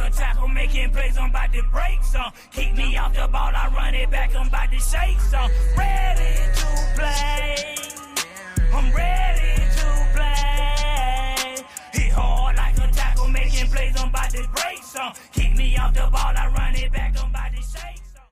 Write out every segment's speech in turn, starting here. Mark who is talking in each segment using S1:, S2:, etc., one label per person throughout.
S1: a tackle, making plays, I'm about to break some. Keep me off the ball, I run it back, I'm about to shake some. Ready to play, I'm ready to play. Hit hard like a tackle, making plays, I'm about to break some. Keep me off the ball, I run it back, I'm about to shake some.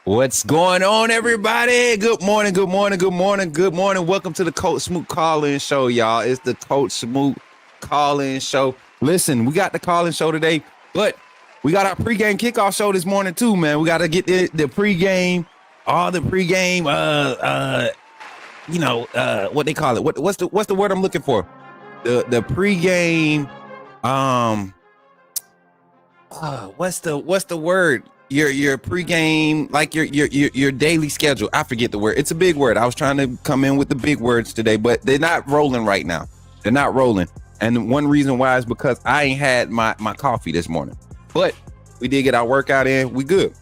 S2: What's going on, everybody? Good morning, good morning, good morning, good morning. Welcome to the Coach Smook call-in show, y'all. It's the Coach Smook call-in show. Listen, we got the call-in show today, but we got our pregame kickoff show this morning too, man. We got to get the pregame, all the pregame, what they call it. What's the word I'm looking for? The pregame, what's the word? Your pregame, like your daily schedule. I forget the word. It's a big word. I was trying to come in with the big words today, but they're not rolling right now. They're not rolling. And one reason why is because I ain't had my coffee this morning. But we did get our workout in. We good.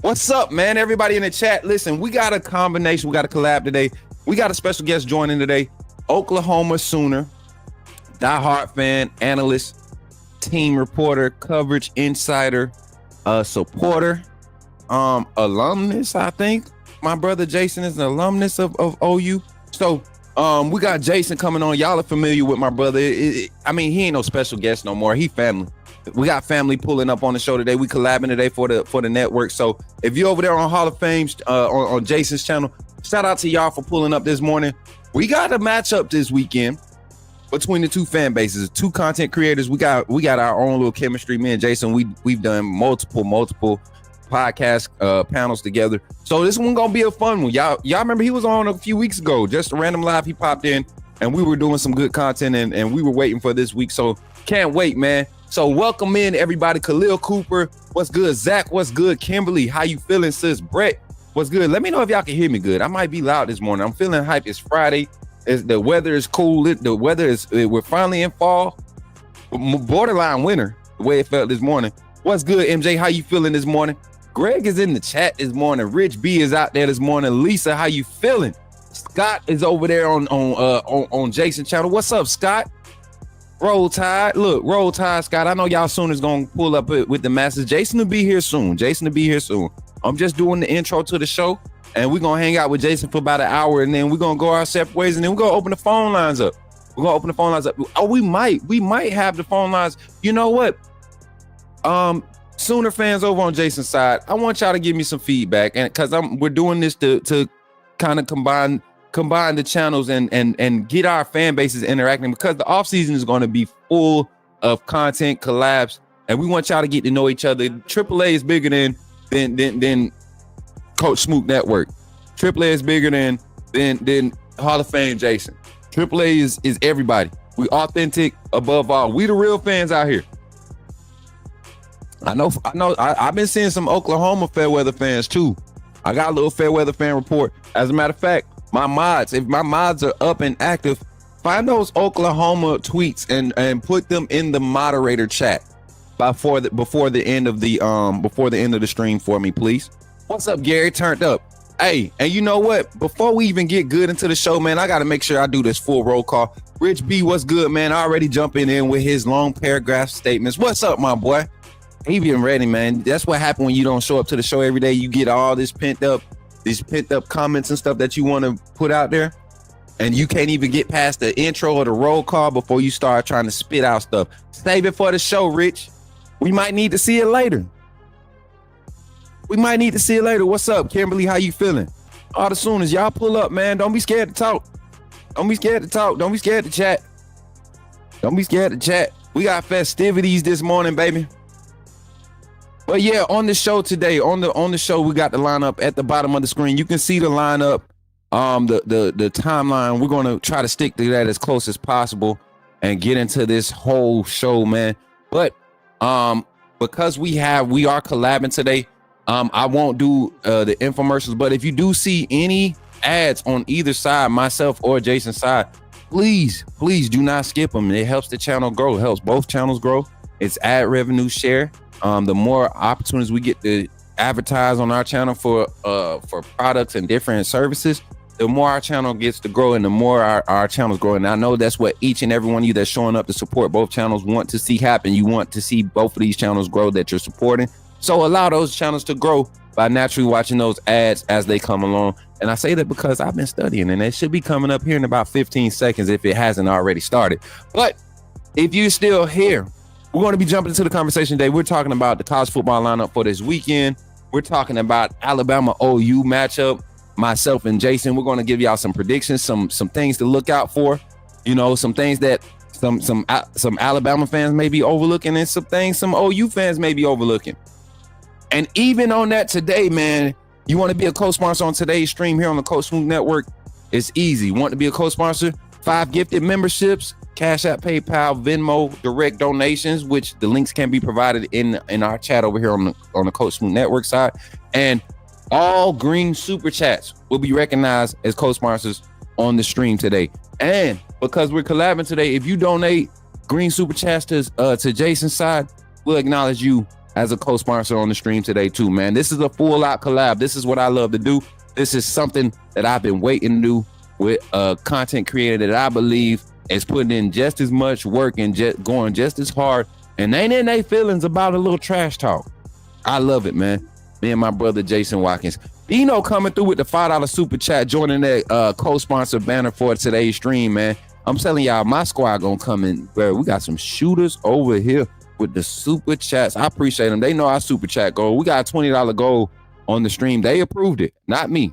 S2: What's up, man? Everybody in the chat. Listen, we got a combination. We got a collab today. We got a special guest joining today. Oklahoma Sooner, diehard fan, analyst, team reporter, coverage insider, supporter, alumnus. I think my brother Jason is an alumnus of OU. So we got Jason coming on. Y'all are familiar with my brother. I mean, he ain't no special guest no more. He family. We got family pulling up on the show today. We collabing today for the network. So if you're over there on Hall of Fame on Jason's channel, shout out to y'all for pulling up this morning. We got a matchup this weekend between the two fan bases, two content creators. We got our own little chemistry. Me and Jason, we've done multiple podcast panels together. So this one gonna be a fun one. Y'all remember he was on a few weeks ago, just a random live. He popped in and we were doing some good content and we were waiting for this week. So can't wait, man. So welcome in everybody. Khalil Cooper, what's good? Zach, what's good? Kimberly, how you feeling, sis? Brett, what's good? Let me know if y'all can hear me good. I might be loud this morning. I'm feeling hype. It's Friday. The weather is cool. The weather is, we're finally in fall, borderline winter, the way it felt this morning. What's good, MJ? How you feeling this morning? Greg is in the chat this morning. Rich B is out there this morning. Lisa, how you feeling? Scott is over there on Jason's channel. What's up, Scott? Roll Tide. Look, Roll Tide, Scott. I know y'all soon is going to pull up with the masses. Jason will be here soon. I'm just doing the intro to the show. And we're going to hang out with Jason for about an hour, and then we're going to go our separate ways, and then we're going to open the phone lines up. Oh, we might have the phone lines. You know what? Sooner fans over on Jason's side, I want y'all to give me some feedback, and because we're doing this to kind of combine the channels and get our fan bases interacting, because the offseason is going to be full of content collabs, and we want y'all to get to know each other. AAA is bigger than Coach Smook Network. AAA is bigger than Hall of Fame Jason. AAA is everybody. We authentic above all. We the real fans out here. I know. I've been seeing some Oklahoma Fairweather fans too. I got a little Fairweather fan report. As a matter of fact, if my mods are up and active, find those Oklahoma tweets and put them in the moderator chat before the end of the stream for me, please. What's up, Gary? Turned up. Hey, and you know what? Before we even get good into the show, man, I got to make sure I do this full roll call. Rich B, what's good, man? Already jumping in with his long paragraph statements. What's up, my boy? He been ready, man. That's what happened when you don't show up to the show every day. You get all these pent up comments and stuff that you want to put out there, and you can't even get past the intro or the roll call before you start trying to spit out stuff. Save it for the show, Rich. We might need to see it later. What's up, Kimberly? How you feeling? All as soon as y'all pull up, man, don't be scared to talk. Don't be scared to chat. We got festivities this morning, baby. But yeah, on the show today, on the show, we got the lineup at the bottom of the screen. You can see the lineup, the timeline. We're gonna try to stick to that as close as possible and get into this whole show, man. But because we are collabing today, I won't do the infomercials, but if you do see any ads on either side, myself or Jason's side, please do not skip them. It helps the channel grow. It helps both channels grow. It's ad revenue share. The more opportunities we get to advertise on our channel for products and different services, the more our channel gets to grow and the more our channels grow. And I know that's what each and every one of you that's showing up to support both channels want to see happen. You want to see both of these channels grow that you're supporting. So allow those channels to grow by naturally watching those ads as they come along. And I say that because I've been studying, and it should be coming up here in about 15 seconds if it hasn't already started. But if you're still here, we're going to be jumping into the conversation today. We're talking about the college football lineup for this weekend. We're talking about Alabama OU matchup. Myself and Jason, we're going to give y'all some predictions, some things to look out for. You know, some things that some Alabama fans may be overlooking, and some things some OU fans may be overlooking. And even on that today, man, you want to be a co-sponsor on today's stream here on the Coach Smook Network? It's easy. Want to be a co-sponsor? 5 gifted memberships, Cash App, PayPal, Venmo, direct donations, which the links can be provided in our chat over here on the Coach Smook Network side. And all green super chats will be recognized as co-sponsors on the stream today. And because we're collabing today, if you donate green super chats to Jason's side, we'll acknowledge you as a co-sponsor on the stream today too, man. This is a full out collab. This is what I love to do. This is something that I've been waiting to do with a content creator that I believe is putting in just as much work and going just as hard and ain't in their feelings about a little trash talk. I love it, man. Me and my brother Jason Watkins. Bino coming through with the $5 super chat, joining that co-sponsor banner for today's stream, man. I'm telling y'all, my squad gonna come in, bro. We got some shooters over here with the super chats. I appreciate them. They know our super chat goal. We got a $20 goal on the stream. They approved it, not me.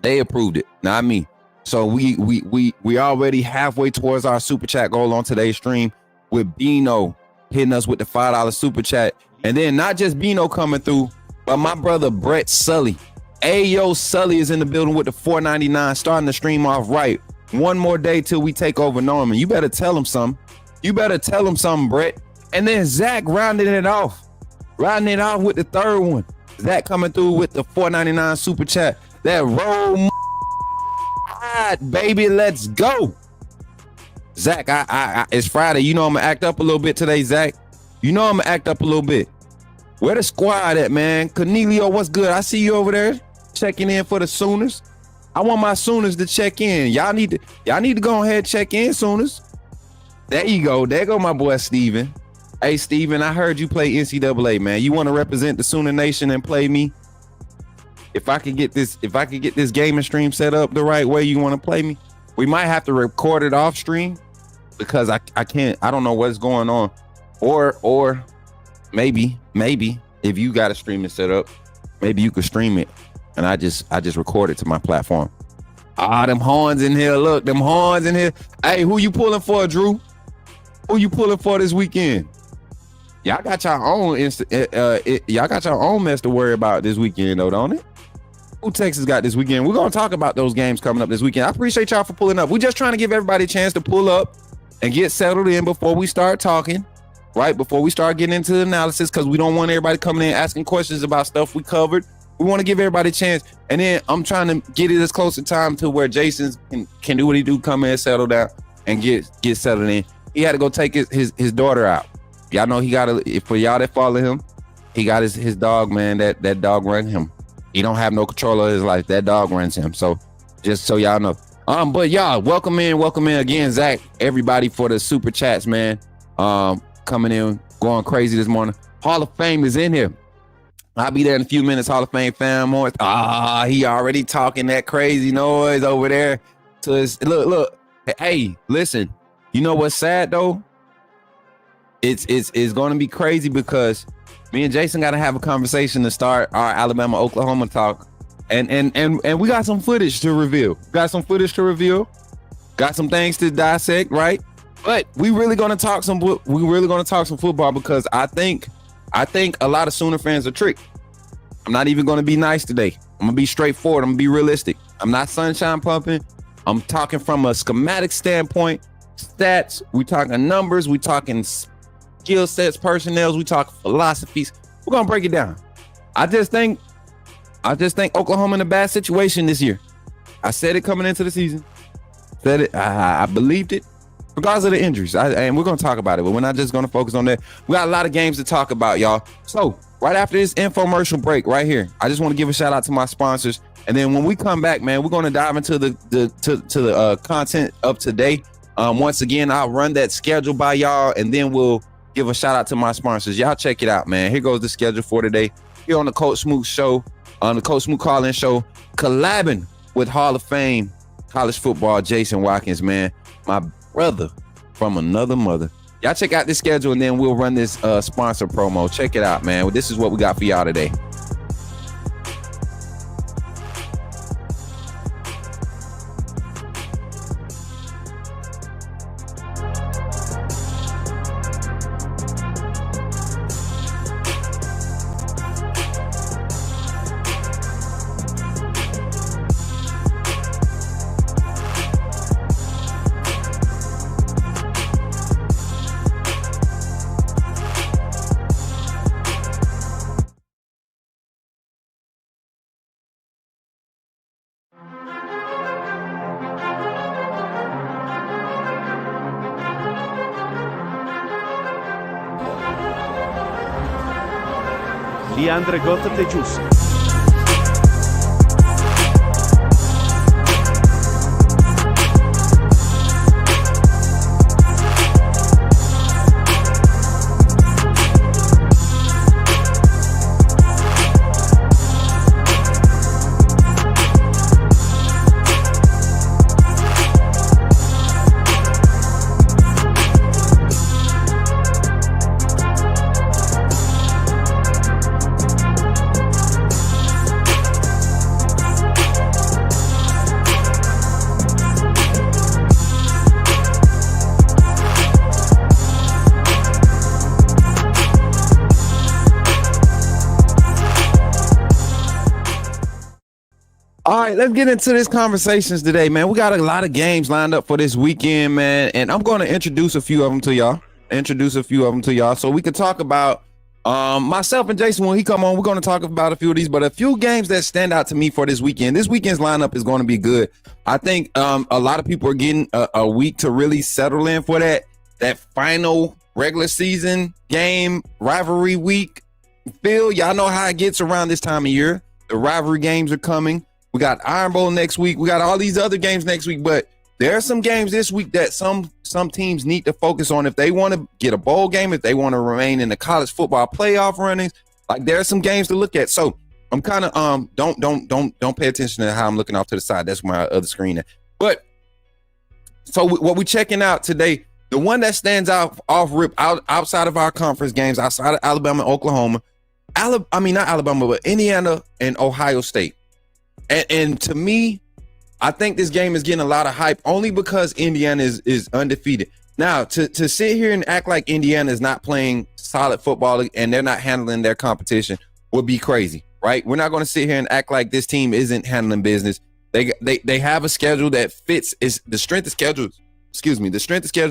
S2: They approved it, not me. So we already halfway towards our super chat goal on today's stream with Bino hitting us with the $5 super chat. And then not just Bino coming through, but my brother Brett Sully. Ayo Sully is in the building with the $4.99, starting the stream off right. One more day till we take over Norman. You better tell him something. You better tell him something, Brett. And then Zach rounding it off with the third one. Zach coming through with the $4.99 super chat. That roll, baby, let's go. Zach, I it's Friday. You know I'm gonna act up a little bit today, Zach. You know I'm gonna act up a little bit. Where the squad at, man? Cornelio, what's good? I see you over there checking in for the Sooners. I want my Sooners to check in. Y'all need to go ahead and check in, Sooners. There you go. There go my boy Steven. Hey, Steven, I heard you play NCAA, man. You want to represent the Sooner Nation and play me? If I could get this gaming stream set up the right way you want to play me, we might have to record it off stream because I don't know what's going on. Or maybe if you got a streaming set up, maybe you could stream it and I just record it to my platform. Them horns in here. Look, them horns in here. Hey, who you pulling for, Drew? Who you pulling for this weekend? Y'all got your own y'all got your own mess to worry about this weekend, though, don't it? Who Texas got this weekend? We're gonna talk about those games coming up this weekend. I appreciate y'all for pulling up. We're just trying to give everybody a chance to pull up and get settled in before we start talking, right? Before we start getting into the analysis, because we don't want everybody coming in asking questions about stuff we covered. We want to give everybody a chance. And then I'm trying to get it as close to time to where Jason can do what he do, come in, settle down, and get settled in. He had to go take his daughter out. Y'all know he got for y'all that follow him, he got his dog, man. That dog runs him. He don't have no control of his life. That dog runs him. So just so y'all know. But y'all, welcome in again, Zach. Everybody for the super chats, man. Coming in, going crazy this morning. Hall of Fame is in here. I'll be there in a few minutes. Hall of Fame fan more. He already talking that crazy noise over there. To his look. Hey, listen. You know what's sad though? It's going to be crazy because me and Jason got to have a conversation to start our Alabama-Oklahoma talk, and we got some footage to reveal. Got some things to dissect, right? But we really going to talk some football because I think a lot of Sooner fans are tricked. I'm not even going to be nice today. I'm going to be straightforward. I'm going to be realistic. I'm not sunshine pumping. I'm talking from a schematic standpoint, stats. We talking numbers. We talking skill sets, personnels. We talk philosophies. We're going to break it down. I just think Oklahoma in a bad situation this year. I said it coming into the season. Said it. I believed it. Regardless of the injuries, and we're going to talk about it, but we're not just going to focus on that. We got a lot of games to talk about, y'all. So right after this infomercial break right here, I just want to give a shout out to my sponsors. And then when we come back, man, we're going to dive into the content of today. Once again, I'll run that schedule by y'all, and then we'll give a shout out to my sponsors. Y'all check it out, man. Here goes the schedule for today. Here on the Coach Smook show, on the Coach Smook call-in show, collabing with Hall of Fame college football Jason Watkins, man. My brother from another mother. Y'all check out this schedule, and then we'll run this sponsor promo. Check it out, man. This is what we got for y'all today.
S3: Leandre Gotha-Tejus.
S2: All right, let's get into this conversations today, man. We got a lot of games lined up for this weekend, man, and I'm going to introduce a few of them to y'all. So we can talk about myself and Jason when he come on. We're going to talk about a few of these, but a few games that stand out to me for this weekend. This weekend's lineup is going to be good. I think a lot of people are getting a week to really settle in for that final regular season game rivalry week. Phil, y'all know how it gets around this time of year. The rivalry games are coming. We got Iron Bowl next week. We got all these other games next week, but there are some games this week that some teams need to focus on if they want to get a bowl game, if they want to remain in the college football playoff runnings. Like, there are some games to look at. So I'm kind of don't pay attention to how I'm looking off to the side. That's my other screen. But so what we checking out today, the one that stands out off rip outside of our conference games, outside of Alabama and Oklahoma, not Alabama, but Indiana and Ohio State. And to me, I think this game is getting a lot of hype only because Indiana is undefeated. Now, to sit here and act like Indiana is not playing solid football and they're not handling their competition would be crazy, right? We're not going to sit here and act like this team isn't handling business. They have a schedule that fits. The strength of schedule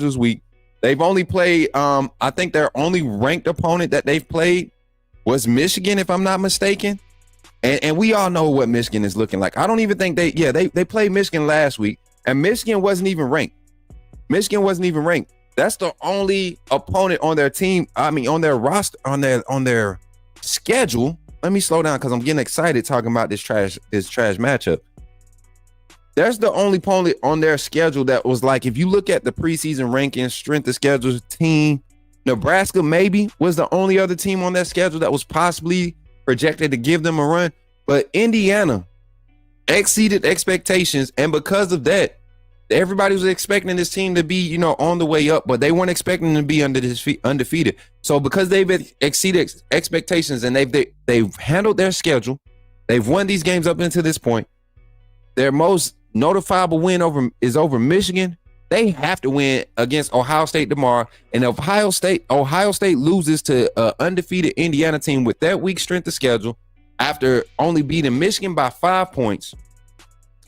S2: is weak. They've only played, I think their only ranked opponent that they've played was Michigan, if I'm not mistaken. And we all know what Michigan is looking like. I don't even think they played Michigan last week, and Michigan wasn't even ranked. That's the only opponent on their team. On their roster, on their schedule. Let me slow down because I'm getting excited talking about this trash matchup. That's the only opponent on their schedule that was like, if you look at the preseason rankings, strength of schedule team, Nebraska maybe was the only other team on that schedule that was possibly projected to give them a run, but Indiana exceeded expectations, and because of that, everybody was expecting this team to be, on the way up, but they weren't expecting them to be undefeated. So because they've exceeded expectations and they've handled their schedule, they've won these games up until this point. Their most notifiable win is over Michigan. They have to win against Ohio State tomorrow. And if Ohio State loses to an undefeated Indiana team with that weak strength of schedule after only beating Michigan by 5 points,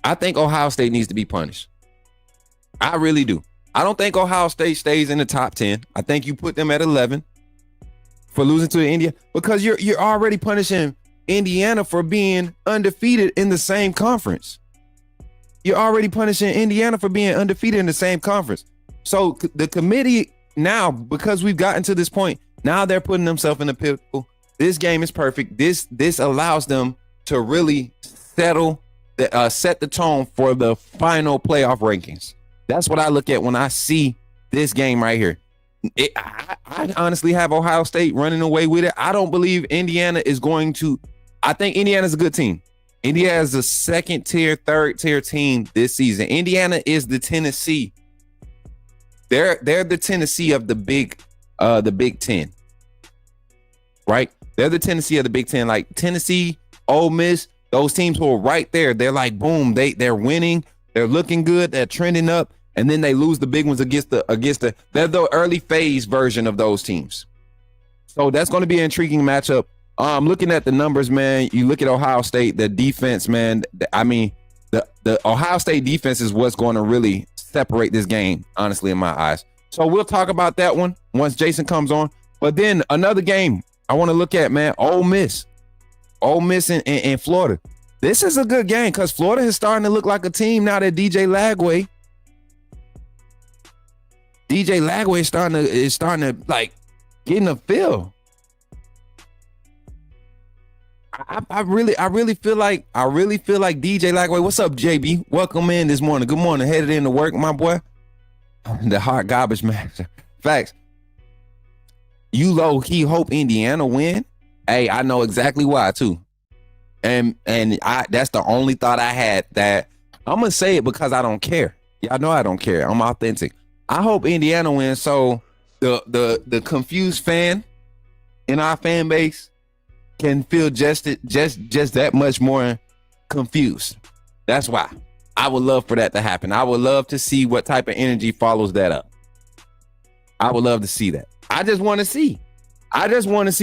S2: I think Ohio State needs to be punished. I really do. I don't think Ohio State stays in the top 10. I think you put them at 11 for losing to India, because you're already punishing Indiana for being undefeated in the same conference. You're already punishing Indiana for being undefeated in the same conference. So the committee now, because we've gotten to this point, now they're putting themselves in the pinnacle. This game is perfect. This allows them to really set the tone for the final playoff rankings. That's what I look at when I see this game right here. I honestly have Ohio State running away with it. I don't believe Indiana is going to. I think Indiana's a good team. Indiana is a second tier, third tier team this season. Indiana is the Tennessee. They're the Tennessee of the Big Ten, right? They're the Tennessee of the Big Ten. Like Tennessee, Ole Miss, those teams who are right there. They're like boom. They're winning. They're looking good. They're trending up. And then they lose the big ones against the they're the early phase version of those teams. So that's going to be an intriguing matchup. Looking at the numbers, man, you look at Ohio State, the defense, man. I mean, the Ohio State defense is what's going to really separate this game, honestly, in my eyes. So we'll talk about that one once Jason comes on. But then another game I want to look at, man, Ole Miss in Florida. This is a good game because Florida is starting to look like a team now that DJ Lagway is starting to like get in the feel. I really feel like DJ Lagway. What's up, JB? Welcome in this morning. Good morning. Headed into work, my boy. The hot garbage master. Facts. You low key hope Indiana win. Hey, I know exactly why too. And that's the only thought I had. That I'm gonna say it because I don't care. Y'all know I don't care. I'm authentic. I hope Indiana wins, so the confused fan in our fan base can feel just that much more confused. That's why I would love for that to happen. I would love to see what type of energy follows that up. I would love to see that. I just want to see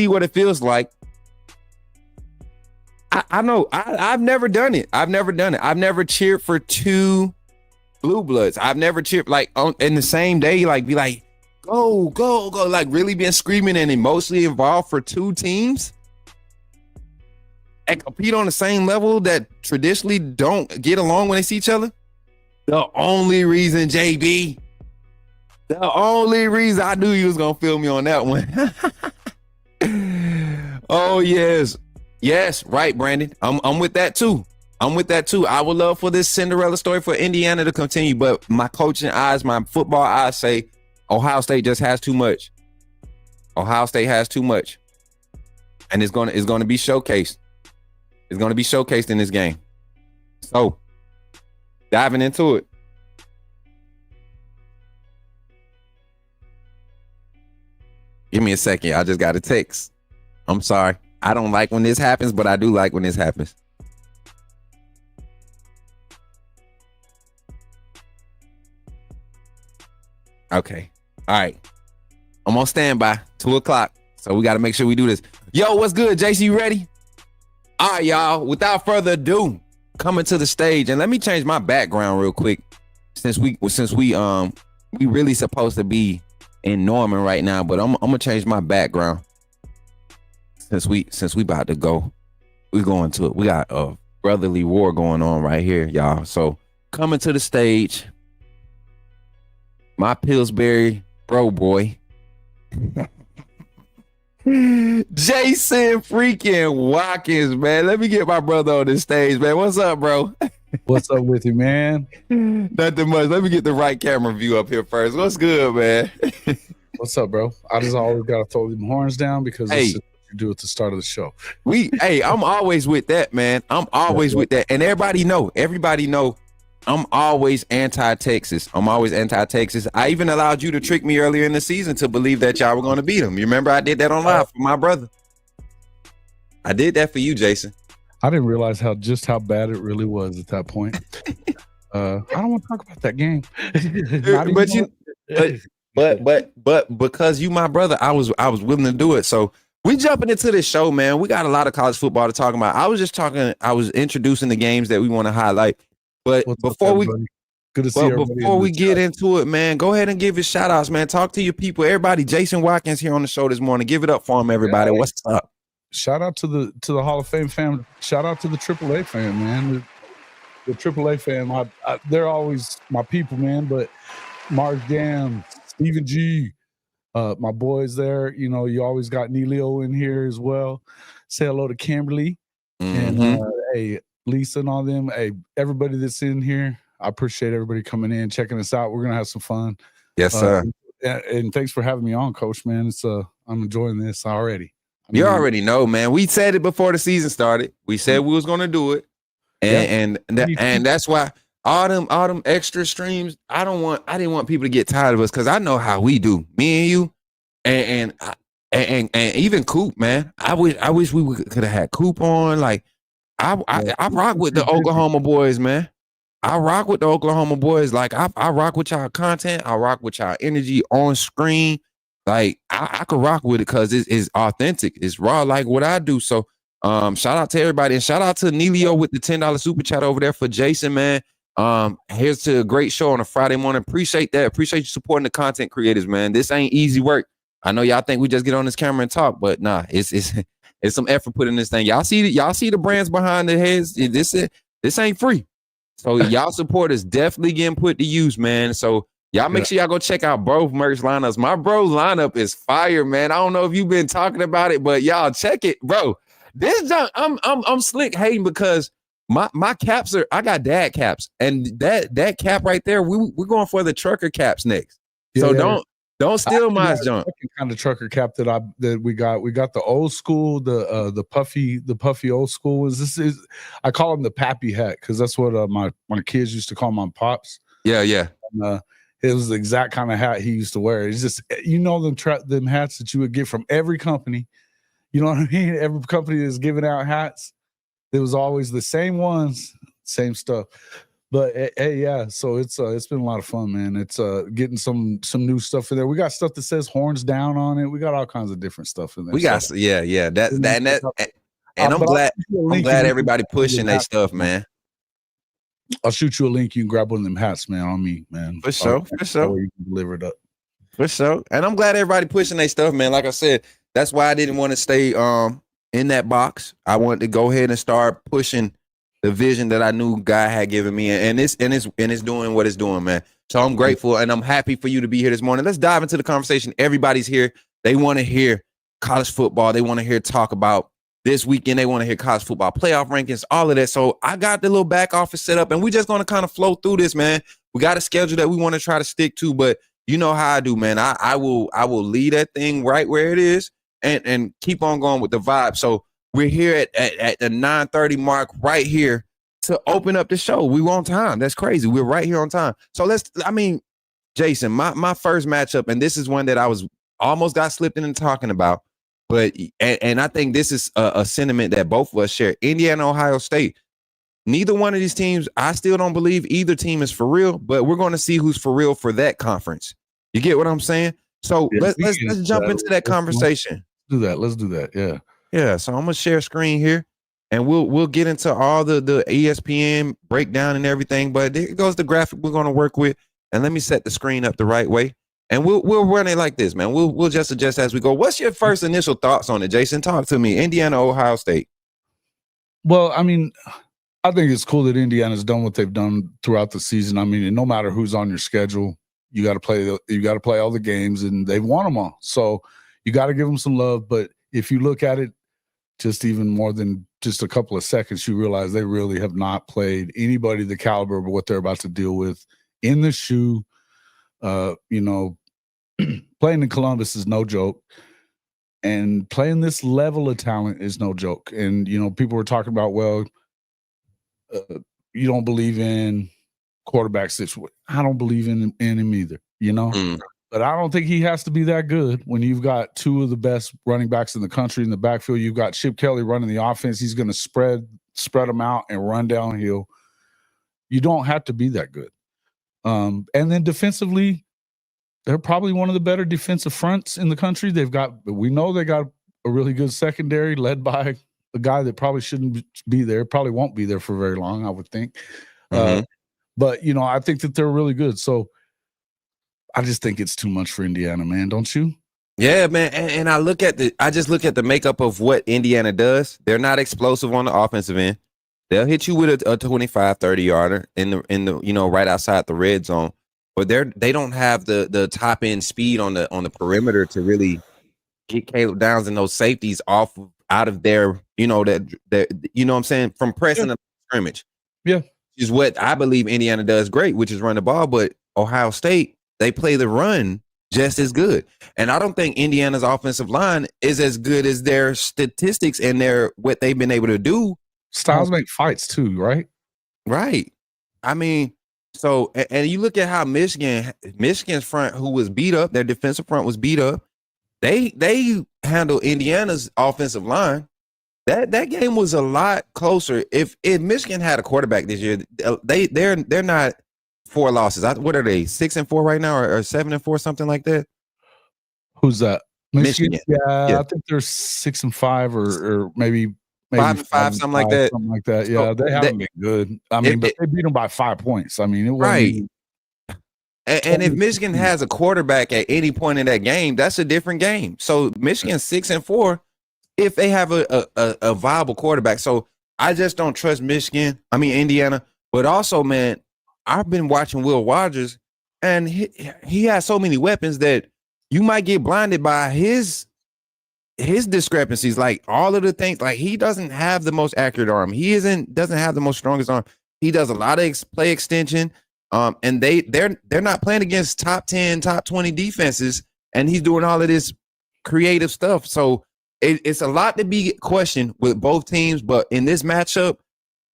S2: what it feels like. I know I've never done it. I've never cheered for two Blue Bloods. I've never cheered like in the same day, like be like, go, like really been screaming and emotionally involved for two teams and compete on the same level that traditionally don't get along when they see each other. The only reason, JB, I knew you was gonna feel me on that one. Oh yes, right, Brandon. I'm with that too. I would love for this Cinderella story for Indiana to continue, but my coaching eyes, my football eyes say Ohio State just has too much. Ohio State has too much, and it's going to be showcased. It's going to be showcased in this game. So, diving into it. Give me a second. I just got a text. I'm sorry. I don't like when this happens, but I do like when this happens. Okay. All right. I'm on standby. 2:00. So we got to make sure we do this. Yo, what's good, JC? You ready? All right, y'all. Without further ado, coming to the stage, and let me change my background real quick, since we really supposed to be in Norman right now, but I'm gonna change my background since we about to go. We're going to it. We got a brotherly war going on right here, y'all. So coming to the stage, my Pillsbury bro boy, Jason freaking Watkins, man. Let me get my brother on the stage, man. What's up, bro?
S4: What's up with you, man?
S2: Nothing much. Let me get the right camera view up here first. What's good, man?
S4: What's up, bro? I just always gotta throw them horns down because this is what you do at the start of the show.
S2: I'm always with that, man. I'm always with that. And everybody know, I'm always anti-Texas. I even allowed you to trick me earlier in the season to believe that y'all were going to beat them. You remember I did that on live for my brother. I did that for you, Jason.
S4: I didn't realize how bad it really was at that point. I don't want to talk about that game. but because you my brother, I was willing to do it. So we jumping into this show, man. We got a lot of college football to talk about. I was introducing the games that we want to highlight. But before we get into it, man, go ahead and give your shout outs, man. Talk to your people. Everybody, Jason Watkins here on the show this morning. Give it up for him, everybody. What's up?
S5: shout out to the Hall of Fame fam. Shout out to the AAA fan, man. The AAA fan, they're always my people, man. But Mark Jam, Stephen G, my boys there. You know, you always got Neilio in here as well. Say hello to Kimberly and hey, Lisa and all them. Hey, everybody that's in here. I appreciate everybody coming in, checking us out. We're gonna have some fun.
S4: Yes, sir.
S5: And thanks for having me on, Coach. Man, it's I'm enjoying this already.
S4: You already know, man. We said it before the season started. We said we was gonna do it, and that's why all them extra streams. I didn't want people to get tired of us because I know how we do. Me and you, and even Coop, man. I wish we could have had Coop on. Like I rock with the Oklahoma boys, man. I rock with the Oklahoma boys. Like I rock with y'all content. I rock with y'all energy on screen. Like I could rock with it because it's authentic. It's raw, like what I do. So shout out to everybody and shout out to Neilio with the $10 super chat over there for Jason, man. Here's to a great show on a Friday morning. Appreciate that. Appreciate you supporting the content creators, man. This ain't easy work. I know y'all think we just get on this camera and talk, but nah, it's some effort put in this thing. Y'all see the brands behind the heads. This ain't free. So y'all supporters definitely getting put to use, man. So y'all make sure y'all go check out both merch lineups. My bro lineup is fire, man. I don't know if you've been talking about it, but y'all check it, bro. This junk, I'm slick hating because my caps I got dad caps, and that cap right there, we're going for the trucker caps next. Don't steal my junk.
S5: Kind of trucker cap that we got. We got the old school, the puffy old school. I call him the pappy hat because that's what my kids used to call my pops.
S4: Yeah.
S5: And, it was the exact kind of hat he used to wear. It's just them hats that you would get from every company. You know what I mean? Every company that's giving out hats, it was always the same ones, same stuff. But hey, yeah. So it's been a lot of fun, man. It's getting some new stuff in there. We got stuff that says horns down on it. We got all kinds of different stuff in there.
S4: We got I'm glad everybody pushing their stuff, man.
S5: I'll shoot you a link. You can grab one of them hats, man, on me, man.
S4: For sure.
S5: You can deliver it up.
S4: For sure. And I'm glad everybody pushing their stuff, man. Like I said, that's why I didn't want to stay in that box. I wanted to go ahead and start pushing the vision that I knew God had given me, and it's doing what it's doing, man. So I'm grateful, and I'm happy for you to be here this morning. Let's dive into the conversation. Everybody's here. They want to hear college football. They want to hear talk about this weekend. They want to hear college football playoff rankings, all of that. So I got the little back office set up, and we're just going to kind of flow through this, man. We got a schedule that we want to try to stick to, but you know how I do, man. I will lead that thing right where it is and keep on going with the vibe. So we're here at the 9:30 mark right here to open up the show. We on time. That's crazy. We're right here on time. So Jason, my first matchup, and this is one that I was almost got slipped in and talking about, but I think this is a sentiment that both of us share. Indiana, Ohio State. Neither one of these teams, I still don't believe either team is for real, but we're going to see who's for real for that conference. You get what I'm saying? So let's jump into that conversation.
S5: Let's do that. Yeah.
S4: Yeah, so I'm gonna share screen here, and we'll get into all the ESPN breakdown and everything. But there goes the graphic we're gonna work with, and let me set the screen up the right way, and we'll run it like this, man. We'll just adjust as we go. What's your first initial thoughts on it, Jason? Talk to me. Indiana, Ohio State.
S5: Well, I mean, I think it's cool that Indiana's done what they've done throughout the season. I mean, no matter who's on your schedule, you got to play all the games, and they've won them all. So you got to give them some love. But if you look at it, just even more than just a couple of seconds, you realize they really have not played anybody the caliber of what they're about to deal with in the shoe. Playing in Columbus is no joke. And playing this level of talent is no joke. And, people were talking about, you don't believe in quarterback situation. I don't believe in him either, But I don't think he has to be that good when you've got two of the best running backs in the country in the backfield. You've got Chip Kelly running the offense. He's going to spread them out and run downhill. You don't have to be that good. And then defensively, they're probably one of the better defensive fronts in the country. We know they got a really good secondary led by a guy that probably shouldn't be there, probably won't be there for very long, I would think. But I think that they're really good. So I just think it's too much for Indiana, man. Don't you?
S4: Yeah, man. And I just look at the makeup of what Indiana does. They're not explosive on the offensive end. They'll hit you with a 25, 30 yarder in the right outside the red zone. But they don't have the top end speed on the perimeter to really get Caleb Downs and those safeties out of their, that you know what I'm saying, from pressing the scrimmage.
S5: Yeah.
S4: Is what I believe Indiana does great, which is run the ball, but Ohio State, they play the run just as good. And I don't think Indiana's offensive line is as good as their statistics and what they've been able to do.
S5: Styles make fights too, right?
S4: Right. I mean, so and you look at how Michigan's front, who was beat up, their defensive front was beat up. They handle Indiana's offensive line. That game was a lot closer. If Michigan had a quarterback this year, they're not 4 losses. What are they? 6-4 right now, or 7-4, something like that?
S5: Who's that?
S4: Michigan.
S5: Yeah, I think they're 6-5 or maybe
S4: 5-5, something like that.
S5: Something like that. Yeah, they haven't been good. I mean, but they beat them by 5 points. I mean, it wasn't
S4: right.
S5: Even,
S4: and if Michigan has a quarterback at any point in that game, that's a different game. So Michigan's 6-4 if they have a viable quarterback. So I just don't trust Indiana. But also, man, I've been watching Will Rogers, and he has so many weapons that you might get blinded by his discrepancies. Like all of the things, like he doesn't have the most accurate arm. He doesn't have the most strongest arm. He does a lot of play extension. And they're not playing against top 10, top 20 defenses, and he's doing all of this creative stuff. So it's a lot to be questioned with both teams. But in this matchup,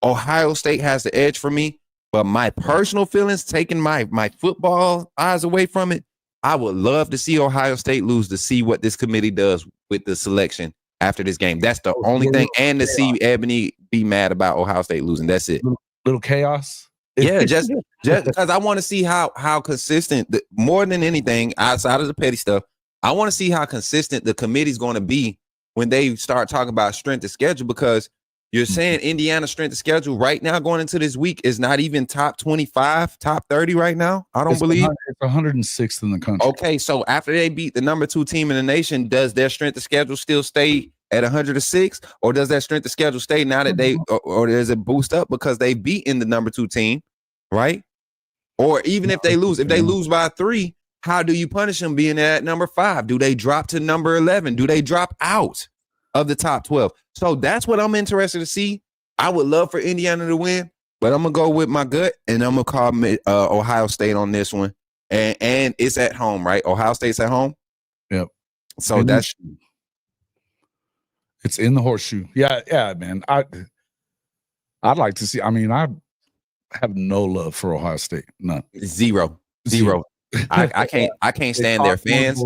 S4: Ohio State has the edge for me. But my personal feelings, taking my football eyes away from it, I would love to see Ohio State lose to see what this committee does with the selection after this game. That's the only thing. And to see Ebony be mad about Ohio State losing. That's it.
S5: Little chaos.
S4: Yeah, just because I want to see how consistent, more than anything outside of the petty stuff, I want to see how consistent the committee's going to be when they start talking about strength of schedule, because you're saying Indiana's strength of schedule right now going into this week is not even top 25, top 30 right now. It's
S5: 106th in the country.
S4: Okay, so after they beat the number 2 team in the nation, does their strength of schedule still stay at 106, or does that strength of schedule stay now that or does it boost up because they beaten the number 2 team, right? Or even if they lose by 3, how do you punish them being at number 5? Do they drop to number 11? Do they drop out of the top 12? So that's what I'm interested to see. I would love for Indiana to win, but I'm gonna go with my gut, and I'm gonna call Ohio State on this one. And it's at home, right? Ohio State's at home.
S5: Yep.
S4: So
S5: it's in the horseshoe. Yeah, man. I'd like to see. I mean, I have no love for Ohio State. None.
S4: Zero. I can't stand their fans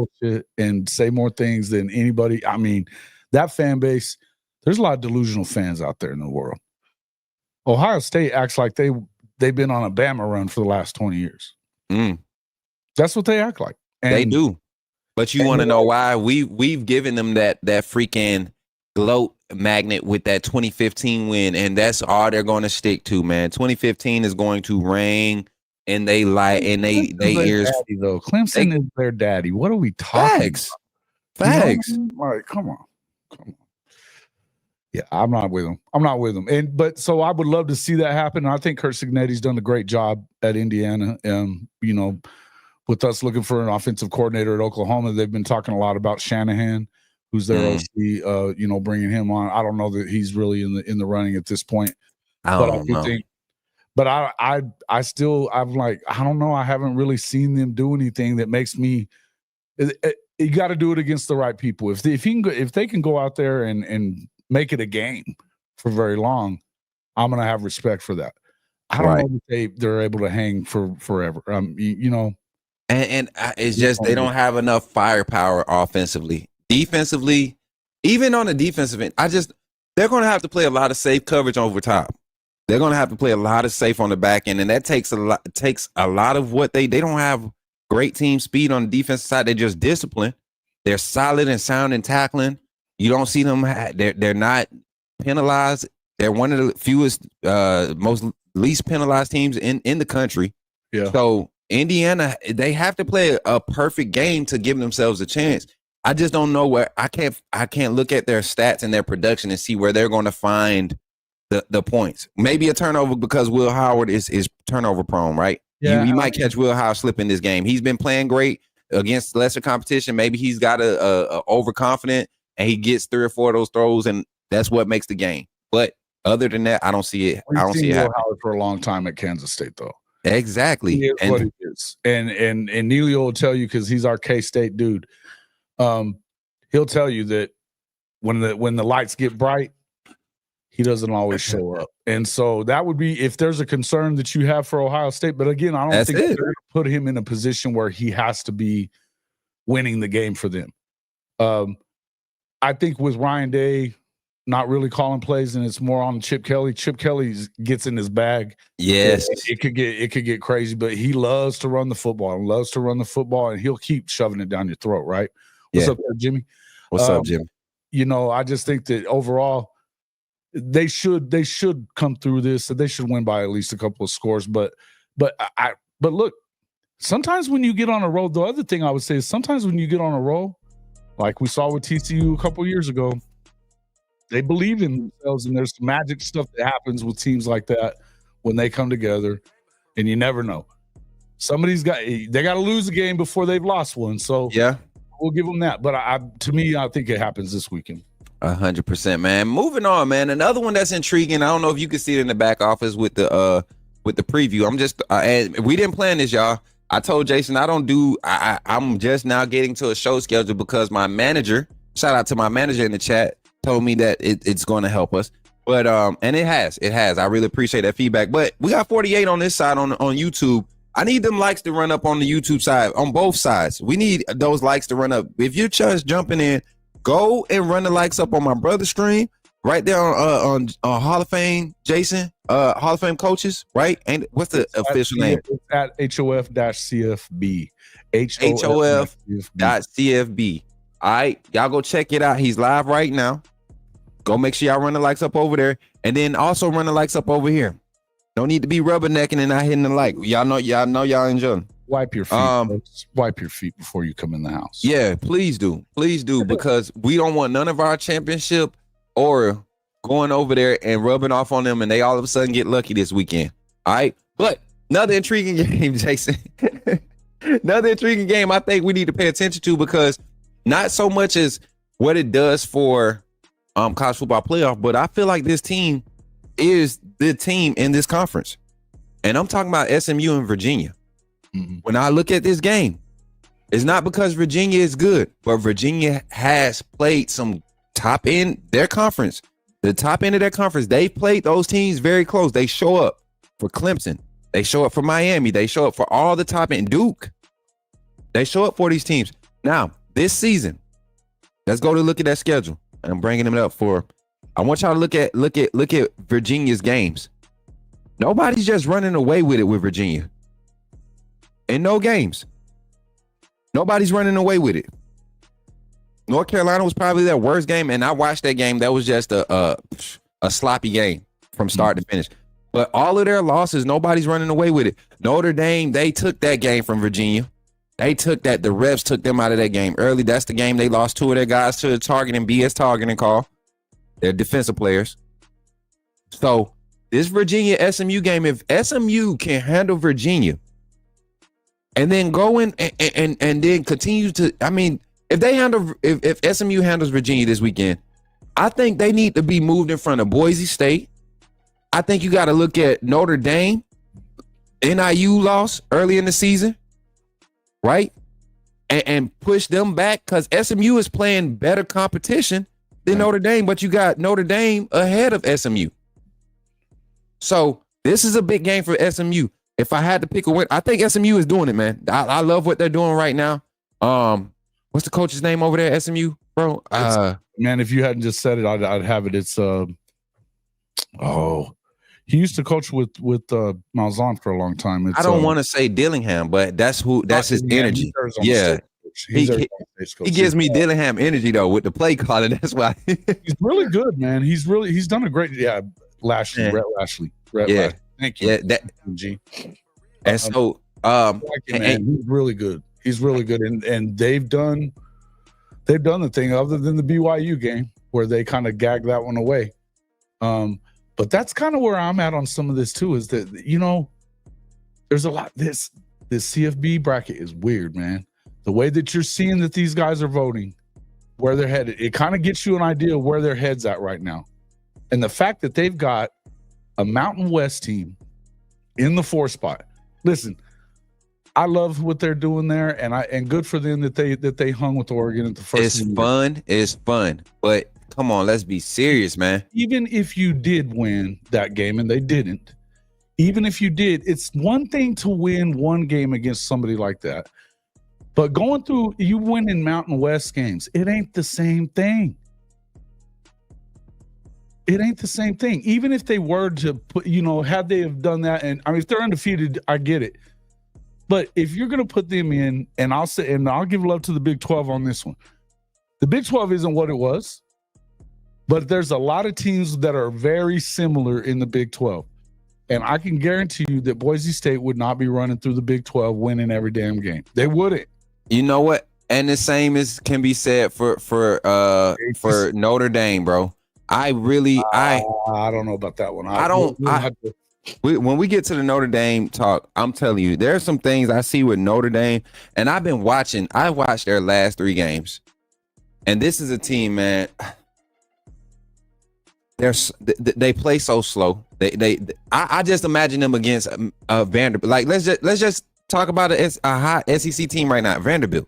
S5: and say more things than anybody. I mean, that fan base. There's a lot of delusional fans out there in the world. Ohio State acts like they've been on a Bama run for the last 20 years. That's what they act like. And
S4: they do. But you want to know why? We've given them that freaking gloat magnet with that 2015 win, and that's all they're going to stick to, man. 2015 is going to ring in they ears.
S5: Daddy, though. Clemson is their daddy. What are we talking about?
S4: Facts.
S5: You know, like, come on. Yeah, I'm not with them. But so I would love to see that happen. I think Kurt Cignetti's done a great job at Indiana. With us looking for an offensive coordinator at Oklahoma, they've been talking a lot about Shanahan, who's their OC. Bringing him on. I don't know that he's really in the running at this point.
S4: I don't know.
S5: But I'm like, I don't know. I haven't really seen them do anything that makes me. You got to do it against the right people. If they can go out there and make it a game for very long, I'm gonna have respect for that. I don't know if they're able to hang for forever. And
S4: it's just they don't have enough firepower offensively. Defensively, even on the defensive end, they're gonna have to play a lot of safe coverage over top. They're gonna have to play a lot of safe on the back end, and that takes a lot of what they don't have great team speed on the defensive side. They're just disciplined. They're solid and sound in tackling. You don't see them. They're not penalized. They're one of the fewest, most least penalized teams in the country.
S5: Yeah.
S4: So Indiana, they have to play a perfect game to give themselves a chance. I just don't know where I can't look at their stats and their production and see where they're going to find the points. Maybe a turnover because Will Howard is turnover prone, right?
S5: Yeah,
S4: you might catch Will Howard slipping this game. He's been playing great against lesser competition. Maybe he's got a overconfident and he gets 3 or 4 of those throws, and that's what makes the game. But other than that, I don't see it. I don't see it happening.
S5: Howard for a long time at Kansas State, though.
S4: Exactly.
S5: He is what he is. And Neely will tell you, because he's our K-State dude. He'll tell you that when the lights get bright, he doesn't always show up. And so that would be, if there's a concern that you have for Ohio State. But again, I don't think they're going to put him in a position where he has to be winning the game for them. I think with Ryan Day not really calling plays, and it's more on Chip Kelly. Chip Kelly gets in his bag.
S4: Yes,
S5: it could get crazy, but he loves to run the football and he'll keep shoving it down your throat. Right? What's up there, Jimmy?
S4: What's up, Jimmy?
S5: I just think that overall they should come through this, and they should win by at least a couple of scores. But look, sometimes when you get on a roll, the other thing I would say is sometimes when you get on a roll, like we saw with TCU a couple of years ago, they believe in themselves, and there's some magic stuff that happens with teams like that when they come together, and you never know. They got to lose a game before they've lost one. So
S4: yeah, we'll
S5: give them that. But I think it happens this weekend.
S4: 100%, man. Moving on, man. Another one that's intriguing. I don't know if you can see it in the back office with the preview. I'm just and we didn't plan this, y'all. I told Jason I'm just now getting to a show schedule because my manager, shout out to my manager in the chat, told me that it's going to help us. But and it has. I really appreciate that feedback. But we got 48 on this side on YouTube. I need them likes to run up on the YouTube side, on both sides. We need those likes to run up. If you're just jumping in, go and run the likes up on my brother's stream right there on Hall of Fame, Jason, Hall of Fame coaches, right? And what's the official name?
S5: It's at HOF-CFB.
S4: HOF.CFB. All right, y'all go check it out. He's live right now. Go make sure y'all run the likes up over there, and then also run the likes up over here. No need to be rubbernecking and not hitting the like. Y'all know y'all enjoying.
S5: Wipe your feet. Wipe your feet before you come in the house.
S4: Yeah, please do, because we don't want none of our championship or going over there and rubbing off on them, and they all of a sudden get lucky this weekend. All right, but another intriguing game, Jason. Another intriguing game I think we need to pay attention to, because not so much as what it does for college football playoff, but I feel like this team is the team in this conference, and I'm talking about SMU and Virginia. Mm-hmm. When I look at this game, it's not because Virginia is good, but Virginia has played some top end their conference. The top end of their conference, they played those teams very close. They show up for Clemson. They show up for Miami. They show up for all the top end. Duke. They show up for these teams. Now, this season, let's go to look at that schedule. And I'm bringing them up for. I want y'all to look at Virginia's games. Nobody's just running away with it with Virginia. In no games. Nobody's running away with it. North Carolina was probably their worst game, and I watched that game. That was just a sloppy game from start to finish. But all of their losses, nobody's running away with it. Notre Dame, they took that game from Virginia. They took that. The refs took them out of that game early. That's the game they lost 2 of their guys to the targeting, BS targeting call. They're defensive players. So this Virginia SMU game, if SMU can handle Virginia and then go in and then continue to, I mean, if SMU handles Virginia this weekend, I think they need to be moved in front of Boise State. I think you got to look at Notre Dame, NIU loss early in the season, right? And push them back, because SMU is playing better competition than Notre Dame, but you got Notre Dame ahead of SMU. So this is a big game for SMU. If I had to pick a win, I think SMU is doing it, man. I love what they're doing right now. What's the coach's name over there at SMU, bro?
S5: Man, if you hadn't just said it, I'd have it. It's he used to coach with Malzahn for a long time.
S4: I don't want to say Dillingham, but that's his energy. Yeah. He gives me Dillingham energy though with the play calling. That's why
S5: he's really good, man. He's done a great Lashley, Brett Lashley. Thank you.
S4: Yeah,
S5: G.
S4: And so
S5: he's really good. He's really good, and they've done They've done the thing other than the BYU game where they kind of gagged that one away. But that's kind of where I'm at on some of this too, is that, there's a lot. This CFB bracket is weird, man. The way that you're seeing that these guys are voting, where they're headed, it kind of gets you an idea of where their head's at right now. And the fact that they've got a Mountain West team in the 4 spot. Listen, I love what they're doing there, and good for them that they hung with Oregon at the first.
S4: It's fun, but come on, let's be serious, man.
S5: Even if you did win that game, and they didn't, even if you did, it's one thing to win one game against somebody like that. But going through, you win in Mountain West games, it ain't the same thing. It ain't the same thing. Even if they were to put, had they have done that, and I mean, if they're undefeated, I get it. But if you're going to put them in, and I'll give love to the Big 12 on this one. The Big 12 isn't what it was, but there's a lot of teams that are very similar in the Big 12. And I can guarantee you that Boise State would not be running through the Big 12 winning every damn game. They wouldn't.
S4: You know what? And the same can be said for Notre Dame, bro. I
S5: don't know about that one.
S4: When we get to the Notre Dame talk, I'm telling you, there are some things I see with Notre Dame, and I watched their last 3 games. And this is a team, man. They play so slow. I just imagine them against Vanderbilt. Like let's just talk about a hot SEC team right now. Vanderbilt.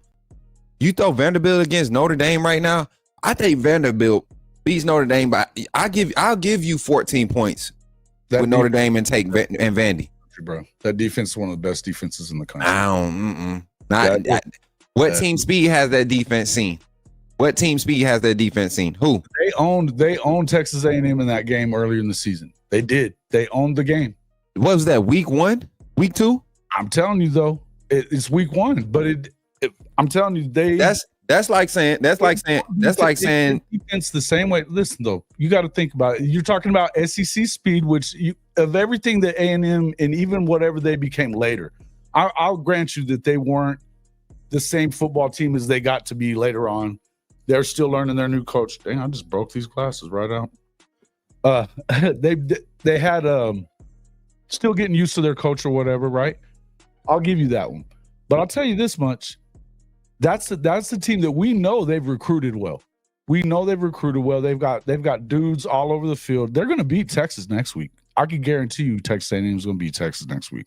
S4: You throw Vanderbilt against Notre Dame right now. I think Vanderbilt beats Notre Dame by. I'll give you 14 points with Notre Dame and take and Vandy.
S5: Bro, that defense is one of the best defenses in the country.
S4: What team speed has that defense seen? What team speed has that defense seen? Who?
S5: They owned Texas A&M in that game earlier in the season. They did. They owned the game.
S4: What was that? Week 1? Week 2?
S5: I'm telling you though, it's week 1. But I'm telling you,
S4: that's like saying
S5: defense the same way. Listen though, you got to think about it. You're talking about SEC speed, which of everything that A&M and even whatever they became later. I'll grant you that they weren't the same football team as they got to be later on. They're still learning their new coach. Dang, I just broke these glasses right out. They had still getting used to their coach or whatever, right? I'll give you that one. But I'll tell you this much. That's the team that we know they've recruited well. We know they've recruited well. They've got dudes all over the field. They're going to beat Texas next week. I can guarantee you Texas A&M is going to beat Texas next week.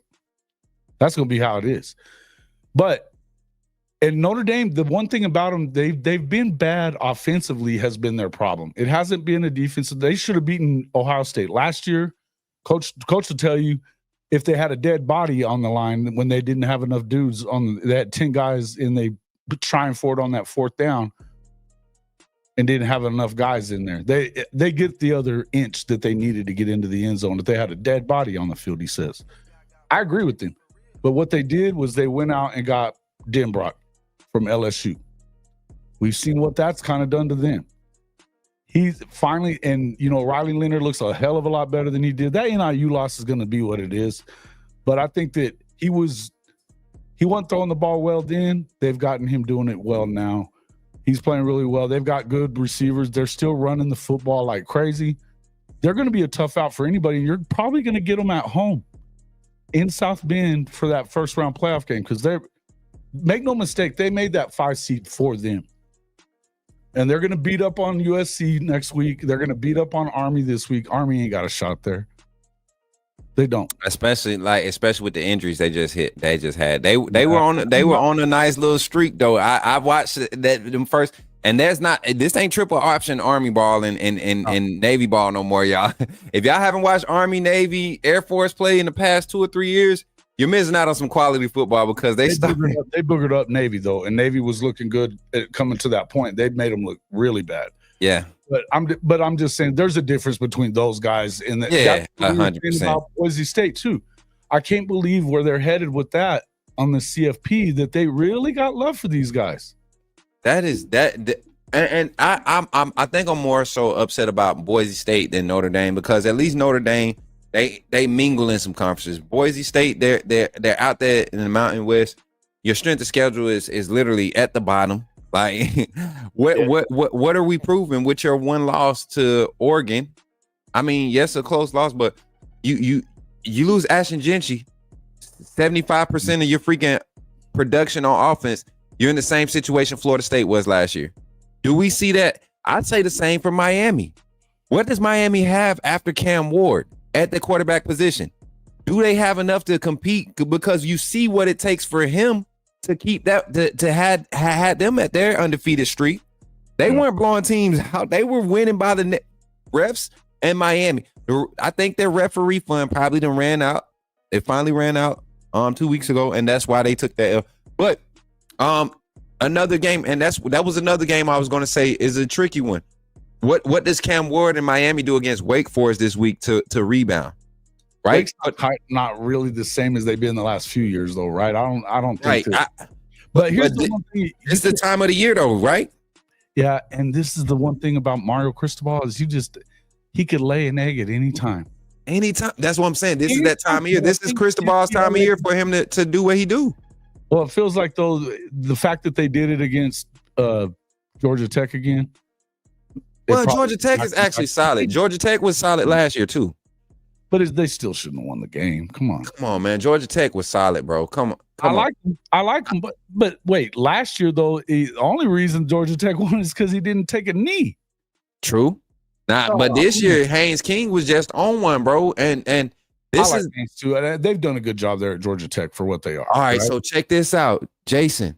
S5: That's going to be how it is. But and Notre Dame, the one thing about them, they've been bad offensively has been their problem. It hasn't been a defensive. They should have beaten Ohio State last year. Coach will tell you if they had a dead body on the line when they didn't have enough dudes they had 10 guys and they trying for it on that 4th down and didn't have enough guys in there. They get the other inch that they needed to get into the end zone if they had a dead body on the field, he says. I agree with him. But what they did was they went out and got Denbrock from LSU. We've seen what that's kind of done to them. He's finally, and Riley Leonard looks a hell of a lot better than he did. That NIU loss is going to be what it is. But I think that he wasn't throwing the ball well then. They've gotten him doing it well now. He's playing really well. They've got good receivers. They're still running the football like crazy. They're going to be a tough out for anybody. And you're probably going to get them at home in South Bend for that first round playoff game because make no mistake, they made that 5 seed for them. And they're going to beat up on USC next week. They're going to beat up on Army this week. Army ain't got a shot there. They don't. Especially
S4: with the injuries they just had. They were on a nice little streak though. I watched them first. And this ain't triple option Army ball and Navy ball no more, y'all. If y'all haven't watched Army, Navy, Air Force play in the past 2 or 3 years, you're missing out on some quality football because they
S5: boogered up Navy though, and Navy was looking good at coming to that point. They made them look really bad.
S4: Yeah,
S5: but I'm just saying there's a difference between those guys and
S4: 100%.
S5: About Boise State too. I can't believe where they're headed with that on the CFP. That they really got love for these guys.
S4: I think I'm more so upset about Boise State than Notre Dame because at least Notre Dame. They mingle in some conferences. Boise State, they're out there in the Mountain West. Your strength of schedule is literally at the bottom.
S2: Like, what are we proving with your one loss to Oregon? I mean, yes, a close loss, but you lose Ashton Gentry, 75% of your freaking production on offense. You're in the same situation Florida State was last year. Do we see that? I'd say the same for Miami. What does Miami have after Cam Ward at the quarterback position? Do they have enough to compete? Because you see what it takes for him to keep that to had them at their undefeated streak. They weren't blowing teams out. They were winning by the refs. And Miami, I think their referee fund probably done ran out. It finally ran out 2 weeks ago, and that's why they took that L. But another game, and that was another game I was going to say is a tricky one. What does Cam Ward in Miami do against Wake Forest this week to rebound? Right,
S5: not really the same as they've been the last few years, though. Right? I don't think.
S2: Right.
S5: But here's the one thing.
S2: It's the time of the year, though, right?
S5: Yeah, and this is the one thing about Mario Cristobal is he could lay an egg at any time.
S2: Anytime. That's what I'm saying. This is that time of year. This is Cristobal's time of year for him to do what he do.
S5: Well, it feels like, though, the fact that they did it against Georgia Tech again.
S2: Well, Georgia Tech is actually solid. Georgia Tech was solid last year, too.
S5: But they still shouldn't have won the game. Come on,
S2: man. Georgia Tech was solid, bro. Come on.
S5: I like him, but wait. Last year, though, the only reason Georgia Tech won is because he didn't take a knee.
S2: True. But this year, Haynes King was just on one, bro. And this is
S5: Haynes too. They've done a good job there at Georgia Tech for what they are.
S2: All right, so check this out, Jason.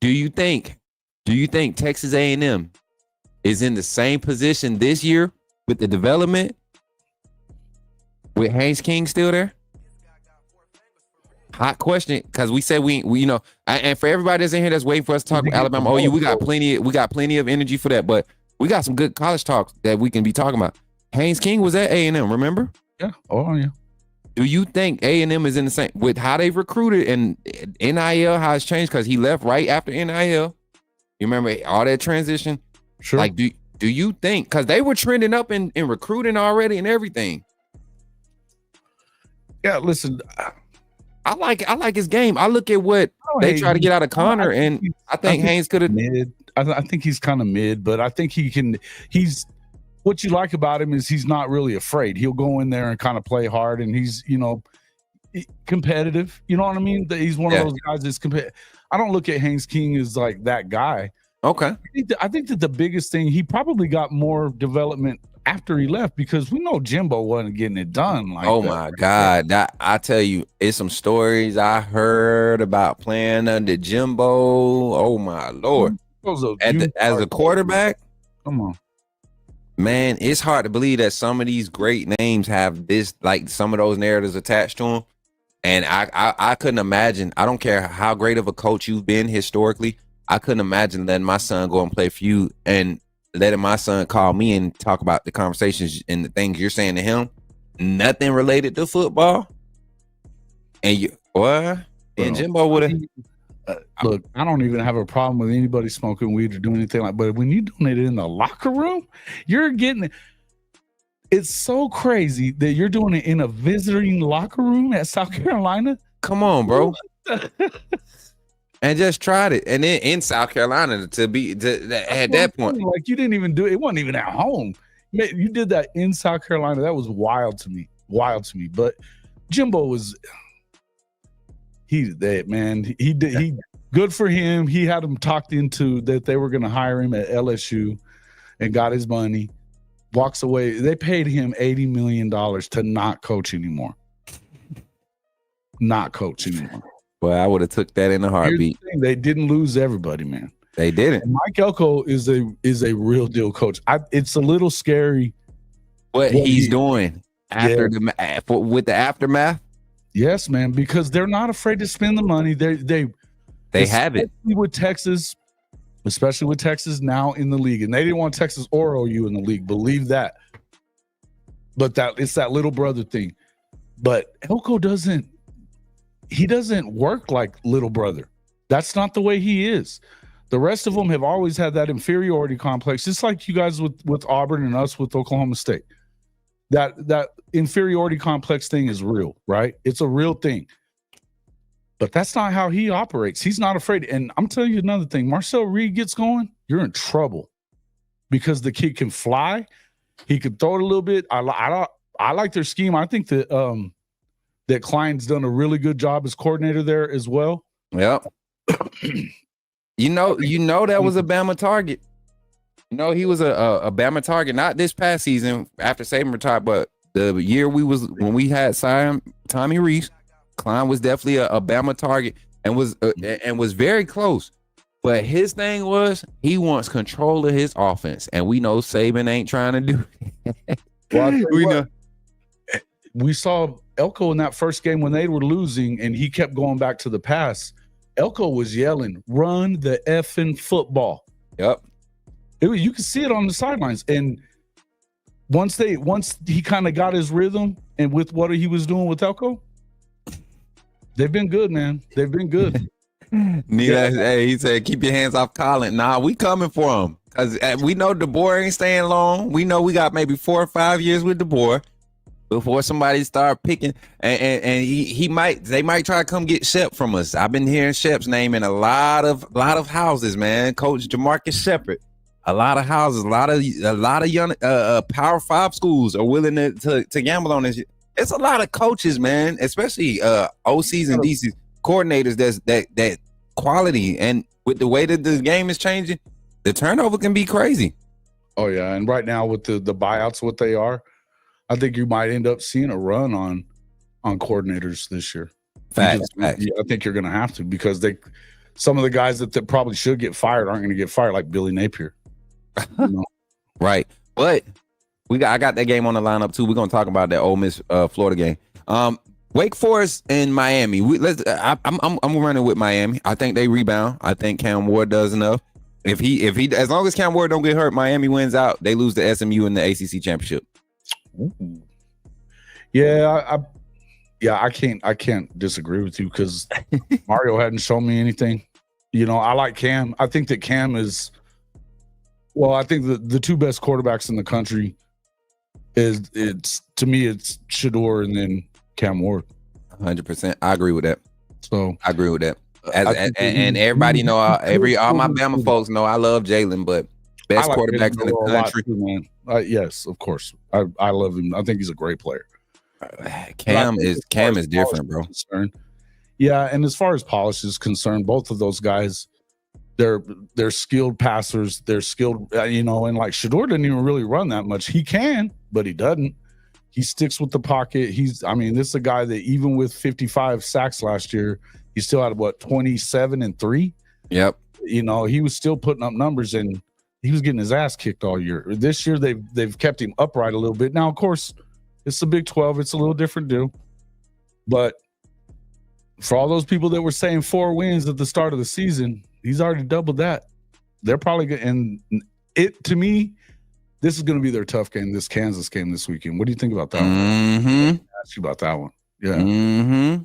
S2: Do you think Texas A&M is in the same position this year with the development with Haynes King still there? Hot question, because we said we and for everybody that's in here that's waiting for us to talk about Alabama OU, we got plenty of energy for that, but we got some good college talk that we can be talking about. Haynes King was at A&M, remember?
S5: Yeah. Oh, yeah.
S2: Do you think A&M is in the same with how they've recruited and NIL, how it's changed? Because he left right after NIL. You remember all that transition?
S5: Sure.
S2: Like, do you think, because they were trending up in recruiting already and everything?
S5: Yeah, listen,
S2: I like his game. I look at what they try to get out of Connor, and I think Haynes could have.
S5: I think he's kind of mid, but I think he can. He's what you like about him is he's not really afraid. He'll go in there and kind of play hard, and he's competitive. You know what I mean? He's one of those guys that's competitive. I don't look at Haynes King as like that guy.
S2: Okay.
S5: I think that the biggest thing, he probably got more development after he left because we know Jimbo wasn't getting it done. Like,
S2: oh my God, I tell you, it's some stories I heard about playing under Jimbo. Oh my Lord. As a quarterback,
S5: come on,
S2: man, it's hard to believe that some of these great names have this, like some of those narratives attached to them. And I couldn't imagine. I don't care how great of a coach you've been historically. I couldn't imagine letting my son go and play for you and letting my son call me and talk about the conversations and the things you're saying to him. Nothing related to football. And you, what? And Jimbo would have.
S5: Look, I don't even have a problem with anybody smoking weed or doing anything like. But when you're doing it in the locker room, you're getting it. It's so crazy that you're doing it in a visiting locker room at South Carolina.
S2: Come on, bro. And just tried it, and then in South Carolina at that point,
S5: like you didn't even do it. It wasn't even at home. You did that in South Carolina. That was wild to me. But Jimbo was. He's that man. He did. He good for him. He had him talked into that they were going to hire him at LSU, and got his money. Walks away. They paid him $80 million to not coach anymore. Not coach anymore.
S2: Well, I would have took that in a heartbeat.
S5: They didn't lose everybody, man.
S2: They didn't.
S5: And Mike Elko is a real deal coach. It's a little scary
S2: what he's doing after with the aftermath.
S5: Yes, man, because they're not afraid to spend the money. They
S2: have it
S5: with Texas, especially with Texas now in the league, and they didn't want Texas or OU in the league. Believe that. But it's that little brother thing. But Elko doesn't. He doesn't work like little brother. That's not the way he is. The rest of them have always had that inferiority complex, just like you guys with Auburn and us with Oklahoma State. That inferiority complex thing is real, right? It's a real thing. But that's not how he operates. He's not afraid. And I'm telling you another thing. Marcel Reed gets going, you're in trouble because the kid can fly. He could throw it a little bit. I like their scheme. I think that that Klein's done a really good job as coordinator there as well.
S2: Yep. you know that was a Bama target. You know, he was a Bama target, not this past season after Saban retired, but the year when we had signed Tommy Reese, Klein was definitely a Bama target and was very close. But his thing was he wants control of his offense, and we know Saban ain't trying to do it.
S5: Well, we saw Elko in that first game when they were losing, and he kept going back to the pass. Elko was yelling, "Run the effing football!"
S2: Yep.
S5: You could see it on the sidelines, and once he kind of got his rhythm, and with what he was doing with Elko, they've been good, man. They've been good.
S2: Hey, he said, "Keep your hands off Colin." Nah, we coming for him because we know DeBoer ain't staying long. We know we got maybe 4 or 5 years with DeBoer before somebody start picking, and they might try to come get Shep from us. I've been hearing Shep's name in a lot of houses, man. Coach Jamarcus Shepard. A lot of houses, a lot of young Power 5 schools are willing to gamble on this. It's a lot of coaches, man, especially OCs and DCs, coordinators that quality. And with the way that the game is changing, the turnover can be crazy.
S5: Oh yeah, and right now with the buyouts, what they are, I think you might end up seeing a run on coordinators this year.
S2: Facts.
S5: I think you're going to have to because some of the guys that probably should get fired aren't going to get fired, like Billy Napier. You know?
S2: Right, but I got that game on the lineup too. We're gonna talk about that Ole Miss Florida game. Wake Forest and Miami. I'm running with Miami. I think they rebound. I think Cam Ward does enough. If he as long as Cam Ward don't get hurt, Miami wins out. They lose to SMU in the ACC championship.
S5: Ooh. Yeah, I can't disagree with you because Mario hadn't shown me anything. You know, I like Cam. I think that Cam is. Well, I think the two best quarterbacks in the country it's Shador and then Cam Ward.
S2: 100%. I agree with that.
S5: So
S2: I agree with that. And everybody know all my Bama folks know I love Jalen, but best quarterbacks in the country.
S5: Too, man. Yes, of course. I love him. I think he's a great player.
S2: Cam is different, bro.
S5: Yeah, and as far as polish is concerned, both of those guys. They're skilled passers. They're skilled, and like Shador didn't even really run that much. He can, but he doesn't. He sticks with the pocket. This is a guy that even with 55 sacks last year, he still had 27 and 3.
S2: Yep.
S5: He was still putting up numbers and he was getting his ass kicked all year. This year they've kept him upright a little bit. Now, of course, it's the Big 12. It's a little different deal. But for all those people that were saying 4 wins at the start of the season, he's already doubled that. They're probably good. And to me, this is going to be their tough game, this Kansas game this weekend. What do you think about that one? Ask you about that one. Yeah.
S2: Mm-hmm.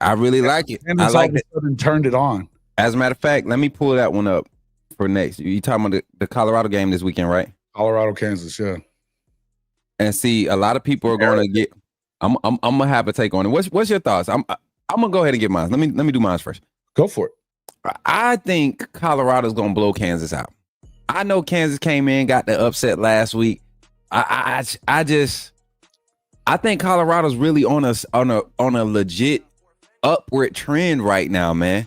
S2: I really like it.
S5: And I like it. And turned it on.
S2: As a matter of fact, let me pull that one up for next. You talking about the Colorado game this weekend, right?
S5: Colorado, Kansas, yeah.
S2: And see, a lot of people are going to get. I'm gonna have a take on it. What's your thoughts? I'm gonna go ahead and get mine. Let me do mine first.
S5: Go for it.
S2: I think Colorado's gonna blow Kansas out. I know Kansas came in, got the upset last week. I think Colorado's really on a legit upward trend right now, man.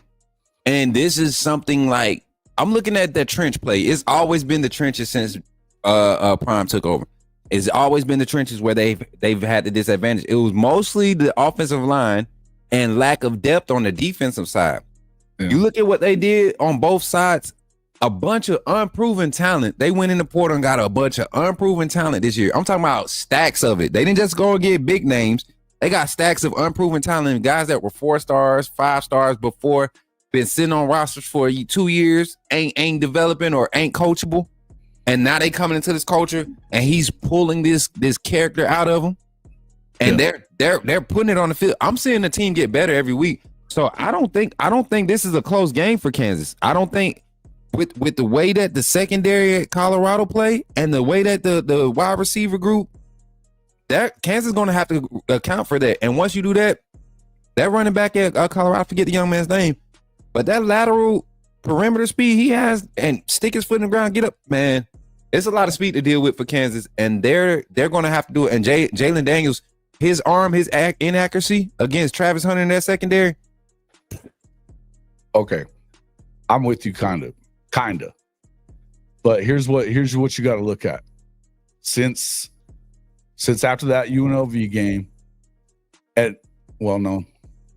S2: And this is something like I'm looking at that trench play. It's always been the trenches since Prime took over. It's always been the trenches where they've had the disadvantage. It was mostly the offensive line and lack of depth on the defensive side. Yeah. You look at what they did on both sides, a bunch of unproven talent. They went in the portal and got a bunch of unproven talent this year. I'm talking about stacks of it. They didn't just go and get big names. They got stacks of unproven talent, guys that were 4 stars, 5 stars before, been sitting on rosters for 2 years, ain't developing or ain't coachable. And now they coming into this culture and he's pulling this character out of them. And they're putting it on the field. I'm seeing the team get better every week. So I don't think this is a close game for Kansas. I don't think with the way that the secondary at Colorado play and the way that the wide receiver group, that Kansas is going to have to account for that. And once you do that,
S4: That running back at Colorado, I forget the young man's name, but that lateral perimeter speed he has and stick his foot in the ground, get up, man. It's a lot of speed to deal with for Kansas, and they're going to have to do it. And Jalen Daniels, his arm, his inaccuracy against Travis Hunter in that secondary.
S5: Okay, I'm with you, kind of. But here's what you got to look at. Since after that UNLV game,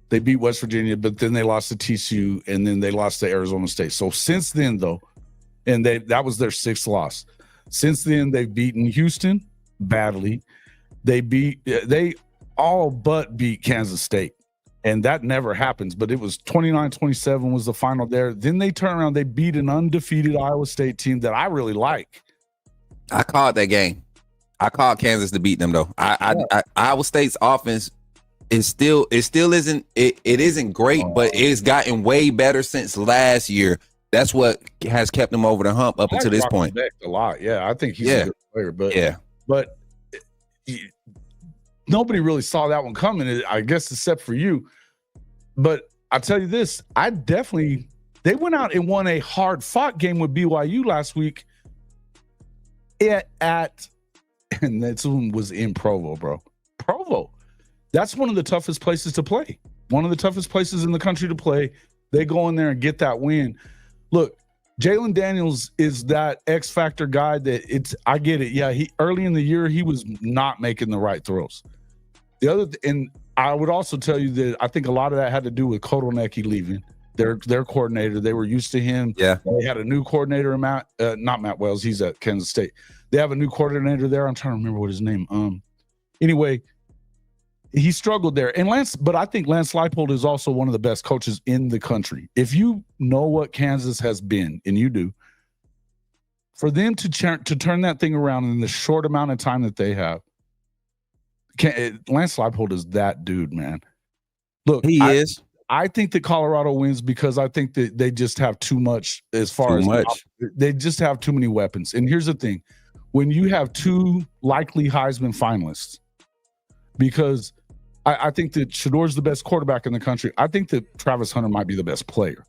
S5: they beat West Virginia, but then they lost to TCU, and then they lost to Arizona State. So since then, though, and that was their 6th loss. Since then, they've beaten Houston badly. They all but beat Kansas State, and that never happens. But it was 29-27 was the final there. Then they turn around, they beat an undefeated Iowa State team that I really like.
S4: I called that game. I called Kansas to beat them, though. Iowa State's offense isn't great, but it's gotten way better since last year. That's what has kept him over the hump up until this point.
S5: A lot, yeah. I think he's a good player, but nobody really saw that one coming, I guess, except for you. But I'll tell you this: they went out and won a hard-fought game with BYU last week. And that one was in Provo, bro. Provo. That's one of the toughest places to play. One of the toughest places in the country to play. They go in there and get that win. Look, Jalen Daniels is that X factor guy I get it. Yeah, early in the year he was not making the right throws. And I would also tell you that I think a lot of that had to do with Kotelnicki leaving. Their coordinator. They were used to him.
S4: Yeah.
S5: They had a new coordinator, not Matt Wells. He's at Kansas State. They have a new coordinator there. I'm trying to remember what his name. Anyway, he struggled there. But I think Lance Leipold is also one of the best coaches in the country. If you know what Kansas has been, and you do, for them to turn that thing around in the short amount of time that they have, Lance Leipold is that dude, man. Look,
S4: he is.
S5: I think that Colorado wins because I think that they just have too much they just have too many weapons. And here's the thing. When you have 2 likely Heisman finalists, because I think that Shador's the best quarterback in the country. I think that Travis Hunter might be the best player.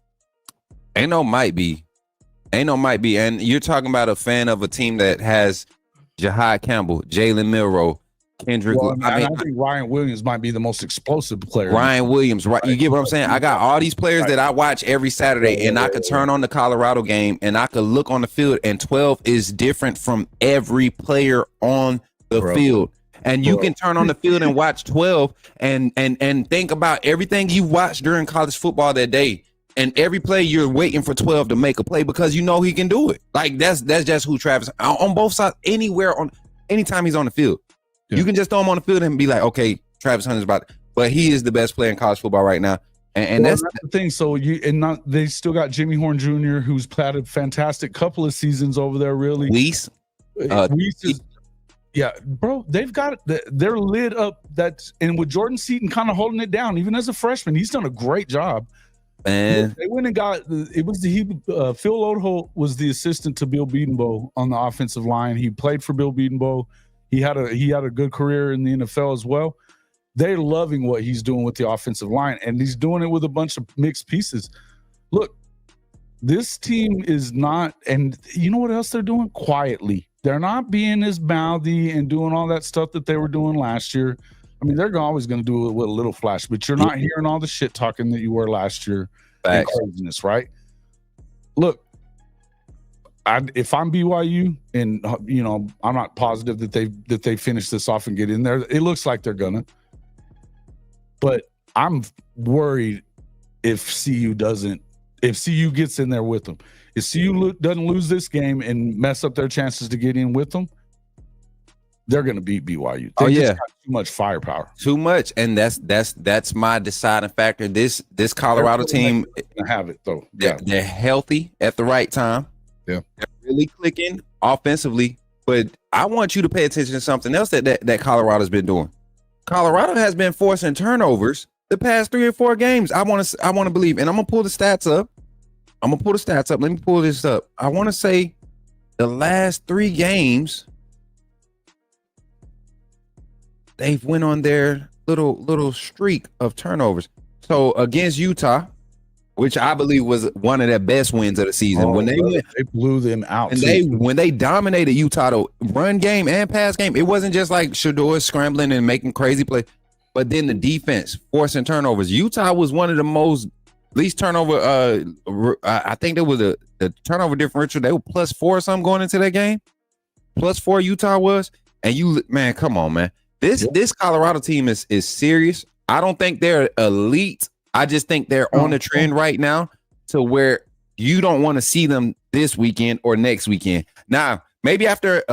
S4: Ain't no might be. And you're talking about a fan of a team that has Jahad Campbell, Jalen Milroe, Kendrick.
S5: I think Ryan Williams might be the most explosive player.
S4: Ryan Williams, right? You get what I'm saying? I got all these players that I watch every Saturday, and I could turn on the Colorado game, and I could look on the field, and 12 is different from every player on the field. And you can turn on the field and watch 12 and think about everything you watched during college football that day. And every play you're waiting for 12 to make a play because you know he can do it. Like that's just who Travis on both sides, anytime he's on the field. Yeah. You can just throw him on the field and be like, okay, Travis Hunter's but he is the best player in college football right now. And that's
S5: the thing. So they still got Jimmy Horn Jr., who's played a fantastic couple of seasons over there, really.
S4: Weiss is,
S5: yeah, bro, they're lit up. And with Jordan Seaton kind of holding it down, even as a freshman, he's done a great job.
S4: And
S5: they went and got Phil Lodeholt was the assistant to Bill Bedenbaugh on the offensive line. He played for Bill Bedenbaugh. He had a good career in the NFL as well. They're loving what he's doing with the offensive line, and he's doing it with a bunch of mixed pieces. Look, this team is not, and you know what else they're doing? Quietly. They're not being as mouthy and doing all that stuff that they were doing last year. I mean, they're always going to do it with a little flash, but you're not hearing all the shit talking that you were last year. And craziness, right? Look, if I'm BYU, and I'm not positive that they finish this off and get in there. It looks like they're gonna, but I'm worried if CU gets in there with them. If CU doesn't lose this game and mess up their chances to get in with them, they're going to beat BYU. They just got too much firepower.
S4: Too much, and that's my deciding factor. This Colorado team
S5: have it though.
S4: They're healthy at the right time.
S5: Yeah,
S4: they're really clicking offensively. But I want you to pay attention to something else that Colorado's been doing. Colorado has been forcing turnovers the past 3 or 4 games. I want to believe, and I'm gonna pull the stats up. Let me pull this up. I want to say the last 3 games they've went on their little streak of turnovers. So against Utah, which I believe was one of their best wins of the season, when they
S5: blew them out,
S4: and when they dominated Utah, the run game and pass game, it wasn't just like Shedeur scrambling and making crazy plays, but then the defense forcing turnovers. Utah was one of the most least turnover. I think there was the turnover differential. They were +4 or something going into that game. +4 Utah was, and man, come on, man. This Colorado team is serious. I don't think they're elite. I just think they're on the trend right now to where you don't want to see them this weekend or next weekend. Now, maybe after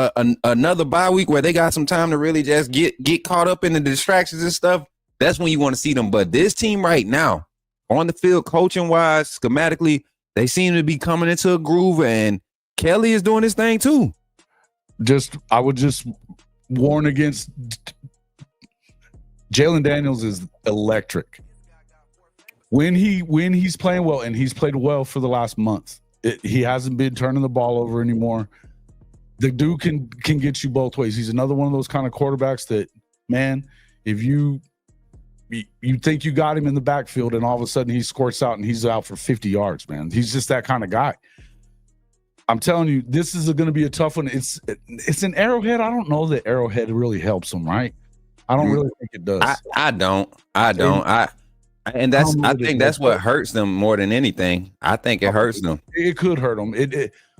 S4: another bye week where they got some time to really just get caught up in the distractions and stuff, that's when you want to see them. But this team right now, on the field, coaching wise, schematically, they seem to be coming into a groove, and Kelly is doing his thing too.
S5: I would just warn against Jalen Daniels is electric. When he's playing well, and he's played well for the last month, he hasn't been turning the ball over anymore. The dude can get you both ways. He's another one of those kind of quarterbacks that, man, if you think you got him in the backfield and all of a sudden he squirts out and he's out for 50 yards, man. He's just that kind of guy. I'm telling you, this is going to be a tough one. It's an Arrowhead. I don't know that Arrowhead really helps him, right? I don't really think it does.
S4: I don't. I think that's what hurts them more than anything. I think it hurts them.
S5: It could hurt them.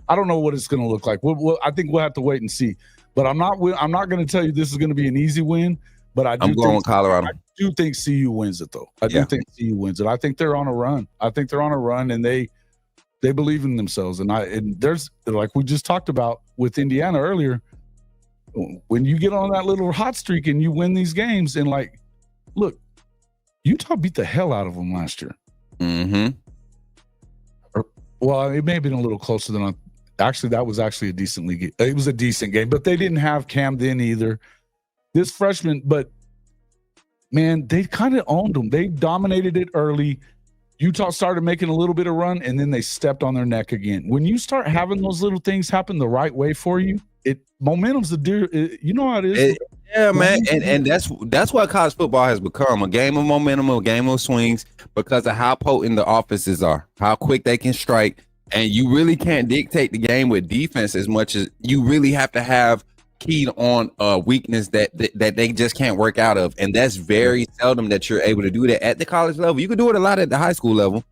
S5: I don't know what it's going to look like. I think we'll have to wait and see. But I'm not going to tell you this is going to be an easy win. But I'm going with Colorado. I do think CU wins it, though. I do think CU wins it. I think they're on a run. And they believe in themselves. And there's, like we just talked about with Indiana earlier, when you get on that little hot streak and you win these games, and like, look, Utah beat the hell out of them last year.
S4: Mm-hmm.
S5: Well, it may have been a little closer than that was actually a decent league. It was a decent game, but they didn't have Cam then either. This freshman, but man, they kind of owned them. They dominated it early. Utah started making a little bit of run, and then they stepped on their neck again. When you start having those little things happen the right way for you, momentum's the deer. You know how it is.
S4: Yeah, man, and that's what college football has become, a game of momentum, a game of swings, because of how potent the offenses are, how quick they can strike, and you really can't dictate the game with defense as much as you really have to have keyed on a weakness that they just can't work out of, and that's very seldom that you're able to do that at the college level. You can do it a lot at the high school level.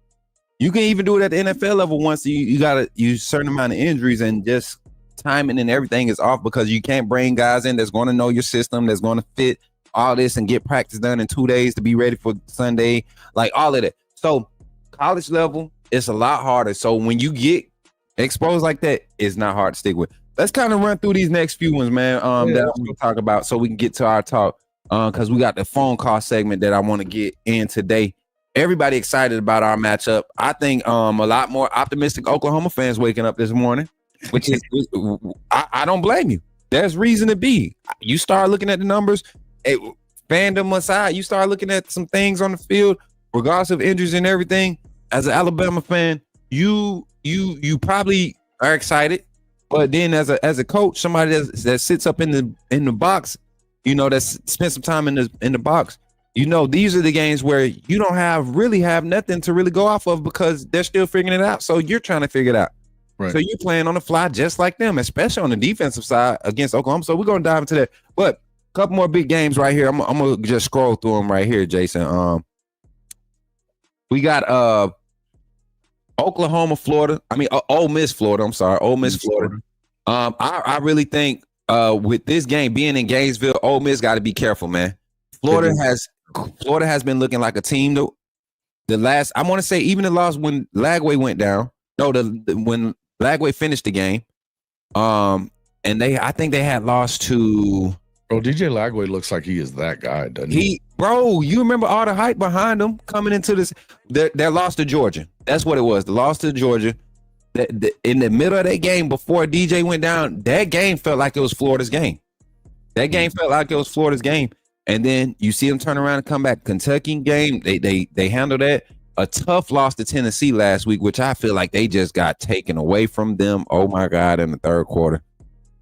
S4: You can even do it at the NFL level once you got a certain amount of injuries and just timing and everything is off, because you can't bring guys in that's going to know your system, that's going to fit all this and get practice done in 2 days to be ready for Sunday, like all of that. So college level, it's a lot harder. So when you get exposed like that, it's not hard to stick with. Let's kind of run through these next few ones, man, that I'm going to talk about so we can get to our talk, because we got the phone call segment that I want to get in today. Everybody excited about our matchup. I think a lot more optimistic Oklahoma fans waking up this morning, which is I don't blame you. There's reason to be. You start looking at the numbers, fandom aside, you start looking at some things on the field, regardless of injuries and everything. As an Alabama fan, you probably are excited. But then as a coach, somebody that sits up in the box, that's spent some time in the box, these are the games where you don't really have nothing to really go off of, because they're still figuring it out. So you're trying to figure it out. Right. So you're playing on the fly just like them, especially on the defensive side against Oklahoma. So we're going to dive into that. But a couple more big games right here. I'm going to just scroll through them right here, Jason. We got Oklahoma, Florida. Ole Miss, Florida. I'm sorry, Ole Miss, Florida. I really think with this game being in Gainesville, Ole Miss got to be careful, man. Florida has been looking like a team though. I want to say even the loss when Lagway went down. No, when Lagway finished the game, and I think they had lost to.
S5: Bro, DJ Lagway looks like he is that guy, doesn't he?
S4: Bro, you remember all the hype behind him coming into this? Their loss to Georgia. That's what it was. The loss to Georgia. In the middle of that game, before DJ went down, that game felt like it was Florida's game. And then you see them turn around and come back. Kentucky game, they handled that. A tough loss to Tennessee last week, which I feel like they just got taken away from them. Oh my God, in the third quarter.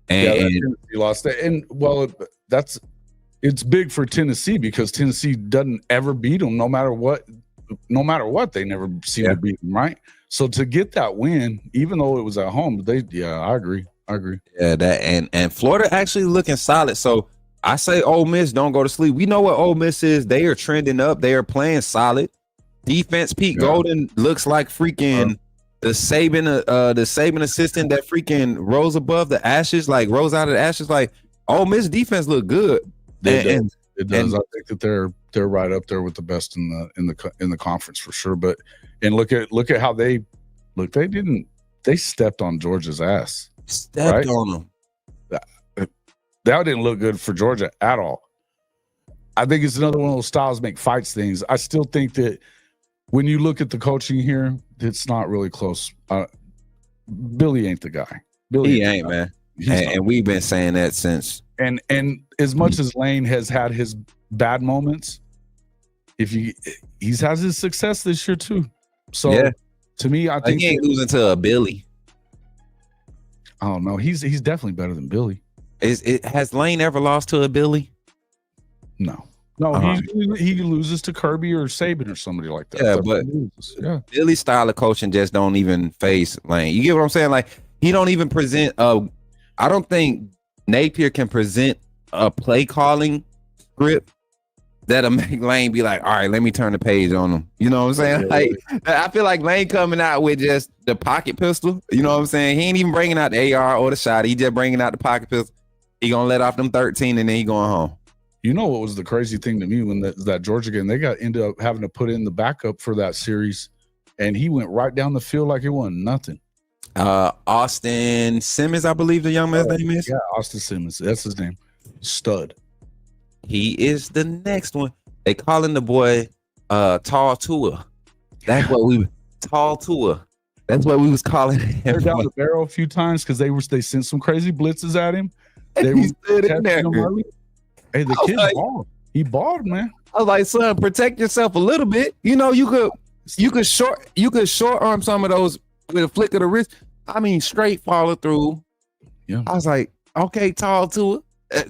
S4: And
S5: Tennessee lost that. And well, it's big for Tennessee because Tennessee doesn't ever beat them, no matter what. no matter what, they never seem to beat them, right? So to get that win, even though it was at home, I agree.
S4: Yeah, that and Florida actually looking solid. So I say Ole Miss, don't go to sleep. We know what Ole Miss is. They are trending up. They are playing solid. Defense, Pete Golden looks like freaking the Saban assistant that freaking rose above the ashes, like rose out of the ashes. Like Ole Miss defense look good.
S5: It does. I think that they're right up there with the best in the conference for sure. But look at how they stepped on Georgia's ass.
S4: Stepped on them.
S5: That didn't look good for Georgia at all. I think it's another one of those styles make fights things. I still think that when you look at the coaching here, it's not really close. Billy ain't the guy.
S4: He ain't, man. And we've been saying that since.
S5: And as much as Lane has had his bad moments, he's has his success this year too. So to me, I think
S4: he ain't losing to a Billy.
S5: I don't know. He's definitely better than Billy.
S4: Has Lane ever lost to a Billy?
S5: No. He loses to Kirby or Saban or somebody like that.
S4: Yeah, but Billy's style of coaching just don't even face Lane. You get what I'm saying? Like he don't even present I don't think Napier can present a play calling script that'll make Lane be like, all right, let me turn the page on him. You know what I'm saying?
S5: Yeah,
S4: like I feel like Lane coming out with just the pocket pistol. You know what I'm saying? He ain't even bringing out the AR or the shot. He just bringing out the pocket pistol. He gonna let off them 13 and then he going home.
S5: You know what was the crazy thing to me when that Georgia game, they ended up having to put in the backup for that series, and he went right down the field like it wasn't nothing.
S4: Austin Simmons, I believe the young man's name is.
S5: Yeah, Austin Simmons. That's his name. Stud.
S4: He is the next one. They calling the boy Tall Tua. That's what we Tall Tua. That's what we was calling him.
S5: They're down the barrel a few times because they sent some crazy blitzes at him. They
S4: he stood in there.
S5: Hey, the kid balled. He balled, man.
S4: I was like, son, protect yourself a little bit. You know, you could short arm some of those with a flick of the wrist. I mean, straight follow through.
S5: Yeah.
S4: I was like, okay, Tall Tua.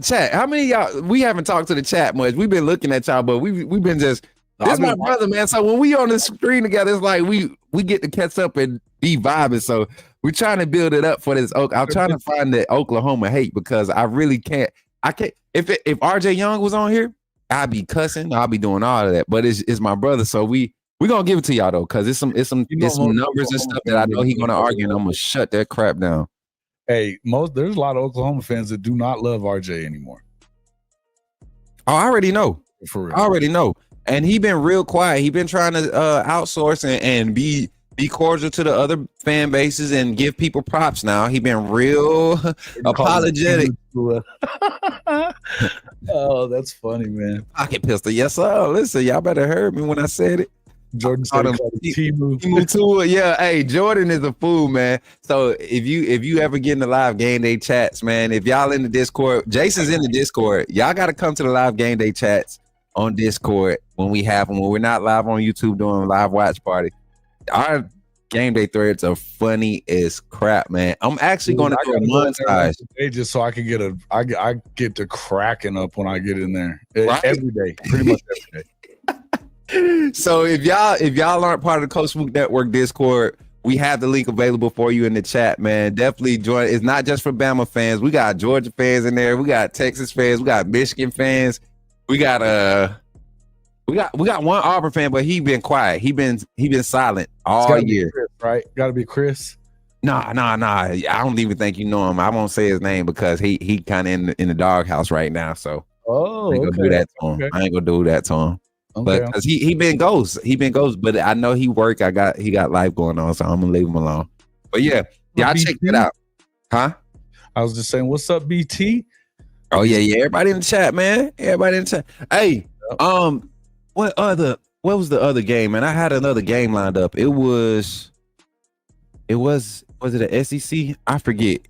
S4: Chat, how many of y'all? We haven't talked to the chat much. We've been looking at y'all, but we've been just. This is my brother, man. So when we on the screen together, it's like we get to catch up and be vibing. So we're trying to build it up for this. I'm trying to find the Oklahoma hate because I really can't. I can't. If RJ Young was on here, I'd be cussing. I'll be doing all of that. But it's my brother, so we gonna give it to y'all though, because it's some numbers and stuff that I know he's gonna argue, and I'm gonna shut that crap down.
S5: Hey, there's a lot of Oklahoma fans that do not love RJ anymore.
S4: Oh, I already know.
S5: For real.
S4: I already know. And he been real quiet. He been trying to outsource and be cordial to the other fan bases and give people props now. He been real apologetic.
S5: Oh, that's funny, man.
S4: Pocket pistol. Yes, sir. Listen, y'all better heard me when I said it.
S5: Jordan said T-move.
S4: Yeah, hey, Jordan is a fool, man. So if you ever get in the live game day chats, man, if y'all in the Discord, Jason's in the Discord. Y'all got to come to the live game day chats on Discord when we have them. When we're not live on YouTube doing a live watch party. Our game day threads are funny as crap, man. I'm actually going to do a montage
S5: just so I can get I get to cracking up when I get in there every day, pretty much every day.
S4: So if y'all aren't part of the Coach Smook Network Discord, we have the link available for you in the chat, man. Definitely join. It's not just for Bama fans. We got Georgia fans in there. We got Texas fans. We got Michigan fans. We got one Auburn fan, but he been quiet. He been silent all year.
S5: Chris, right? Got to be Chris.
S4: Nah. I don't even think you know him. I won't say his name because he kind of in the doghouse right now. So I ain't gonna do that to him. Okay. I ain't gonna do that to him. Okay. But because he been ghost. But I know he work. He got life going on, so I'm gonna leave him alone. But yeah, y'all check that out. Huh?
S5: I was just saying, what's up, BT?
S4: Oh yeah. Everybody in the chat, man. Everybody in the chat. Hey, what was the other game, man? I had another game lined up. Was it a SEC? I forget.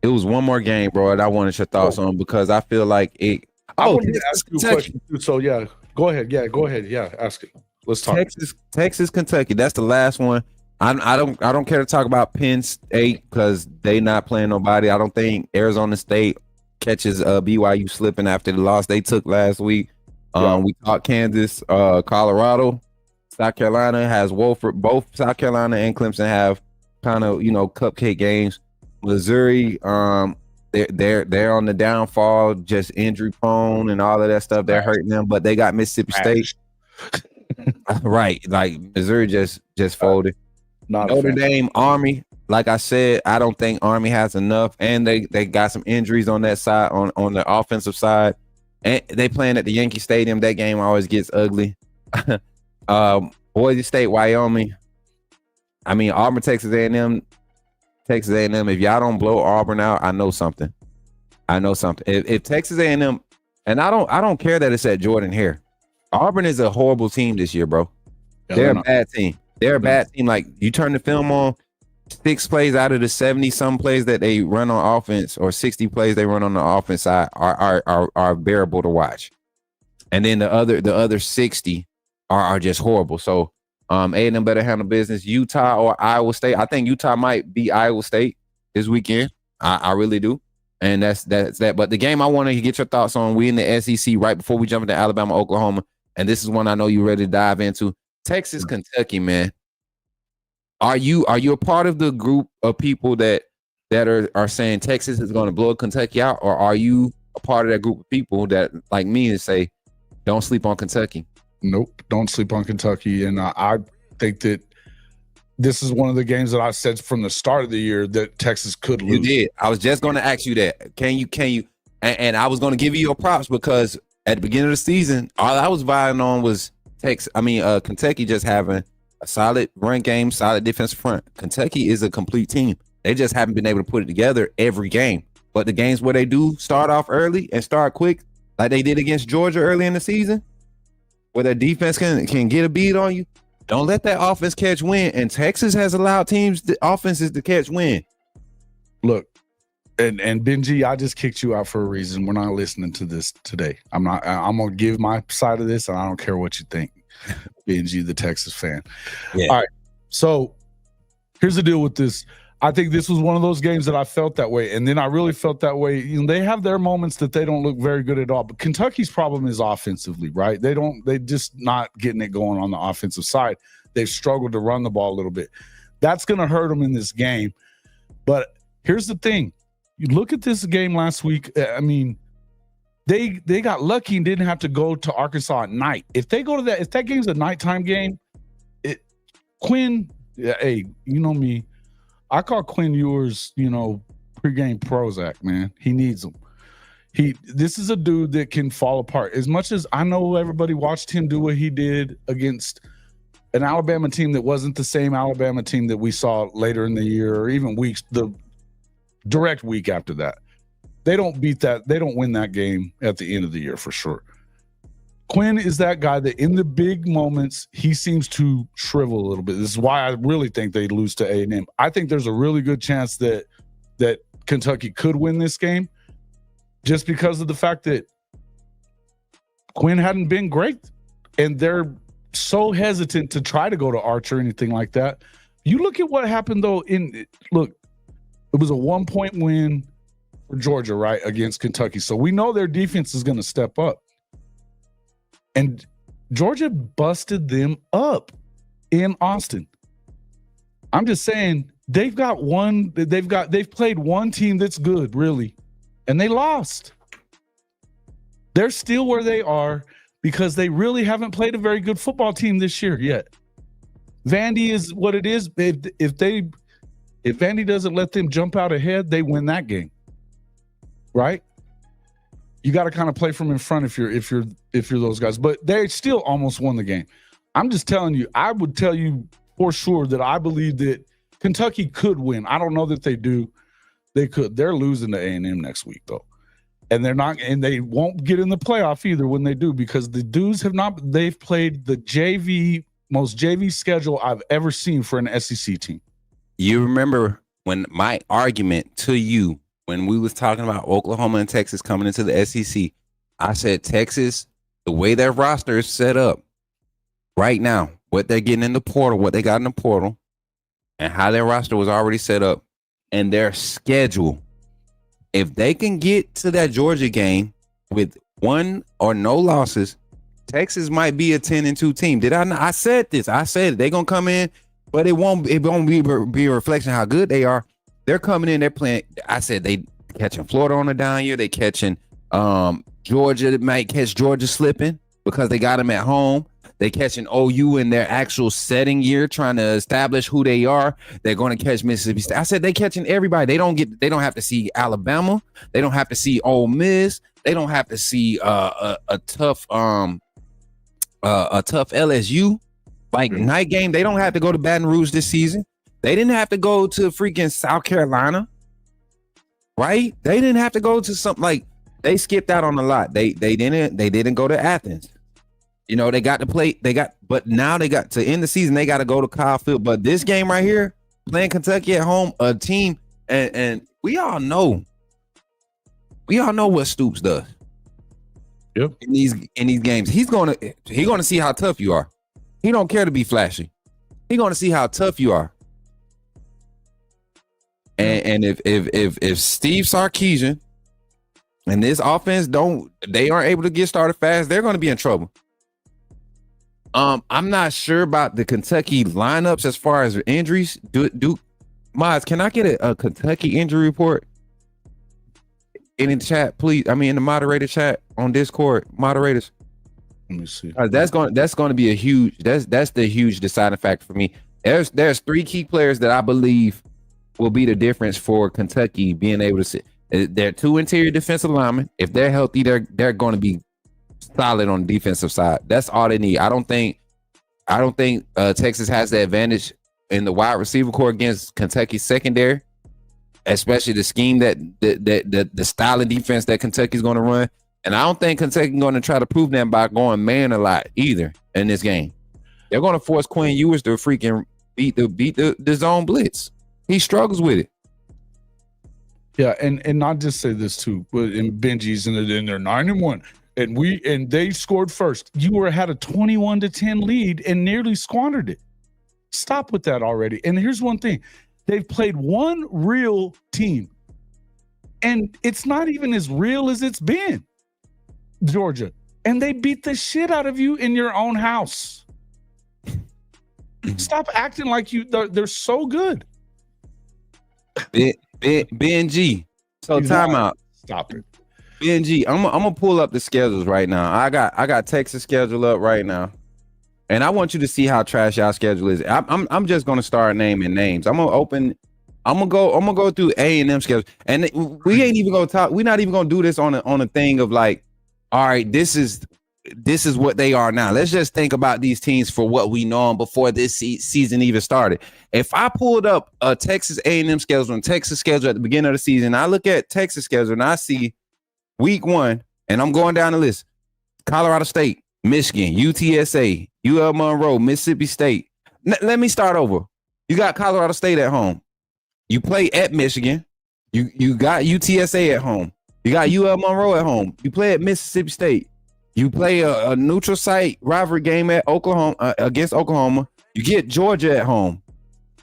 S4: It was one more game, bro, and I wanted your thoughts on because I feel like it.
S5: I wanted to ask you a question too. So yeah, go ahead. Yeah, ask it. Let's talk.
S4: Texas, Kentucky. That's the last one. I don't care to talk about Penn State because they not playing nobody. I don't think Arizona State catches BYU slipping after the loss they took last week. We caught Kansas, Colorado, South Carolina has Wolford. Both South Carolina and Clemson have kind of cupcake games. Missouri, they're on the downfall, just injury prone and all of that stuff. They're hurting them, but they got Mississippi State. Right, like Missouri just folded. Notre Dame, Army. Like I said, I don't think Army has enough, and they got some injuries on that side, on the offensive side, and they playing at the Yankee Stadium. That game always gets ugly. Boise State, Wyoming. I mean, Auburn, Texas A&M. If y'all don't blow Auburn out, I know something. If Texas A&M, and I don't care that it's at Jordan Hare. Auburn is a horrible team this year, bro. Yeah, they're a bad team. They're a bad team. Like, you turn the film on, 6 plays out of the 70-some plays that they run on offense, or 60 plays they run on the offense side are bearable to watch. And then the other 60 are just horrible. So A&M better handle business. Utah or Iowa State. I think Utah might beat Iowa State this weekend. I really do. And that's that. But the game I want to get your thoughts on, we in the SEC right before we jump into Alabama, Oklahoma. And this is one I know you're ready to dive into. Texas, Kentucky, man. Are you a part of the group of people that are saying Texas is going to blow Kentucky out, or are you a part of that group of people that, like me, and say don't sleep on Kentucky?
S5: Nope, don't sleep on Kentucky. And I think that this is one of the games that I said from the start of the year that Texas could lose.
S4: You did. I was just going to ask you that. Can you? And I was going to give you your props, because at the beginning of the season, all I was vying on was Kentucky just having a solid run game, solid defensive front. Kentucky is a complete team. They just haven't been able to put it together every game. But the games where they do start off early and start quick, like they did against Georgia early in the season, where their defense can get a beat on you, don't let that offense catch wind. And Texas has allowed teams, the offenses, to catch wind.
S5: Look, and Benji, I just kicked you out for a reason. We're not listening to this today. I'm gonna give my side of this, and I don't care what you think. Benji, the Texas fan. Yeah. All right. So here's the deal with this. I think this was one of those games that I felt that way. And then I really felt that way. They have their moments that they don't look very good at all. But Kentucky's problem is offensively, right? They just not getting it going on the offensive side. They've struggled to run the ball a little bit. That's going to hurt them in this game. But here's the thing. You look at this game last week. I mean, they got lucky and didn't have to go to Arkansas at night. If they go to if that game's a nighttime game, Quinn, hey, you know me. I call Quinn Ewers, pregame Prozac, man. He needs them. This is a dude that can fall apart. As much as I know everybody watched him do what he did against an Alabama team that wasn't the same Alabama team that we saw later in the year, or even the direct week after that. They don't beat that. They don't win that game at the end of the year for sure. Quinn is that guy that in the big moments, he seems to shrivel a little bit. This is why I really think they lose to A&M. I think there's a really good chance that Kentucky could win this game, just because of the fact that Quinn hadn't been great. And they're so hesitant to try to go to Arch or anything like that. You look at what happened, though. It was a 1-point win for Georgia, right, against Kentucky. So we know their defense is going to step up. And Georgia busted them up in Austin. I'm just saying they've played one team that's good, really, and they lost. They're still where they are because they really haven't played a very good football team this year yet. Vandy is what it is. If Vandy doesn't let them jump out ahead, they win that game. Right? You got to kind of play from in front if you're those guys, but they still almost won the game. I'm just telling you, I would tell you for sure that I believe that Kentucky could win. I don't know that they do. They could. They're losing to A&M next week though, and they're not, and they won't get in the playoff either when they do, because the dudes have not. They've played the most JV schedule I've ever seen for an SEC team.
S4: You remember when my argument to you, when we was talking about Oklahoma and Texas coming into the SEC, I said Texas, the way their roster is set up right now, what they're getting in the portal, what they got in the portal, and how their roster was already set up, and their schedule, if they can get to that Georgia game with 1 or no losses, Texas might be a 10-2 team. Did I not? I said this. I said they're gonna come in, but it won't be a reflection of how good they are. They're coming in, they're playing. I said they catching Florida on the down year. They catching Georgia. They might catch Georgia slipping because they got them at home. They catching OU in their actual setting year, trying to establish who they are. They're going to catch Mississippi State. I said they catching everybody. They don't have to see Alabama. They don't have to see Ole Miss. They don't have to see a tough LSU like night game. They don't have to go to Baton Rouge this season. They didn't have to go to freaking South Carolina, right? They didn't have to go to something like they skipped out on a lot. They didn't go to Athens. You know, they got to play. But now they got to end the season. They got to go to Kyle Field. But this game right here, playing Kentucky at home, a team, and we all know what Stoops does.
S5: Yep.
S4: In these games, he's gonna see how tough you are. He don't care to be flashy. He's gonna see how tough you are. And if Steve Sarkisian and this offense aren't able to get started fast, they're going to be in trouble. I'm not sure about the Kentucky lineups as far as injuries. Miles, can I get a Kentucky injury report in the chat, please? I mean, in the moderator chat on Discord, moderators.
S5: Let me see.
S4: That's going to be a huge. That's the huge deciding factor for me. There's 3 key players that I believe will be the difference for Kentucky being able to sit. They're 2 interior defensive linemen. If they're healthy, they're going to be solid on the defensive side. That's all they need. I don't think Texas has the advantage in the wide receiver core against Kentucky's secondary, especially the scheme that the style of defense that Kentucky's going to run. And I don't think Kentucky's going to try to prove that by going man a lot either in this game. They're going to force Quinn Ewers to freaking beat the zone blitz. He struggles with it.
S5: Yeah, and not just say this too, but in Benji's and they're 9-1. And they scored first. You had a 21-10 lead and nearly squandered it. Stop with that already. And here's one thing. They've played one real team. And it's not even as real as it's been. Georgia. And they beat the shit out of you in your own house. Stop acting like they're so good.
S4: BNG. So timeout.
S5: Stop it.
S4: BNG, I'm gonna pull up the schedules right now. I got Texas schedule up right now, and I want you to see how trash y'all schedule is. I'm just gonna start naming names. I'm gonna go through A&M schedule, and we ain't even gonna talk. We're not even gonna do this on a thing of like, all right, this is what they are now. Let's just think about these teams for what we know them before this season even started. If I pulled up a Texas A&M schedule and Texas schedule at the beginning of the season, I look at Texas schedule and I see week 1, and I'm going down the list: Colorado State, Michigan, UTSA, UL Monroe, Mississippi State. Let me start over. You got Colorado State at home. You play at Michigan. You got UTSA at home. You got UL Monroe at home. You play at Mississippi State. You play a neutral site rivalry game at Oklahoma against Oklahoma. You get Georgia at home.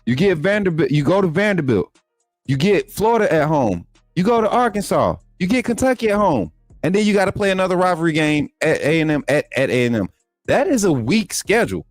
S4: You get Vanderbilt. You go to Vanderbilt. You get Florida at home. You go to Arkansas. You get Kentucky at home, and then you got to play another rivalry game at A&M at A&M. That is a weak schedule.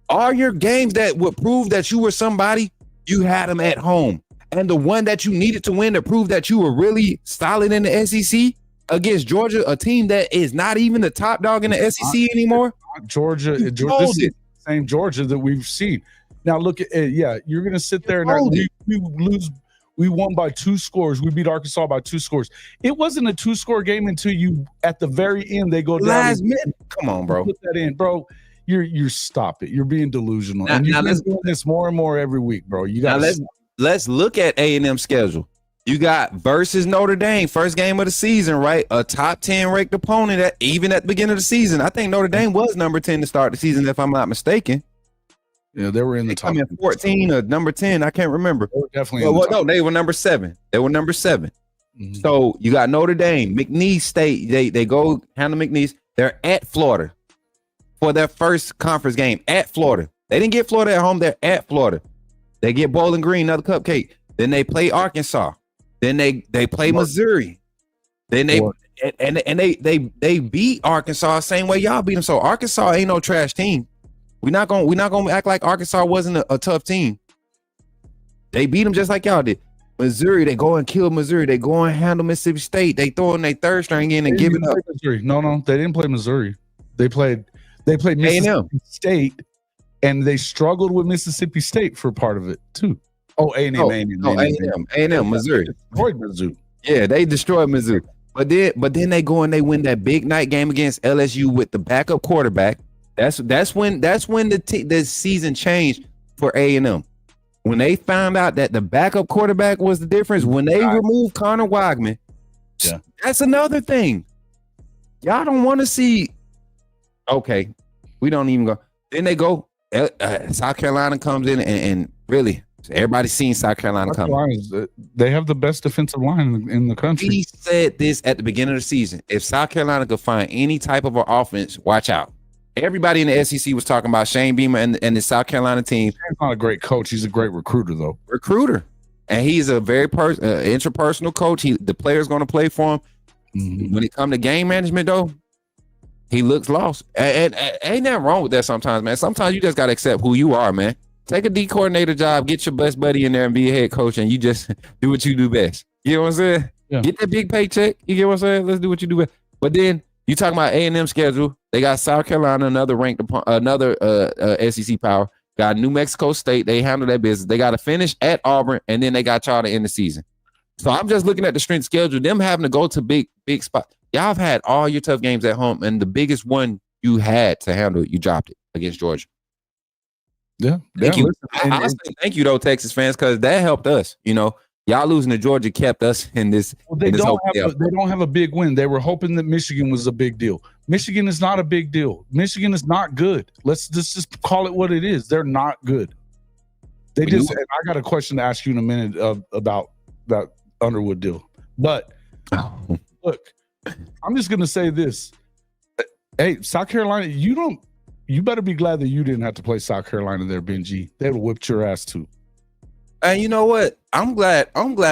S4: All your games that would prove that you were somebody, you had them at home. And the one that you needed to win to prove that you were really solid in the SEC against Georgia, a team that is not even the top dog in the SEC anymore.
S5: Georgia, this is the same Georgia that we've seen. Now look at you're going to sit there and we lose. We won by 2 scores. We beat Arkansas by 2 scores. It wasn't a 2-score game until you, at the very end, they go down.
S4: Last minute. Come on, bro.
S5: Put that in, bro. You're stop it. You're being delusional. And you're doing this more and more every week, bro. You got.
S4: Let's look at A&M schedule. You got versus Notre Dame, first game of the season, right? A top 10 ranked opponent even at the beginning of the season. I think Notre Dame was number 10 to start the season, if I'm not mistaken.
S5: Yeah, they were in the top
S4: 14 or number 10. I can't remember.
S5: They were definitely
S4: no, they were number 7. They were number 7. Mm-hmm. So you got Notre Dame, McNeese State. They go handle McNeese. They're at Florida for their first conference game at Florida. They didn't get Florida at home. They're at Florida. They get Bowling Green, another cupcake. Then they play Arkansas. Then they play Missouri. Then and they beat Arkansas same way y'all beat them. So Arkansas ain't no trash team. We're not gonna act like Arkansas wasn't a tough team. They beat them just like y'all did. Missouri, they go and kill Missouri. They go and handle Mississippi State. They throw in their third string in and give it up.
S5: Missouri. No, they didn't play Missouri. They played Mississippi State, and they struggled with Mississippi State for part of it too. Oh, A&M,
S4: Missouri.
S5: Destroyed Mizzou.
S4: Yeah, they destroyed Mizzou. But then they go and they win that big night game against LSU with the backup quarterback. That's when the season changed for A&M. When they found out that the backup quarterback was the difference, when they removed Connor Weigman, that's another thing. Y'all don't want to see. Okay, we don't even go. Then they go. South Carolina comes in and really everybody's seen South Carolina come.
S5: They have the best defensive line in the country.
S4: He said this at the beginning of the season. If South Carolina could find any type of an offense, watch out. Everybody in the SEC was talking about Shane Beamer and the South Carolina team.
S5: He's not a great coach. He's a great recruiter, though.
S4: And he's a very interpersonal coach. The player's going to play for him. Mm-hmm. When it comes to game management, though, he looks lost. And ain't nothing wrong with that sometimes, man. Sometimes you just got to accept who you are, man. Take a D coordinator job, get your best buddy in there and be a head coach, and you just do what you do best. You know what I'm saying? Yeah. Get that big paycheck. You get what I'm saying? Let's do what you do best. But then you talking about A&M schedule. They got South Carolina, another SEC power. Got New Mexico State. They handle that business. They got to finish at Auburn, and then they got y'all to end the season. So I'm just looking at the strength schedule. Them having to go to big spot. Y'all have had all your tough games at home, and the biggest one you had to handle, you dropped it against Georgia.
S5: Yeah.
S4: Thank you. I say thank you, though, Texas fans, because that helped us. You know, y'all losing to Georgia kept us in this.
S5: Well, they don't have a big win. They were hoping that Michigan was a big deal. Michigan is not a big deal. Michigan is not good. Let's just call it what it is. They're not good. And I got a question to ask you in a minute about that Underwood deal. But look, I'm just gonna say this. Hey, South Carolina, you better be glad that you didn't have to play South Carolina there, Benji. They'd have whipped your ass too.
S4: And you know what? I'm glad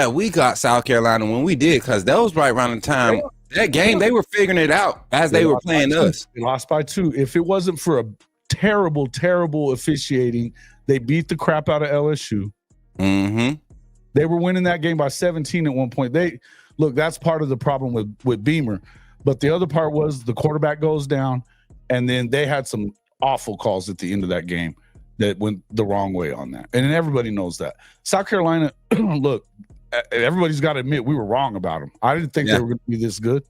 S4: we got South Carolina when we did, because that was right around the time that game they were figuring it out as they were playing us.
S5: They lost by 2. If it wasn't for a terrible, terrible officiating, they beat the crap out of LSU.
S4: Mm-hmm.
S5: They were winning that game by 17 at one point. That's part of the problem with Beamer. But the other part was the quarterback goes down, and then they had some awful calls at the end of that game that went the wrong way on that. And everybody knows that. South Carolina, look, everybody's got to admit we were wrong about them. I didn't think they were going to be this good.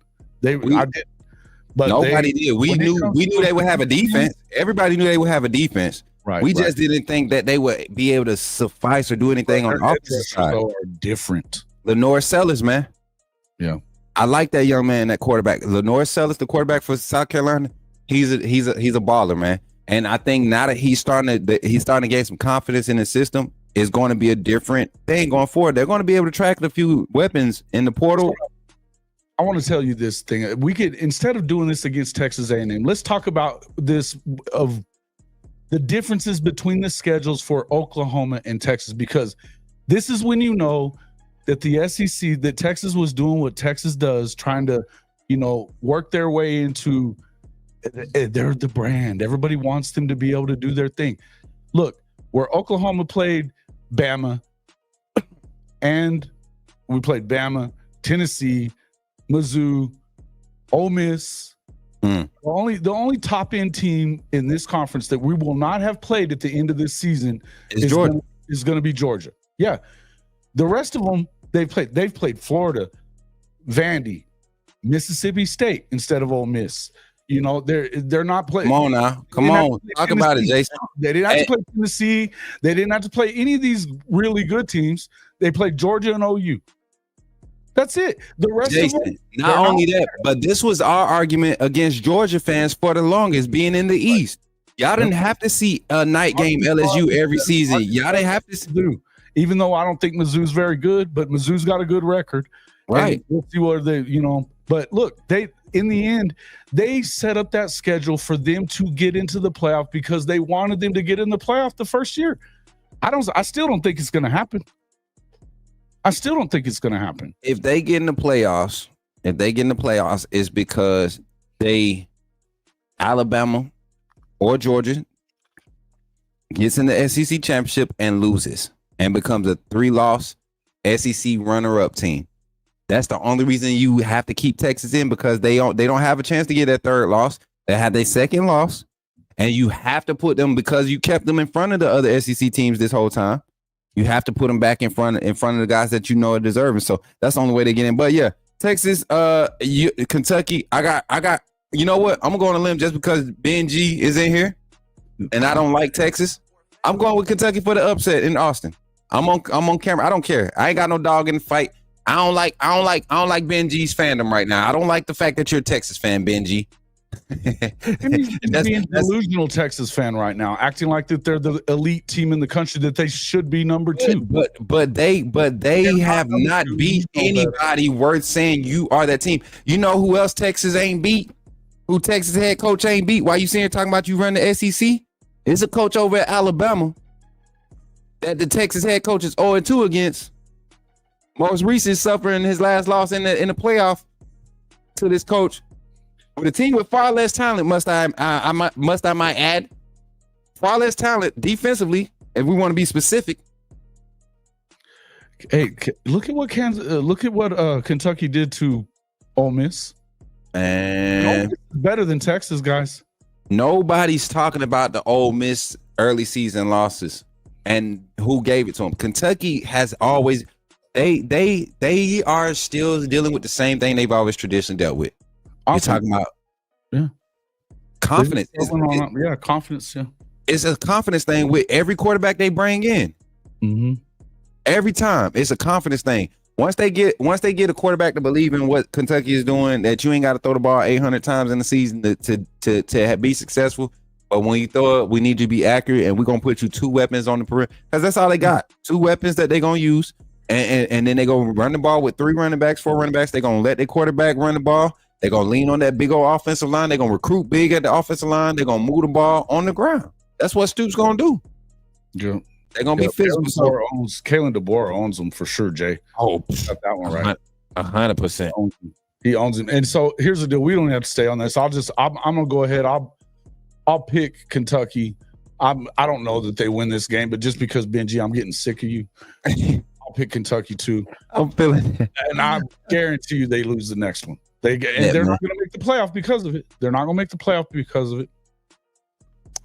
S5: I did. But
S4: nobody did. We knew they would have a defense. Everybody knew they would have a defense.
S5: Right.
S4: We just didn't think that they would be able to suffice or do anything on the offensive side.
S5: Are different.
S4: Lenore Sellers, man.
S5: Yeah.
S4: I like that young man, that quarterback. Lenore Sellers, the quarterback for South Carolina. He's a baller, man. And I think now that he's starting to gain some confidence in the system, it's going to be a different thing going forward. They're going to be able to track a few weapons in the portal.
S5: I want to tell you this thing. We could, instead of doing this against Texas A&M, let's talk about this of the differences between the schedules for Oklahoma and Texas, because this is when you know that the SEC, that Texas was doing what Texas does, trying to, work their way into. They're the brand. Everybody wants them to be able to do their thing. Look, where Oklahoma played Bama, and we played Bama, Tennessee, Mizzou, Ole Miss. The only top end team in this conference that we will not have played at the end of this season is going to be Georgia. Yeah, the rest of them they've played Florida, Vandy, Mississippi State instead of Ole Miss. They're not playing.
S4: Come on now. Come on. Talk about it, Jason.
S5: They didn't have to play Tennessee. They didn't have to play any of these really good teams. They played Georgia and OU. That's it. The rest
S4: Jason,
S5: of them.
S4: Not only that, but this was our argument against Georgia fans for the longest, being in the East. Y'all didn't have to see a night game LSU every season. Y'all didn't have to see.
S5: Even though I don't think Mizzou's very good, but Mizzou's got a good record.
S4: Right.
S5: We'll see what they, But look, in the end, they set up that schedule for them to get into the playoff because they wanted them to get in the playoff the first year. I still don't think it's going to happen. If they get in the playoffs,
S4: if they get in the playoffs, is because Alabama or Georgia gets in the SEC championship and loses and becomes a 3-loss SEC runner-up team. That's the only reason you have to keep Texas in, because they don't have a chance to get that 3rd loss. They had their 2nd loss, and you have to put them, because you kept them in front of the other SEC teams this whole time. You have to put them back in front of the guys that you know are deserving. So that's the only way to get in. But yeah, Texas, Kentucky. I got. You know what? I'm gonna go on a limb just because Benji is in here, and I don't like Texas. I'm going with Kentucky for the upset in Austin. I'm on camera. I don't care. I ain't got no dog in the fight. I don't like Benji's fandom right now. I don't like the fact that you're a Texas fan, Benji.
S5: He's being a delusional Texas fan right now, acting like that they're the elite team in the country, that they should be number 2.
S4: But they have not beat anybody worth saying you are that team. You know who else Texas ain't beat? Who Texas head coach ain't beat? Why you sitting here talking about you run the SEC? It's a coach over at Alabama that the Texas head coach is 0-2 against. Most recent suffering his last loss in the playoff to this coach. With a team with far less talent, must I might add, far less talent defensively, if we want to be specific.
S5: Hey, look at what Kentucky did to Ole Miss.
S4: And
S5: better than Texas, guys. Nobody's
S4: talking about the Ole Miss early season losses and who gave it to them. Kentucky has always they are still dealing with the same thing they've always traditionally dealt with. You're talking about confidence.
S5: Confidence. Yeah,
S4: it's a confidence thing with every quarterback they bring in.
S5: Mm-hmm.
S4: Every time, it's a confidence thing. Once they get a quarterback to believe in what Kentucky is doing, that you ain't got to throw the ball 800 times in the season to be successful. But when you throw it, we need you to be accurate, and we're gonna put you 2 weapons on the perimeter, because that's all they got. 2 weapons that they're gonna use, and then they go run the ball with 3 running backs, 4 running backs. They're gonna let their quarterback run the ball. They're going to lean on that big old offensive line. They're going to recruit big at the offensive line. They're going to move the ball on the ground. That's what Stoops going to do.
S5: Yeah.
S4: They're going to be physical.
S5: Kalen DeBoer owns them for sure, Jay.
S4: Oh,
S5: got that one right.
S4: 100%.
S5: He owns them. And so here's the deal. We don't have to stay on this. I'm going to go ahead. I'll pick Kentucky. I don't know that they win this game, but just because, Benji, I'm getting sick of you, I'll pick Kentucky too.
S4: I'm feeling it.
S5: And I guarantee you they lose the next one. They're not going to make the playoff because of it. They're not going to make the playoff because of it.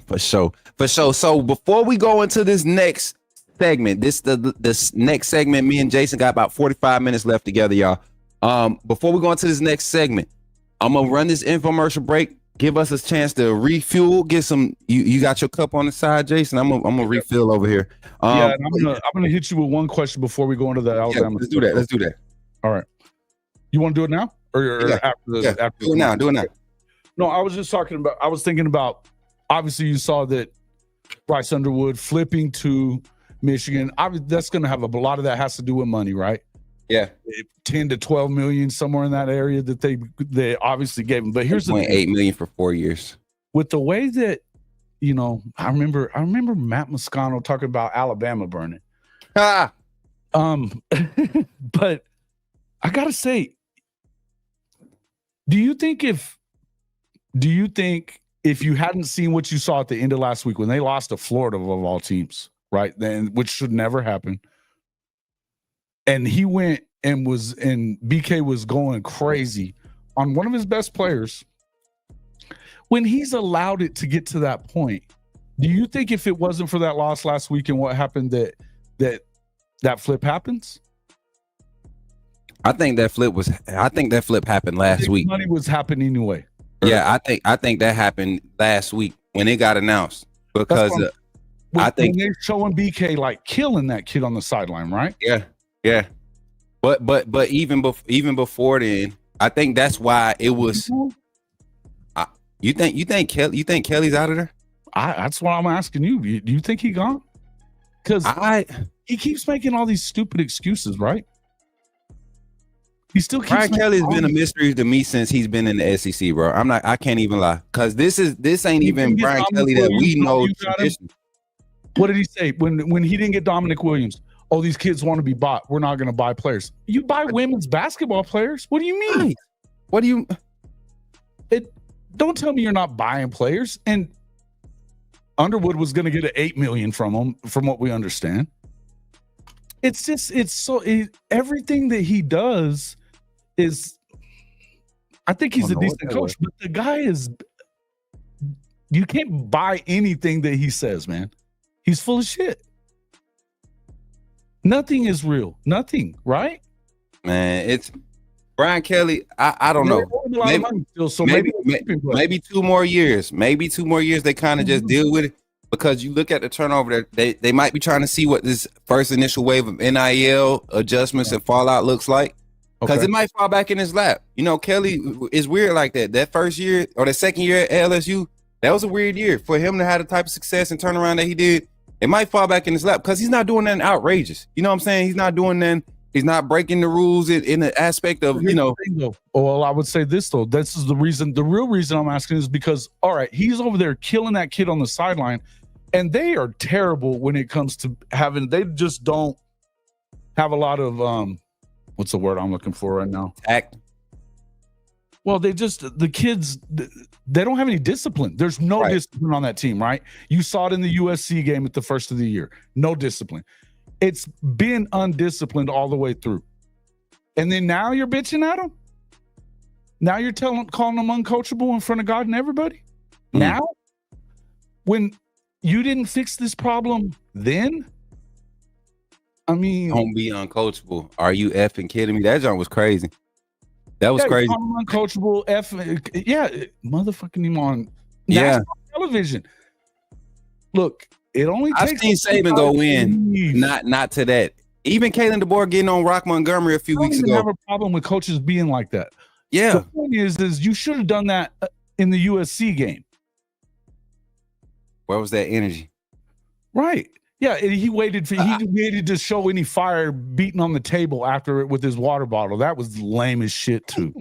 S4: For sure. So before we go into this next segment, this next segment, me and Jason got about 45 minutes left together, y'all. Before we go into this next segment, I'm gonna run this infomercial break. Give us a chance to refuel. Get some. You got your cup on the side, Jason. I'm gonna refill over here.
S5: I'm gonna hit you with one question before we go into the Alabama.
S4: Let's do that.
S5: All right. You want to do it now? Or after
S4: do it now.
S5: No, I was thinking about, obviously you saw that Bryce Underwood flipping to Michigan. That's going to have a lot of that has to do with money, right?
S4: Yeah.
S5: 10 to 12 million, somewhere in that area that they obviously gave him. But here's the thing.
S4: $8 million for 4 years.
S5: With the way that, I remember Matt Moscano talking about Alabama burning. But I got to say, Do you think if you hadn't seen what you saw at the end of last week when they lost to Florida of all teams, right? Then, which should never happen. And he went and BK was going crazy on one of his best players. When he's allowed it to get to that point, do you think if it wasn't for that loss last week and what happened that flip happens?
S4: I think that flip happened last week.
S5: Money was happening anyway.
S4: Yeah, I think that happened last week when it got announced, because I think
S5: they're showing BK like killing that kid on the sideline, right?
S4: Yeah. But even before then, I think that's why it was. You think Kelly's out of there?
S5: That's why I'm asking you. Do you think he gone? Because he keeps making all these stupid excuses, right? He still keeps.
S4: Brian Kelly's been a mystery to me since he's been in the SEC, bro. I can't even lie, because this ain't even Brian Kelly that we know.
S5: What did he say when he didn't get Dominic Williams? Oh, these kids want to be bought. We're not going to buy players. You buy women's basketball players. What do you mean?
S2: What do you?
S5: Don't tell me you're not buying players. And Underwood was going to get an $8 million from him, from what we understand. Everything that he does is. I think he's a decent coach, but the guy is. You can't buy anything that he says, man. He's full of shit. Nothing is real. Nothing, right?
S2: Man, it's Brian Kelly. I don't know. Maybe 2 more years. Maybe 2 more years. They kind of just deal with it because you look at the turnover. They might be trying to see what this first initial wave of NIL adjustments and fallout looks like. Because it might fall back in his lap. You know, Kelly is weird like that. That first year or the second year at LSU, that was a weird year for him to have the type of success and turnaround that he did. It might fall back in his lap because he's not doing nothing outrageous. You know what I'm saying? He's not doing nothing. He's not breaking the rules in the aspect of, you know.
S5: Well, I would say this, though. This is the reason. The real reason I'm asking is because, all right, he's over there killing that kid on the sideline, and they are terrible when it comes to having – they just don't have a lot of what's the word I'm looking for right now?
S2: Tact.
S5: Well, the kids, they don't have any discipline. There's no discipline on that team, right? You saw it in the USC game at the first of the year. No discipline. It's been undisciplined all the way through. And then now you're bitching at them? Now you're calling them uncoachable in front of God and everybody? Now? When you didn't fix this problem then? I mean...
S2: Don't be uncoachable. Are you effing kidding me? That junk was crazy. That was crazy.
S5: Uncoachable motherfucking him on national television. Look, it only takes.
S2: I've seen Saban go in, not to that. Even Kalen DeBoer getting on Rock Montgomery a few weeks ago. I have a
S5: problem with coaches being like that.
S2: Yeah.
S5: The point is you should have done that in the USC game.
S2: Where was that energy?
S5: Right. Yeah, he waited to show any fire beating on the table after it with his water bottle. That was lame as shit too.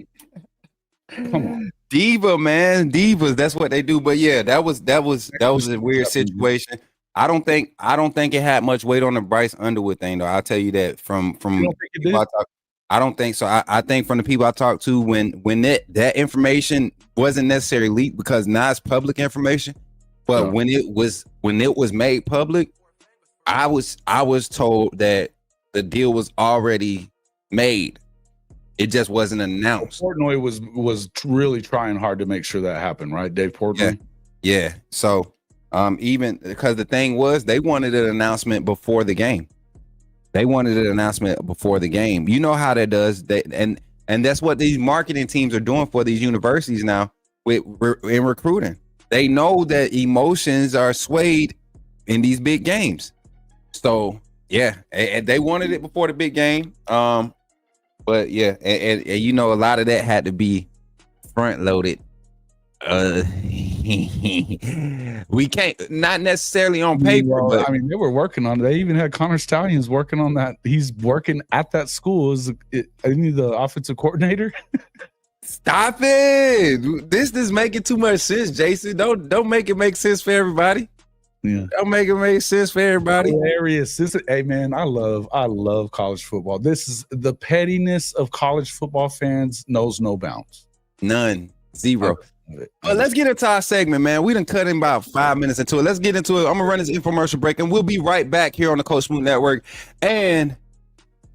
S5: Come on.
S2: Diva, man. Divas, that's what they do. But yeah, that was a weird situation. I don't think it had much weight on the Bryce Underwood thing, though. I'll tell you that from I don't think so. I think from the people I talked to when that information wasn't necessarily leaked because now it's public information. But when it was made public, I was told that the deal was already made. It just wasn't announced.
S5: Portnoy was really trying hard to make sure that happened, right? Dave Portnoy.
S2: Yeah. So even because the thing was they wanted an announcement before the game. You know how that does. And that's what these marketing teams are doing for these universities now in recruiting. They know that emotions are swayed in these big games. So yeah, and they wanted it before the big game. But yeah, and you know, a lot of that had to be front loaded. We can't, not necessarily on paper, but
S5: I mean, they were working on it. They even had Connor Stallions working on that. He's working at that school as the offensive coordinator.
S2: Stop it! This is making too much sense, Jason. Don't make it make sense for everybody.
S5: Yeah.
S2: Don't make it make sense for everybody.
S5: Hilarious. Hey man, I love college football. This is the pettiness of college football fans knows no bounds.
S2: None. Zero. But let's get into our segment, man. We done cut in about 5 minutes into it. Let's get into it. I'm gonna run this infomercial break, and we'll be right back here on the Coach Smook Network and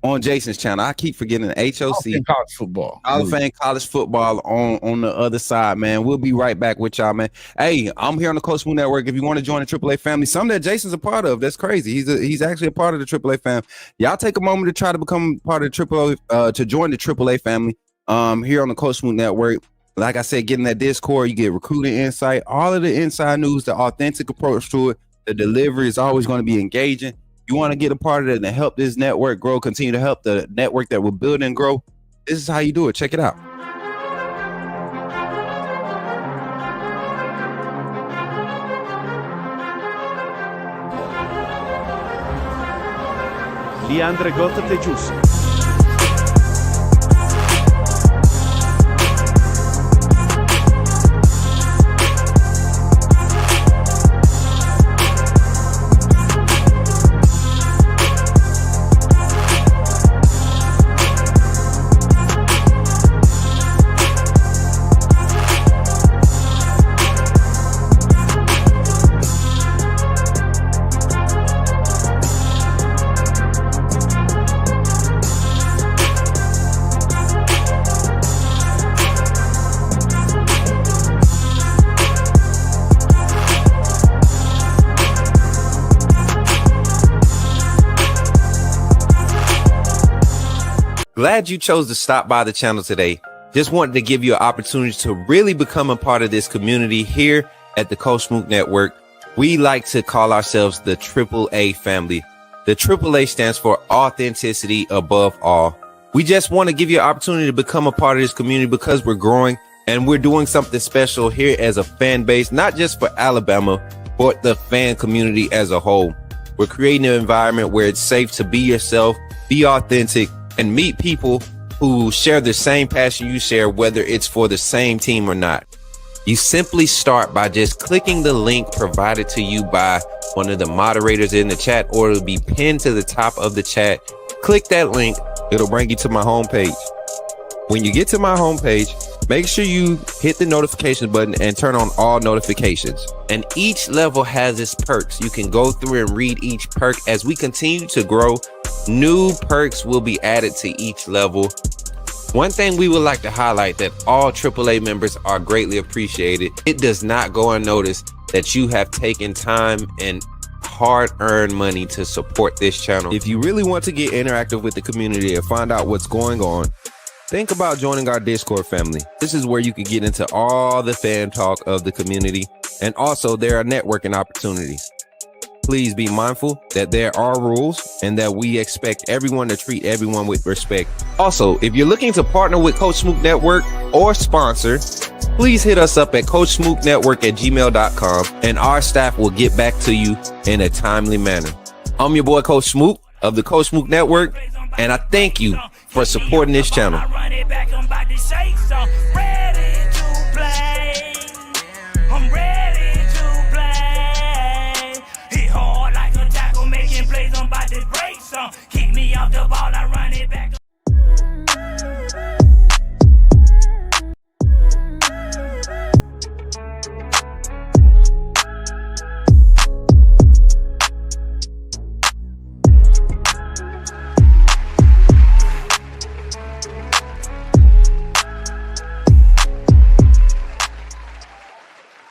S2: on Jason's channel. I keep forgetting the HOC
S5: college football.
S2: Hall of Fame college football on the other side, man. We'll be right back with y'all, man. Hey, I'm here on the Coach Smook Network. If you want to join the AAA family, something that Jason's a part of, that's crazy. He's actually a part of the AAA fam. Y'all take a moment to try to become part of the AAA, to join the AAA family. Here on the Coach Smook Network. Like I said, getting that Discord, you get recruiting insight, all of the inside news, the authentic approach to it. The delivery is always going to be engaging. You want to get a part of it and help this network grow, continue to help the network that we're building and grow. This is how you do it. Check it out.
S3: Leandre Gota Tejus.
S4: Glad you chose to stop by the channel today. Just wanted to give you an opportunity to really become a part of this community here at the Coach Smook Network. We like to call ourselves the AAA family. The AAA stands for authenticity above all. We just want to give you an opportunity to become a part of this community because we're growing and we're doing something special here as a fan base, not just for Alabama, but the fan community as a whole. We're creating an environment where it's safe to be yourself, be authentic, and meet people who share the same passion you share, whether it's for the same team or not. You simply start by just clicking the link provided to you by one of the moderators in the chat, or it'll be pinned to the top of the chat. Click that link. It'll bring you to my homepage. When you get to my homepage, make sure you hit the notification button and turn on all notifications. And each level has its perks. You can go through and read each perk. As we continue to grow, new perks will be added to each level. One thing we would like to highlight that all AAA members are greatly appreciated. It does not go unnoticed that you have taken time and hard-earned money to support this channel. If you really want to get interactive with the community and find out what's going on, think about joining our Discord family. This is where you can get into all the fan talk of the community, and also there are networking opportunities. Please be mindful that there are rules and that we expect everyone to treat everyone with respect. Also, if you're looking to partner with Coach Smook Network or sponsor, please hit us up at coachsmooknetwork@gmail.com and our staff will get back to you in a timely manner. I'm your boy, Coach Smook of the Coach Smook Network, and I thank you for supporting this channel.
S1: Keep me off the ball, I run it back.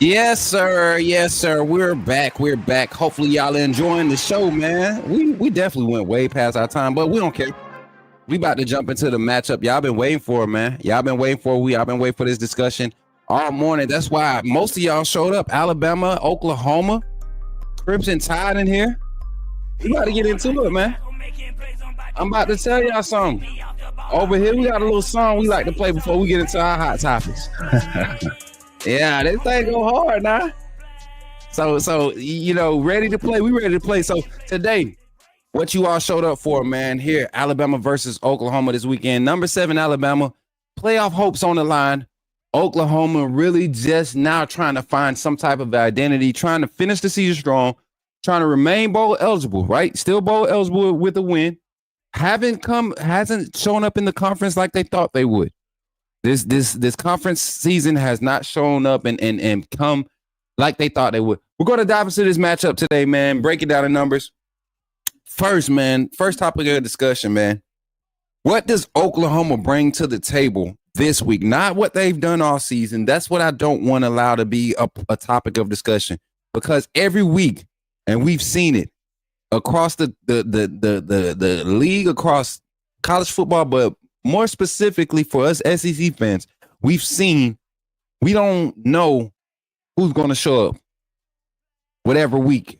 S2: Yes, sir. Yes, sir. We're back. We're back. Hopefully y'all enjoying the show, man. We definitely went way past our time, but we don't care. We about to jump into the matchup. Y'all been waiting for it, man. Y'all been waiting for Y'all been waiting for this discussion all morning. That's why most of y'all showed up. Alabama, Oklahoma, Crips and Tide in here. We about to get into it, man. I'm about to tell y'all something. Over here, we got a little song we like to play before we get into our hot topics. Yeah, this thing go hard now. So you know, ready to play. We ready to play. So today, what you all showed up for, man, here, Alabama versus Oklahoma this weekend. Number 7, Alabama, playoff hopes on the line. Oklahoma really just now trying to find some type of identity, trying to finish the season strong, trying to remain bowl eligible, right? Still bowl eligible with a win. Hasn't shown up in the conference like they thought they would. This conference season has not shown up and come like they thought they would. We're going to dive into this matchup today, man. Break it down in numbers. First topic of discussion, man. What does Oklahoma bring to the table this week? Not what they've done all season. That's what I don't want to allow to be a topic of discussion, because every week, and we've seen it across the league, across college football, but more specifically for us SEC fans, we don't know who's going to show up whatever week.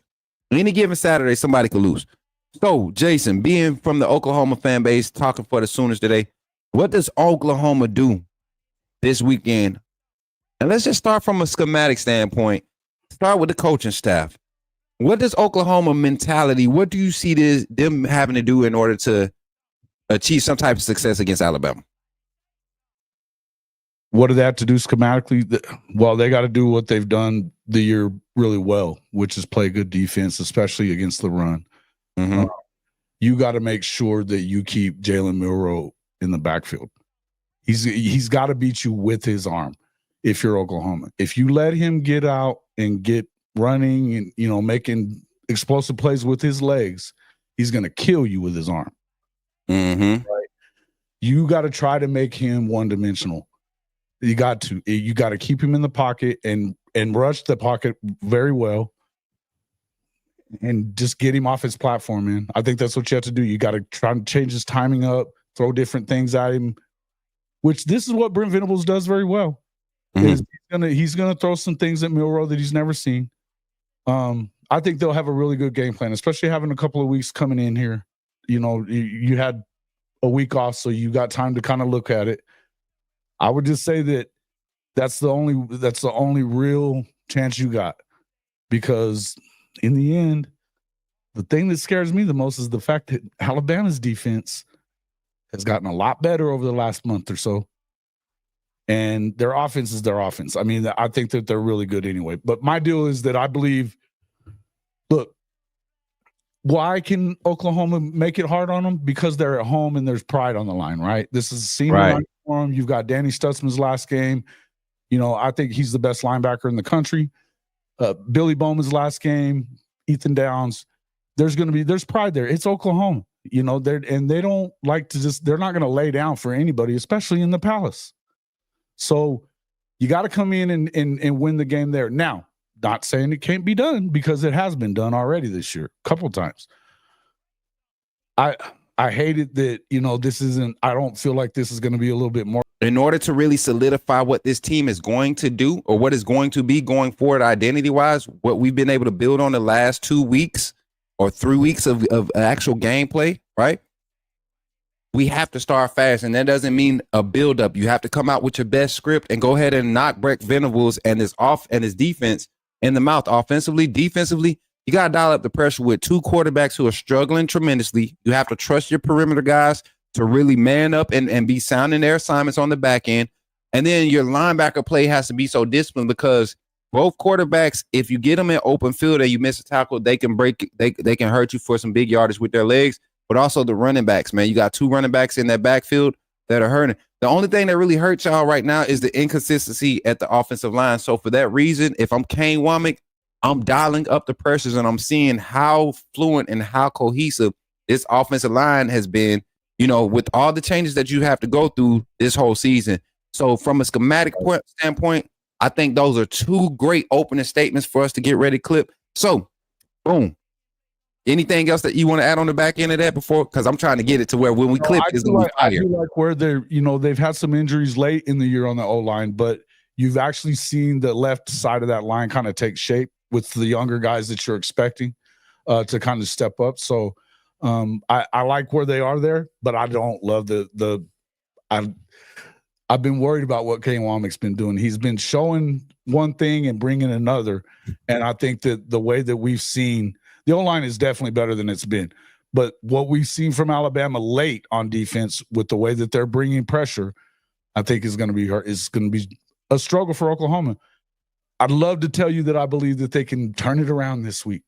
S2: Any given Saturday, somebody could lose. So, Jason, being from the Oklahoma fan base, talking for the Sooners today, what does Oklahoma do this weekend? And let's just start from a schematic standpoint. Start with the coaching staff. What does Oklahoma mentality, what do you see them having to do in order to achieve some type of success against Alabama?
S5: What do they have to do schematically? Well, they got to do what they've done the year really well, which is play good defense, especially against the run. Mm-hmm. You got to make sure that you keep Jalen Milroe in the backfield. He's got to beat you with his arm if you're Oklahoma. If you let him get out and get running and, you know, making explosive plays with his legs, he's going to kill you with his arm.
S2: Mm-hmm.
S5: Right? You got to try to make him one-dimensional. You got to keep him in the pocket and rush the pocket very well and just get him off his platform, man. I think that's what you have to do. You got to try to change his timing up, throw different things at him, which this is what Brent Venables does very well. Is he's gonna throw some things at Milroe that he's never seen. I think they'll have a really good game plan, especially having a couple of weeks coming in here. You know, you had a week off, so you got time to kind of look at it. I would just say that that's the only real chance you got, because in the end, the thing that scares me the most is the fact that Alabama's defense has gotten a lot better over the last month or so. And their offense is their offense. I mean, I think that they're really good anyway. But my deal is that I believe, look, why can Oklahoma make it hard on them? Because they're at home and there's pride on the line, right? This is a senior night for them. You've got Danny Stutzman's last game. You know, I think he's the best linebacker in the country. Billy Bowman's last game, Ethan Downs. There's pride there. It's Oklahoma. You know, they don't like to they're not going to lay down for anybody, especially in the Palace. So you got to come in and win the game there. Now, not saying it can't be done, because it has been done already this year, a couple times. I hate it that, you know, I don't feel like this is going to be a little bit more.
S4: In order to really solidify what this team is going to do, or what is going to be going forward identity-wise, what we've been able to build on the last 2 weeks or 3 weeks of actual gameplay, right? We have to start fast, and that doesn't mean a build-up. You have to come out with your best script and go ahead and knock Brent Venables and his defense in the mouth. Offensively, defensively, you got to dial up the pressure with two quarterbacks who are struggling tremendously. You have to trust your perimeter guys to really man up and be sound in their assignments on the back end. And then your linebacker play has to be so disciplined, because both quarterbacks, if you get them in open field and you miss a tackle, they can hurt you for some big yardage with their legs. But also the running backs, man. You got two running backs in that backfield that are hurting. The only thing that really hurts y'all right now is the inconsistency at the offensive line. So for that reason, if I'm Kane Womack, I'm dialing up the pressures, and I'm seeing how fluent and how cohesive this offensive line has been, you know, with all the changes that you have to go through this whole season. So from a schematic standpoint, I think those are two great opening statements for us to get ready to clip. So, boom. Anything else that you want to add on the back end of that before? Because I'm trying to get it to where when we clip is going to be fire.
S5: I feel like where they're, you know, they've had some injuries late in the year on the O-line, but you've actually seen the left side of that line kind of take shape with the younger guys that you're expecting to kind of step up. So I like where they are there, but I don't love I've been worried about what Kane Womack's been doing. He's been showing one thing and bringing another. And I think that the way that we've seen, the O-line is definitely better than it's been. But what we've seen from Alabama late on defense with the way that they're bringing pressure, I think is going to be a struggle for Oklahoma. I'd love to tell you that I believe that they can turn it around this week.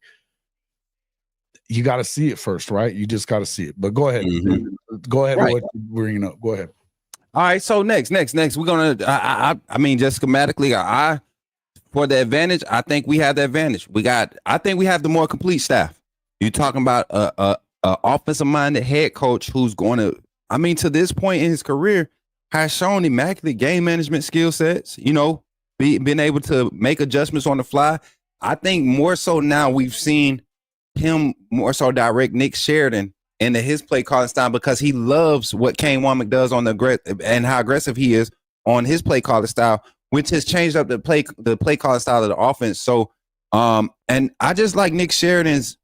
S5: You got to see it first, right? You just got to see it. But go ahead. Mm-hmm. Go ahead with what you're bringing up. Go ahead.
S4: All right, so next, we're going to, I mean, just schematically, for the advantage, I think we have the advantage. I think we have the more complete staff. You're talking about a offensive-minded head coach who's going to, I mean, to this point in his career, has shown immaculate game management skill sets, you know, being able to make adjustments on the fly. I think more so now we've seen him more so direct Nick Sheridan into his play calling style, because he loves what Kane Womack does on and how aggressive he is on his play calling style, which has changed up the play calling style of the offense. So, and I just like Nick Sheridan's,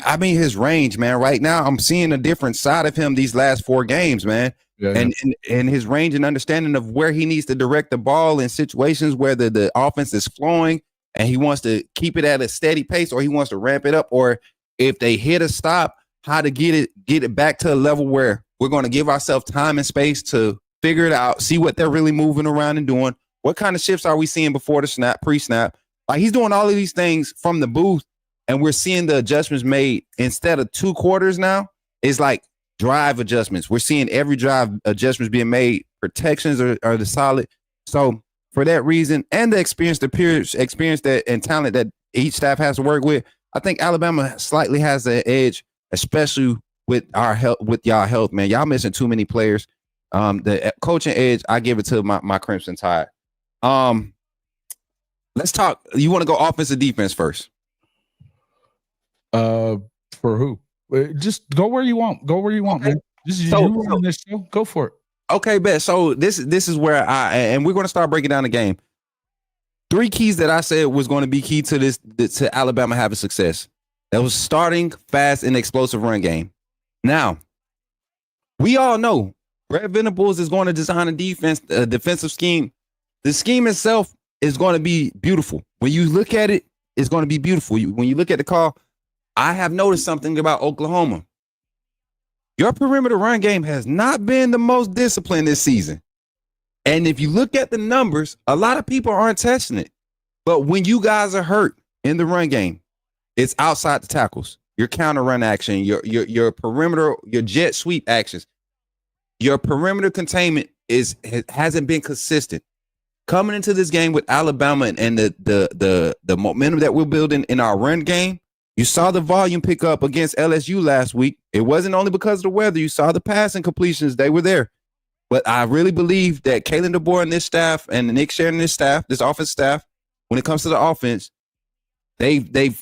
S4: I mean, his range, man. Right now, I'm seeing a different side of him these last 4 games, man. Yeah. And his range and understanding of where he needs to direct the ball in situations where the offense is flowing and he wants to keep it at a steady pace, or he wants to ramp it up, or if they hit a stop, how to get it back to a level where we're going to give ourselves time and space to figure it out, see what they're really moving around and doing. What kind of shifts are we seeing before the snap, pre-snap? Like, he's doing all of these things from the booth, and we're seeing the adjustments made instead of 2 quarters now. It's like drive adjustments. We're seeing every drive adjustments being made. Protections are the solid. So for that reason, and the experience that and talent that each staff has to work with, I think Alabama slightly has the edge, especially with our health, with y'all health, man. Y'all missing too many players. The coaching edge, I give it to my Crimson Tide. Let's talk. You want to go offensive defense first?
S5: For who? Just go where you want. Go where you want,
S4: okay.
S5: Man. This is you running this show. Go for it.
S4: Okay, bet. So this is where and we're going to start breaking down the game. 3 keys that I said was going to be key to to Alabama having success. That was starting fast and explosive run game. Now, we all know Brett Venables is going to design a defensive scheme. The scheme itself is going to be beautiful. When you look at it, it's going to be beautiful. When you look at the call, I have noticed something about Oklahoma. Your perimeter run game has not been the most disciplined this season. And if you look at the numbers, a lot of people aren't testing it. But when you guys are hurt in the run game, it's outside the tackles, your counter run action, your perimeter, your jet sweep actions. Your perimeter containment hasn't been consistent. Coming into this game with Alabama and the momentum that we're building in our run game, you saw the volume pick up against LSU last week. It wasn't only because of the weather. You saw the passing completions. They were there. But I really believe that Kalen DeBoer and this staff and Nick Sheridan and his staff, this offense staff, when it comes to the offense, they've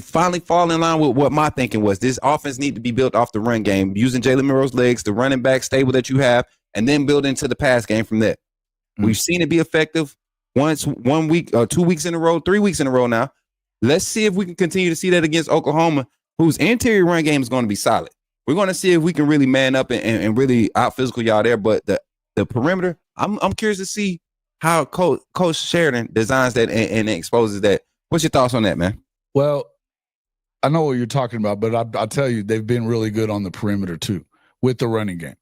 S4: finally fallen in line with what my thinking was. This offense needs to be built off the run game, using Jalen Milroe's legs, the running back stable that you have, and then build into the pass game from there. We've seen it be effective 1 week or 2 weeks in a row, 3 weeks in a row now. Let's see if we can continue to see that against Oklahoma, whose interior run game is going to be solid. We're going to see if we can really man up and really out physical y'all there. But the perimeter, I'm curious to see how Coach Sheridan designs that and exposes that. What's your thoughts on that, man?
S5: Well, I know what you're talking about, but I'll tell you, they've been really good on the perimeter too with the running game.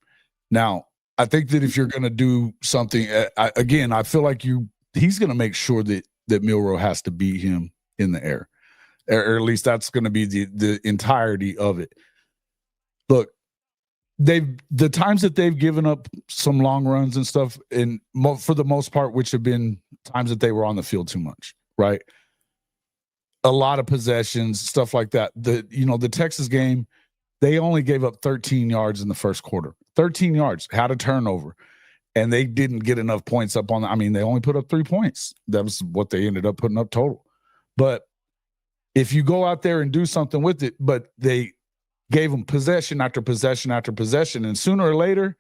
S5: Now, I think that if you're going to do something, I feel like he's going to make sure that Milroe has to beat him in the air, or at least that's going to be the entirety of it. Look, the times that they've given up some long runs and stuff, and for the most part, which have been times that they were on the field too much, right? A lot of possessions, stuff like that. The Texas game, they only gave up 13 yards in the first quarter. 13 yards, had a turnover, and they didn't get enough points up on. They only put up 3 points. That was what they ended up putting up total. But if you go out there and do something with it, but they gave them possession after possession after possession, and sooner or later,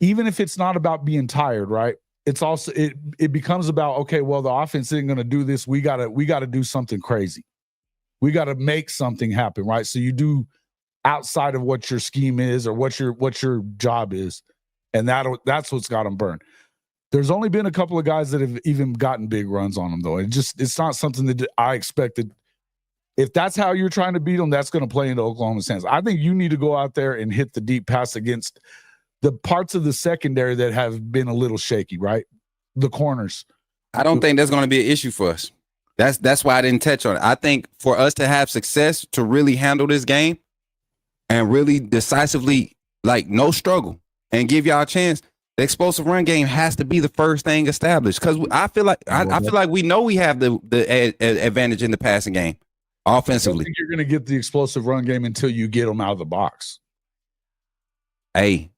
S5: even if it's not about being tired, right? It's also it becomes about, okay, well, the offense isn't going to do this. We gotta do something crazy. We got to make something happen, right? So you do outside of what your scheme is or what your job is, and that's what's got them burned. There's only been a couple of guys that have even gotten big runs on them, though. It's not something that I expected. If that's how you're trying to beat them, that's going to play into Oklahoma's hands. I think you need to go out there and hit the deep pass against the parts of the secondary that have been a little shaky, right? The corners.
S4: I don't think that's going to be an issue for us. That's why I didn't touch on it. I think for us to have success, to really handle this game and really decisively, like no struggle, and give y'all a chance, the explosive run game has to be the first thing established. Because I feel like we know we have the advantage in the passing game offensively.
S5: I don't think you're going to get the explosive run game until you get them out of the box.
S4: Hey,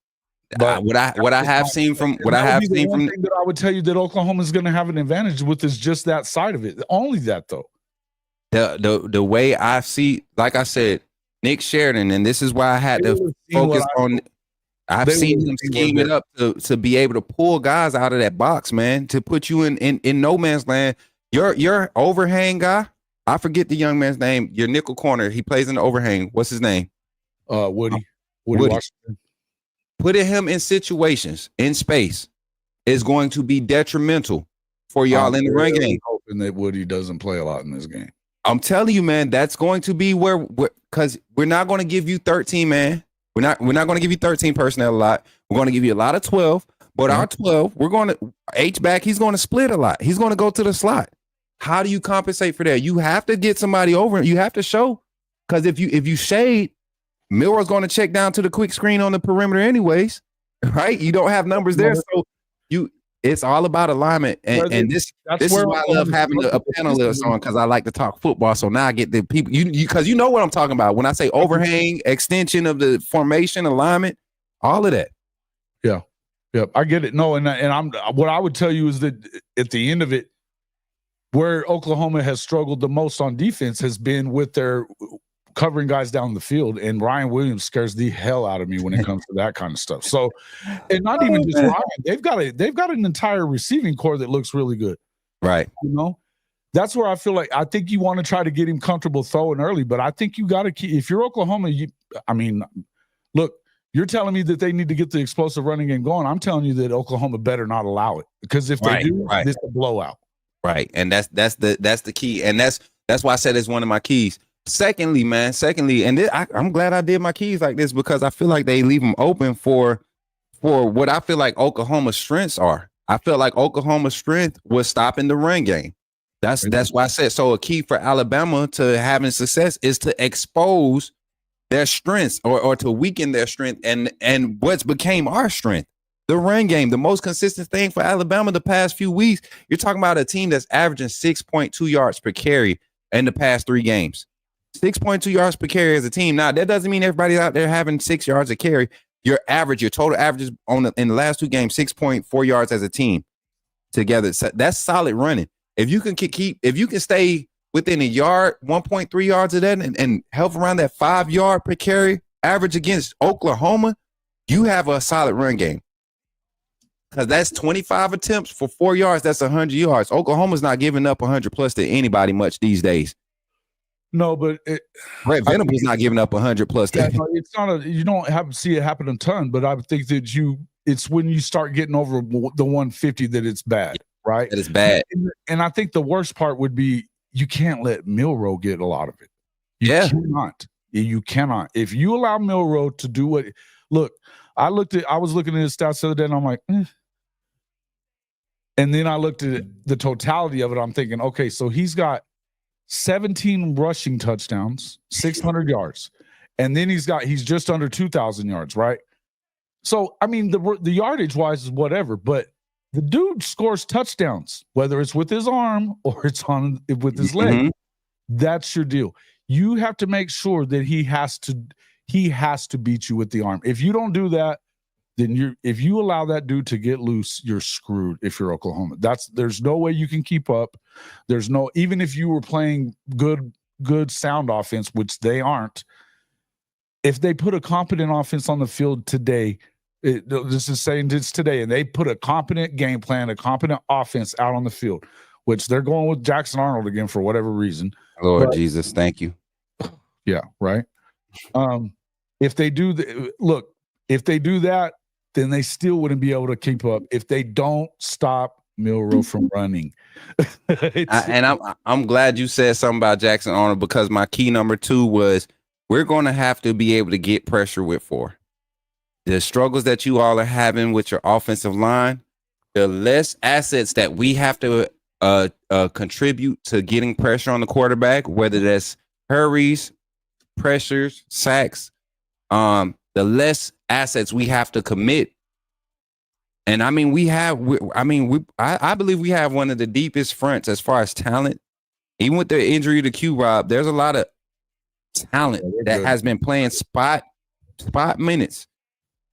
S4: but what I have seen from
S5: thing that I would tell you that Oklahoma is going to have an advantage with is just that side of it. Only that, though.
S4: The way I see, like I said, Nick Sheridan, and this is why I had to focus on. I've seen him scheme it up to be able to pull guys out of that box, man, to put you in no man's land. Your overhang guy, I forget the young man's name. Your nickel corner, he plays in the overhang. What's his name?
S5: Woody Washington.
S4: Putting him in situations in space is going to be detrimental for y'all in the run game.
S5: Hoping that Woody doesn't play a lot in this game.
S4: I'm telling you, man, that's going to be where because we're not going to give you 13, man. We're not going to give you 13 personnel a lot. We're going to give you a lot of 12, but our 12, we're going to H-back. He's going to split a lot. He's going to go to the slot. How do you compensate for that? You have to get somebody over. You have to show, because if you shade, Milroe's going to check down to the quick screen on the perimeter anyways, right? You don't have numbers there, so it's all about alignment, and this is why I love having a panelist on, because I like to talk football. So now I get the people because you know what I'm talking about when I say overhang, extension of the formation, alignment, all of that.
S5: Yeah, I get it. No, and I'm what I would tell you is that at the end of it, where Oklahoma has struggled the most on defense has been with their covering guys down the field, and Ryan Williams scares the hell out of me when it comes to that kind of stuff. So, and not even just Ryan, they've got an entire receiving core that looks really good.
S4: Right.
S5: That's where I feel like I think you want to try to get him comfortable throwing early, but I think you got to keep. If you're Oklahoma, look, you're telling me that they need to get the explosive running game going. I'm telling you that Oklahoma better not allow it, because if they do, this is a blowout.
S4: Right, and that's the key, and that's why I said it's one of my keys. Secondly, and I'm glad I did my keys like this, because I feel like they leave them open for what I feel like Oklahoma's strengths are. I feel like Oklahoma's strength was stopping the run game. That's why I said, so a key for Alabama to having success is to expose their strengths or to weaken their strength and what's became our strength, the run game. The most consistent thing for Alabama the past few weeks, you're talking about a team that's averaging 6.2 yards per carry in the past 3 games. 6.2 yards per carry as a team. Now, that doesn't mean everybody's out there having 6 yards a carry. Your total averages in the last 2 games, 6.4 yards as a team together. So that's solid running. If you can stay within a yard, 1.3 yards of that, and help around that 5 yard per carry average against Oklahoma, you have a solid run game. Because that's 25 attempts for 4 yards. That's 100 yards. Oklahoma's not giving up 100 plus to anybody much these days.
S5: No, but
S4: Brett Venable's not giving up 100 plus.
S5: It's not you don't see it happen a ton, but I think that it's when you start getting over the 150 that it's bad, right?
S4: That is bad.
S5: And I think the worst part would be you can't let Milroe get a lot of it. You cannot. If you allow Milroe to do what, look, I was looking at his stats the other day, and I'm like, And then I looked at the totality of it. I'm thinking, okay, so he's got 17 rushing touchdowns, 600 yards. And then he's just under 2,000 yards, right? So, I mean, the yardage wise is whatever, but the dude scores touchdowns, whether it's with his arm or it's with his leg.
S4: Mm-hmm.
S5: That's your deal. You have to make sure that he has to beat you with the arm. If you don't do that, then if you allow that dude to get loose, you're screwed if you're Oklahoma. There's no way you can keep up. Even if you were playing good sound offense, which they aren't, if they put a competent offense on the field today, this is saying it's today, and they put a competent game plan, a competent offense out on the field, which they're going with Jackson Arnold again for whatever reason.
S4: Lord Jesus, thank you.
S5: Yeah, right. If they do that, then they still wouldn't be able to keep up if they don't stop Milroe from running.
S4: I'm glad you said something about Jackson Arnold, because my key number 2 was we're going to have to be able to get pressure with 4. The struggles that you all are having with your offensive line, the less assets that we have to contribute to getting pressure on the quarterback, whether that's hurries, pressures, sacks, the less assets we have to commit. And I mean, I believe we have one of the deepest fronts as far as talent. Even with the injury to Q-Rob, there's a lot of talent that has been playing spot minutes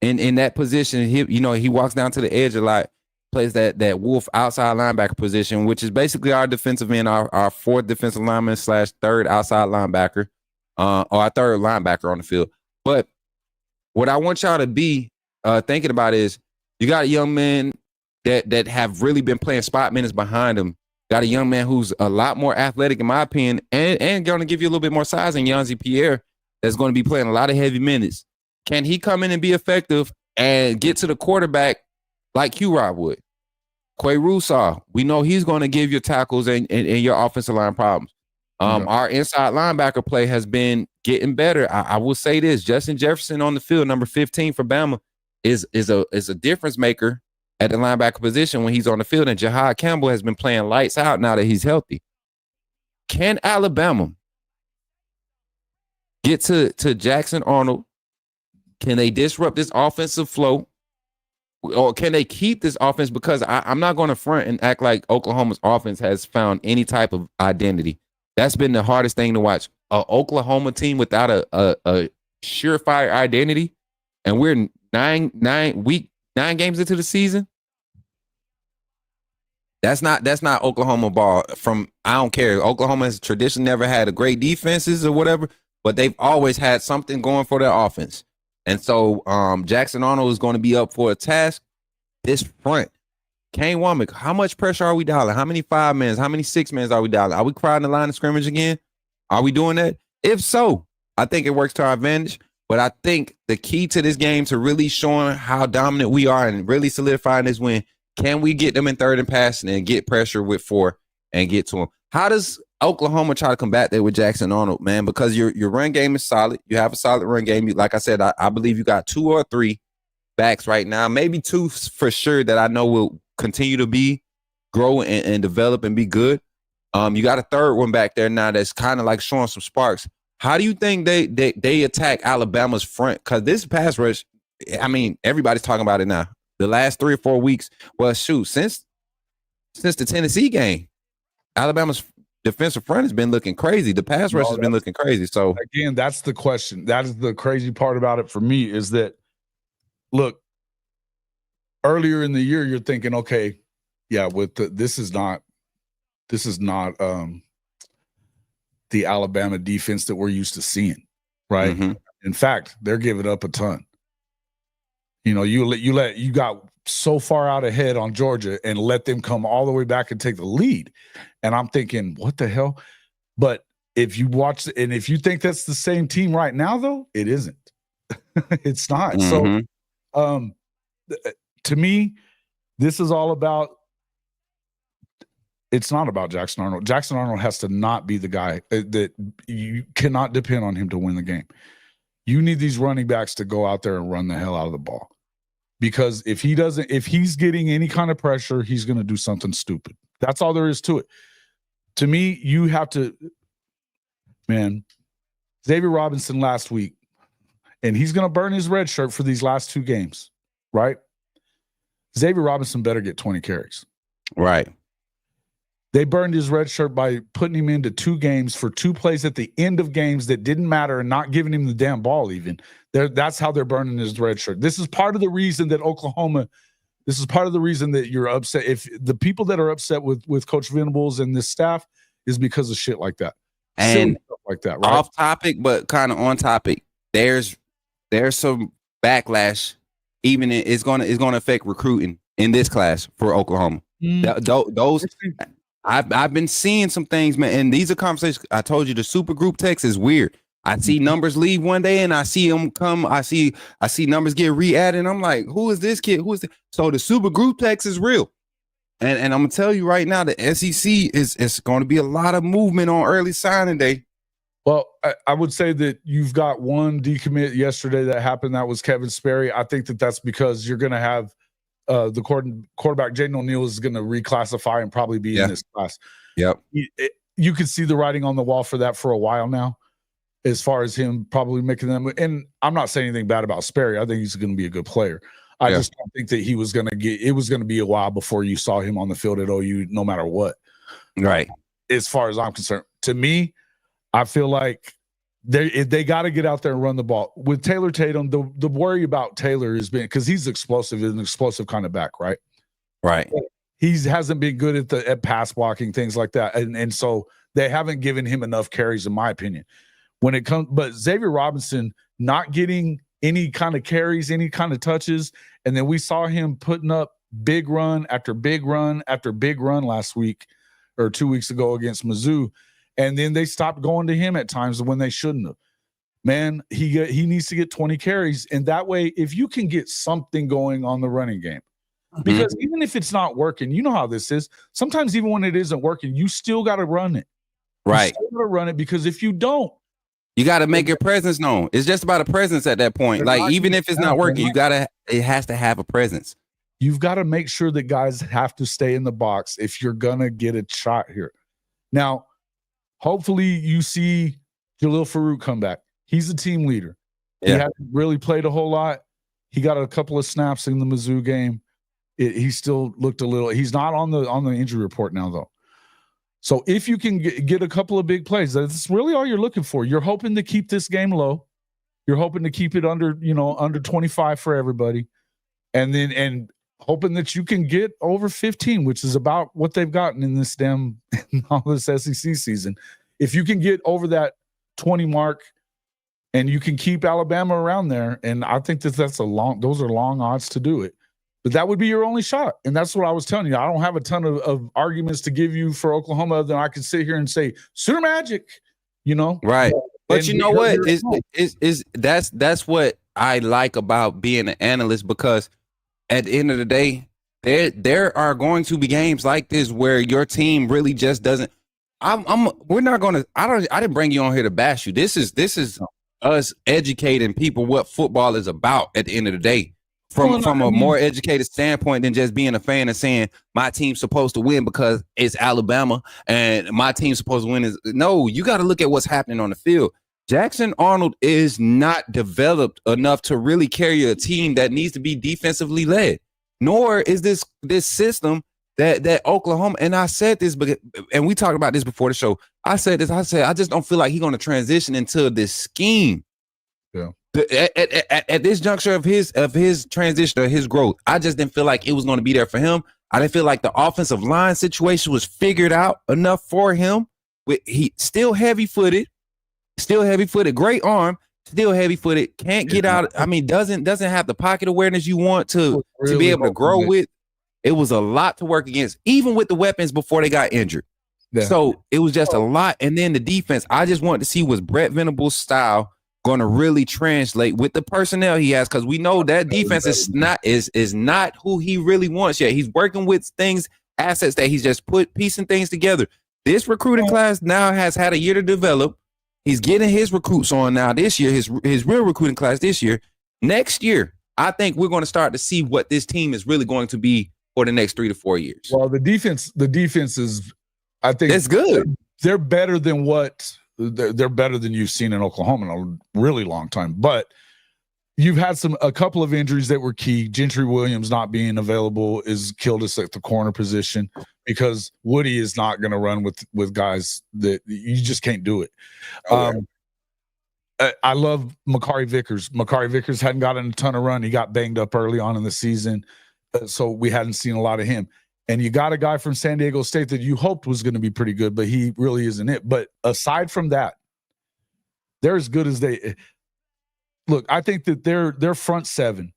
S4: in that position. He walks down to the edge a lot, plays that wolf outside linebacker position, which is basically our defensive end, our fourth defensive lineman / third outside linebacker, or our third linebacker on the field. But what I want y'all to be thinking about is you got a young man that have really been playing spot minutes behind him. Got a young man who's a lot more athletic, in my opinion, and going to give you a little bit more size in Yanzi Pierre, that's going to be playing a lot of heavy minutes. Can he come in and be effective and get to the quarterback like Q-Rob would? Quay Russaw, we know he's going to give you tackles and your offensive line problems. Our inside linebacker play has been getting better. I will say this: Justin Jefferson on the field, number 15 for Bama, is a difference maker at the linebacker position when he's on the field. And Jahad Campbell has been playing lights out now that he's healthy. Can Alabama get to Jackson Arnold? Can they disrupt this offensive flow? Or can they keep this offense? Because I'm not going to front and act like Oklahoma's offense has found any type of identity. That's been the hardest thing to watch. An Oklahoma team without a surefire identity, and we're 9 games into the season. That's not Oklahoma ball. I don't care. Oklahoma has traditionally never had a great defenses or whatever, but they've always had something going for their offense. And so Jackson Arnold is going to be up for a task. This front, Kane Womack, how much pressure are we dialing? How many 5-mans? How many 6-mans are we dialing? Are we crowding the line of scrimmage again? Are we doing that? If so, I think it works to our advantage. But I think the key to this game to really showing how dominant we are and really solidifying this win, can we get them in third and passing and get pressure with 4 and get to them? How does Oklahoma try to combat that with Jackson Arnold, man? Because your run game is solid. You have a solid run game. Like I said, I believe you got 2 or 3 backs right now, maybe 2 for sure that I know will continue to grow and develop and be good. You got a third one back there now that's kind of like showing some sparks. How do you think they attack Alabama's front? Because this pass rush, I mean, everybody's talking about it now. The last 3 or 4 weeks, well, shoot, since the Tennessee game, Alabama's defensive front has been looking crazy. The pass rush has been looking crazy. So
S5: again, that's the question. That is the crazy part about it for me is that, look, earlier in the year, you're thinking, okay, yeah, this is not the Alabama defense that we're used to seeing, right?
S4: Mm-hmm.
S5: In fact, they're giving up a ton. You know, you got so far out ahead on Georgia and let them come all the way back and take the lead. And I'm thinking, what the hell? But if you watch and if you think that's the same team right now, though, it isn't. It's not.
S4: Mm-hmm.
S5: So to me, this is all about, it's not about Jackson Arnold. Jackson Arnold has to not be the guy that you cannot depend on him to win the game. You need these running backs to go out there and run the hell out of the ball. Because if he's getting any kind of pressure, he's going to do something stupid. That's all there is to it. To me, you have to, man, Xavier Robinson last week, and he's going to burn his red shirt for these last 2 games, right? Xavier Robinson better get 20 carries.
S4: Right.
S5: They burned his red shirt by putting him into 2 games for 2 plays at the end of games that didn't matter and not giving him the damn ball even. That's how they're burning his red shirt. This is part of the reason that this is part of the reason that you're upset. If the people that are upset with Coach Venables and this staff is because of shit like that.
S4: And
S5: stuff like that, right?
S4: Off topic, but kind of on topic, there's some backlash. Even it's gonna affect recruiting in this class for Oklahoma. Those I've been seeing some things, man, and these are conversations. I told you the super group text is weird. I see numbers leave one day and I see them come. I see numbers get re-added. And I'm like, who is this kid? Who is this? So the super group text is real. And I'm gonna tell you right now, the SEC is going to be a lot of movement on early signing day.
S5: Well, I would say that you've got one decommit yesterday that happened. That was Kevin Sperry. I think that's because you're going to have the quarterback, Jaden O'Neal, is going to reclassify and probably be in this class.
S4: Yep.
S5: You can see the writing on the wall for that for a while now, as far as him probably making them. And I'm not saying anything bad about Sperry. I think he's going to be a good player. I just don't think that he was going to it was going to be a while before you saw him on the field at OU, no matter what.
S4: Right.
S5: As far as I'm concerned, to me, I feel like they got to get out there and run the ball. With Taylor Tatum, the worry about Taylor has been because he's explosive, an explosive kind of back, right?
S4: Right.
S5: He hasn't been good at pass blocking, things like that, and so they haven't given him enough carries, in my opinion. When it comes, but Xavier Robinson not getting any kind of carries, any kind of touches, and then we saw him putting up big run after big run after big run last week or 2 weeks ago against Mizzou. And then they stopped going to him at times when they shouldn't have. Man, he needs to get 20 carries. And that way, if you can get something going on the running game, because even if it's not working, you know how this is. Sometimes even when it isn't working, you still got to run it.
S4: Right.
S5: You still got to run it because if you don't,
S4: you got to make your presence known. It's just about a presence at that point. Like, even if it's not working, it has to have a presence.
S5: You've got to make sure that guys have to stay in the box if you're going to get a shot here. Now, hopefully you see Jalil Farouk come back. He's a team leader. He hasn't really played a whole lot. He got a couple of snaps in the Mizzou game. He still looked a little – he's not on the injury report now, though. So if you can get a couple of big plays, that's really all you're looking for. You're hoping to keep this game low. You're hoping to keep it under 25 for everybody. And hoping that you can get over 15, which is about what they've gotten in all this SEC season. If you can get over that 20 mark, and you can keep Alabama around there. And I think those are long odds to do it. But that would be your only shot. And that's what I was telling you. I don't have a ton of arguments to give you for Oklahoma other than I could sit here and say, Sooner Magic,
S2: Right. But
S5: and
S2: you know what? That's what I like about being an analyst, because at the end of the day, there are going to be games like this where your team really just doesn't. We're not gonna. I didn't bring you on here to bash you. This is us educating people what football is about at the end of the day. From a more educated standpoint than just being a fan and saying my team's supposed to win because it's Alabama and my team's supposed to win. No, you got to look at what's happening on the field. Jackson Arnold is not developed enough to really carry a team that needs to be defensively led, nor is this system that Oklahoma. And I said this, and we talked about this before the show. I said I just don't feel like he's going to transition into this scheme.
S5: Yeah.
S2: At this juncture of his transition or his growth, I just didn't feel like it was going to be there for him. I didn't feel like the offensive line situation was figured out enough for him. He still heavy-footed, great arm, still heavy-footed, can't get out. I mean, doesn't have the pocket awareness you want to be able to grow with. It was a lot to work against, even with the weapons before they got injured. Yeah. So it was just a lot. And then the defense, I just wanted to see was Brett Venables' style going to really translate with the personnel he has, because we know that defense is not who he really wants yet. He's working with assets that he's just piecing things together. This recruiting class now has had a year to develop. He's getting his recruits on now this year, his real recruiting class this year. Next year, I think we're going to start to see what this team is really going to be for the next 3 to 4 years.
S5: Well, the defense is, I think
S2: it's good.
S5: They're better than they're better than you've seen in Oklahoma in a really long time. But you've had a couple of injuries that were key. Gentry Williams not being available has killed us at the corner position, because Woody is not going to run with guys that you just can't do it. I love Makari Vickers. Makari Vickers hadn't gotten a ton of run. He got banged up early on in the season, so we hadn't seen a lot of him. And you got a guy from San Diego State that you hoped was going to be pretty good, but he really isn't it. But aside from that, they're as good as they look. I think that their front seven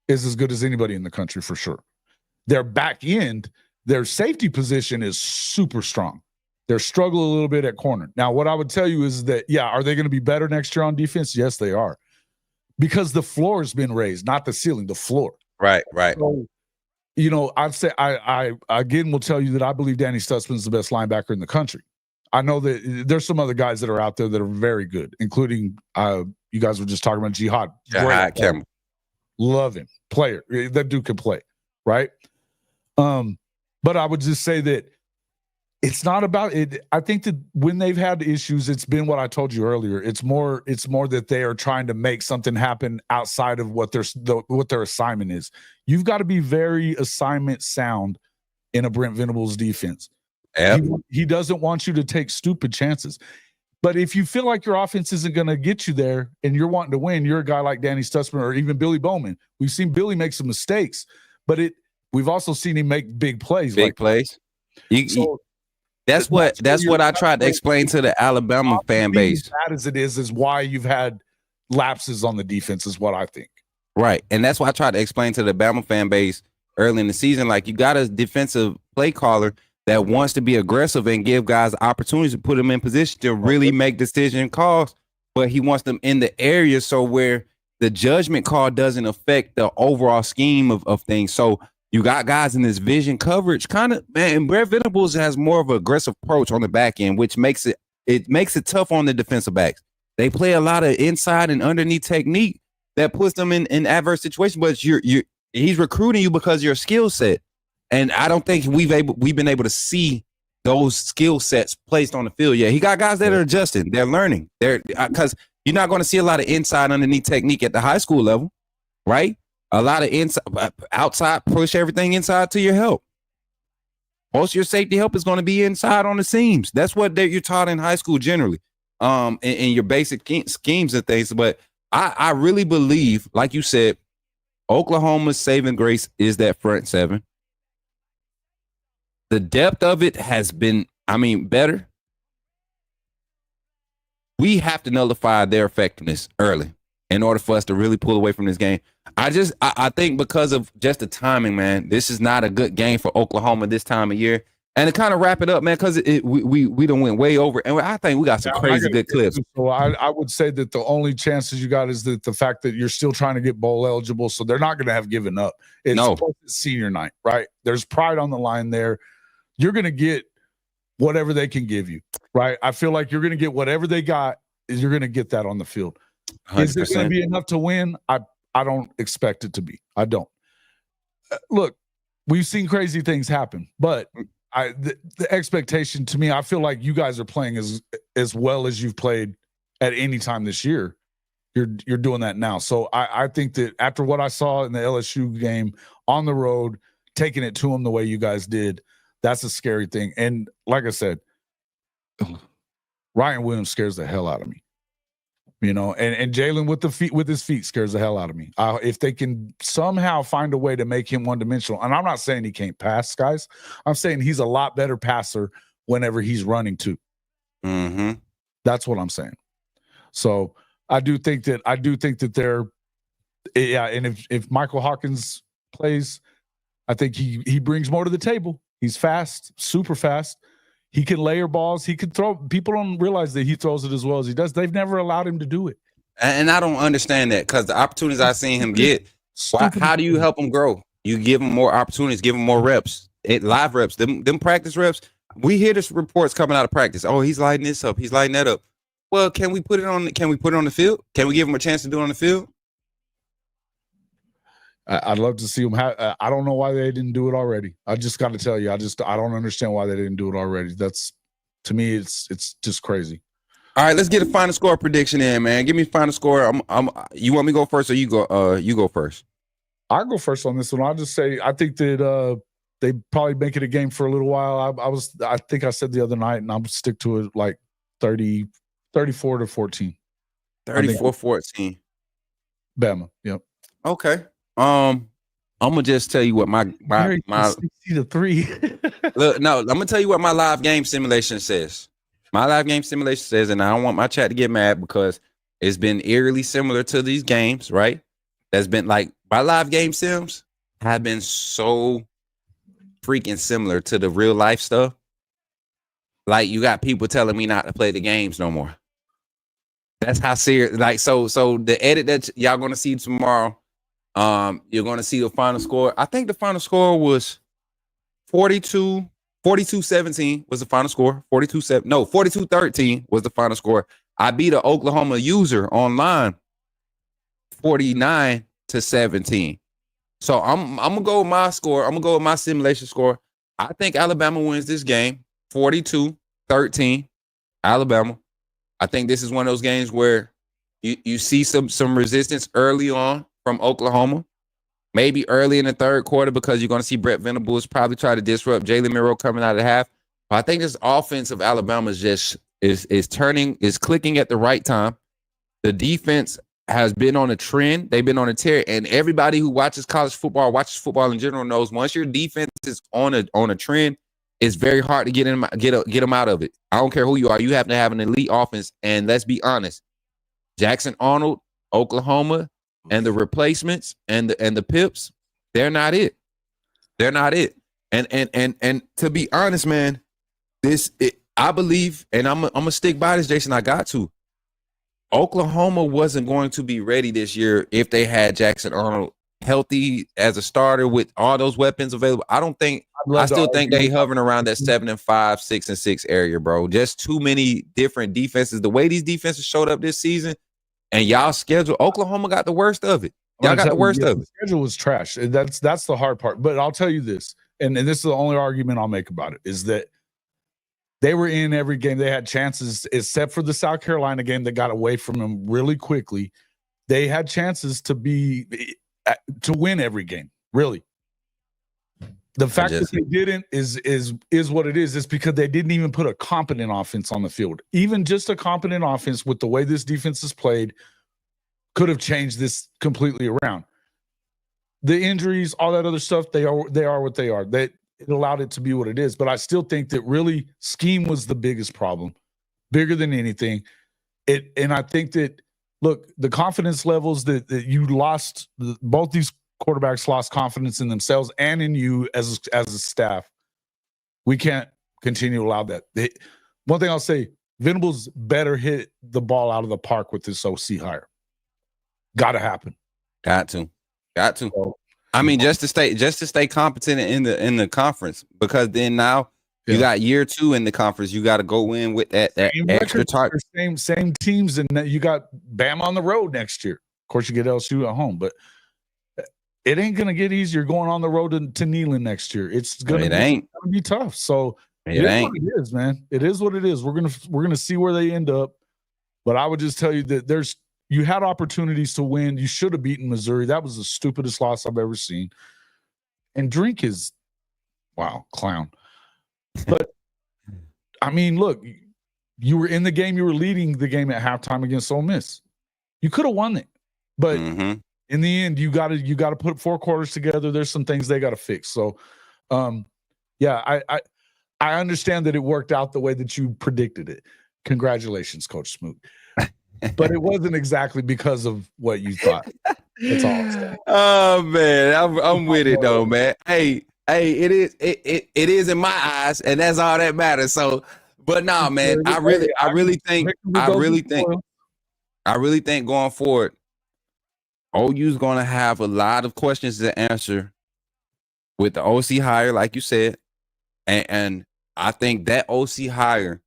S5: is as good as anybody in the country for sure. Their back end, their safety position is super strong. They're struggling a little bit at corner. Now, what I would tell you is that, are they going to be better next year on defense? Yes, they are. Because the floor has been raised, not the ceiling, the floor.
S2: Right.
S5: So, I'd say I again will tell you that I believe Danny Stutzman is the best linebacker in the country. I know that there's some other guys that are out there that are very good, including you guys were just talking about Jihad.
S2: Campbell.
S5: Love him. Player. That dude can play, right? But I would just say that it's not about it. I think that when they've had issues, it's been what I told you earlier. It's more that they are trying to make something happen outside of what their assignment is. You've got to be very assignment sound in a Brent Venables defense.
S2: Yep.
S5: He doesn't want you to take stupid chances. But if you feel like your offense isn't going to get you there and you're wanting to win, you're a guy like Danny Stutzman or even Billy Bowman. We've seen Billy make some mistakes, but we've also seen him make big plays.
S2: That's what I tried to explain to the Alabama fan base.
S5: Bad as it is why you've had lapses on the defense, is what I think.
S2: Right, and that's why I tried to explain to the Alabama fan base early in the season. Like, you got a defensive play caller that wants to be aggressive and give guys opportunities to put them in position to really make decision calls, but he wants them in the area so where the judgment call doesn't affect the overall scheme of things. So you got guys in this vision coverage kind of, man, and Brett Venables has more of an aggressive approach on the back end, which makes it tough on the defensive backs. They play a lot of inside and underneath technique that puts them in adverse situations, but he's recruiting you because of your skill set. And I don't think we've been able to see those skill sets placed on the field yet. He got guys that are adjusting, they're learning. Because you're not going to see a lot of inside underneath technique at the high school level, right? A lot of inside, outside, push everything inside to your help. Most of your safety help is going to be inside on the seams. That's what you're taught in high school generally, in your basic schemes and things. But I really believe, like you said, Oklahoma's saving grace is that front seven. The depth of it has been, better. we have to nullify their effectiveness early in order for us to really pull away from this game. I think because of just the timing, man, this is not a good game for Oklahoma this time of year. And to kind of wrap it up, man, because we done went way over, and I think we got some crazy good clips.
S5: So I would say that the only chances you got is that the fact that you're still trying to get bowl eligible, so they're not going to have given up. It's senior night, right? There's pride on the line there. You're going to get whatever they can give you, right? I feel like you're going to get whatever they got. You're going to get that on the field. 100%. Is it going to be enough to win? I don't expect it to be. I don't. Look, we've seen crazy things happen, but the expectation to me, I feel like you guys are playing as well as you've played at any time this year. You're doing that now. So I think that after what I saw in the LSU game on the road, taking it to them the way you guys did, that's a scary thing. And like I said, Ryan Williams scares the hell out of me. You know, and Jalen with his feet scares the hell out of me. If they can somehow find a way to make him one-dimensional, and I'm not saying he can't pass, guys. I'm saying he's a lot better passer whenever he's running too.
S2: Mm-hmm.
S5: That's what I'm saying. So I do think that they're, yeah. And if Michael Hawkins plays, I think he brings more to the table. He's fast, super fast. He can layer balls. He can throw. People don't realize that he throws it as well as he does. They've never allowed him to do it.
S2: And I don't understand that because the opportunities I've seen him get, how do you help him grow? You give him more opportunities, give him more reps, live reps, them practice reps. We hear this reports coming out of practice. Oh, he's lighting this up. He's lighting that up. Well, can we put it on the field? Can we give him a chance to do it on the field?
S5: I'd love to see them. I don't know why they didn't do it already. I just got to tell you, I don't understand why they didn't do it already. That's, to me, it's just crazy.
S2: All right, let's get a final score prediction in, man. Give me a final score. You want me to go first, or you go first?
S5: I'll go first on this one. I'll just say I think that they probably make it a game for a little while. I think I said the other night, and I'm stick to it like 34 to 14.
S2: 34-14.
S5: Bama. Yep.
S2: Okay. I'm gonna just tell you what my
S5: 60-3.
S2: Look, no, I'm gonna tell you what my live game simulation says. My live game simulation says, and I don't want my chat to get mad because it's been eerily similar to these games, right? That's been like my live game sims have been so freaking similar to the real life stuff. Like you got people telling me not to play the games no more. That's how serious. Like so the edit that y'all gonna see tomorrow. You're going to see the final score. I think the final score was 42-17 was the final score. 42-13 was the final score. I beat an Oklahoma user online 49-17. So I'm gonna go with my score. I'm gonna go with my simulation score. I think Alabama wins this game 42-13. Alabama. I think this is one of those games where you see some resistance early on from Oklahoma, maybe early in the third quarter, because you're going to see Brett Venables probably try to disrupt Jalen Milroe coming out of the half. But I think this offense of Alabama is clicking at the right time. The defense has been on a trend. They've been on a tear, and everybody who watches college football, watches football in general, knows once your defense is on a trend, it's very hard to get them out of it. I don't care who you are. You have to have an elite offense, and let's be honest, Jackson Arnold, Oklahoma, and the replacements and the Pips, they're not it. They're not it. And to be honest, man, I believe, and I'm gonna stick by this, Jason. I got to. Oklahoma wasn't going to be ready this year if they had Jackson Arnold healthy as a starter with all those weapons available. I still think they hovering around that 7-5, 6-6 area, bro. Just too many different defenses. The way these defenses showed up this season. And y'all schedule, Oklahoma got the worst of it. Y'all got the worst of it.
S5: The schedule was trash. That's the hard part. But I'll tell you this, and this is the only argument I'll make about it, is that they were in every game. They had chances, except for the South Carolina game that got away from them really quickly. They had chances to win every game, really. The fact that they didn't is what it is. It's because they didn't even put a competent offense on the field. Even just a competent offense with the way this defense is played could have changed this completely around. The injuries, all that other stuff, they are what they are. It allowed it to be what it is. But I still think that really scheme was the biggest problem, bigger than anything. And I think that, look, the confidence levels that you lost, both these quarterbacks lost confidence in themselves and in you as a staff. We can't continue to allow that. One thing I'll say, Venables better hit the ball out of the park with this OC hire. Got to happen.
S4: Got to.
S5: So,
S4: I mean, just to stay competent in the conference, because then now you got year 2 in the conference. You got to go in with that extra target.
S5: Same teams, and you got Bama on the road next year. Of course, you get LSU at home, but it ain't gonna get easier going on the road to Neyland next year. It's gonna be tough. So it is what it is, man. It is what it is. We're gonna see where they end up. But I would just tell you that you had opportunities to win. You should have beaten Missouri. That was the stupidest loss I've ever seen. And Drink is, wow, clown. But I mean, look, you were in the game. You were leading the game at halftime against Ole Miss. You could have won it, but in the end, you got to put 4 quarters together. There's some things they got to fix. So, I understand that it worked out the way that you predicted it. Congratulations, Coach Smook. But it wasn't exactly because of what you thought. That's all I'm saying.
S4: Oh man, I'm with it though, man. Hey, it is in my eyes, and that's all that matters. So, but nah, man, I really think going forward, OU's going to have a lot of questions to answer with the OC hire, like you said, and I think that OC hire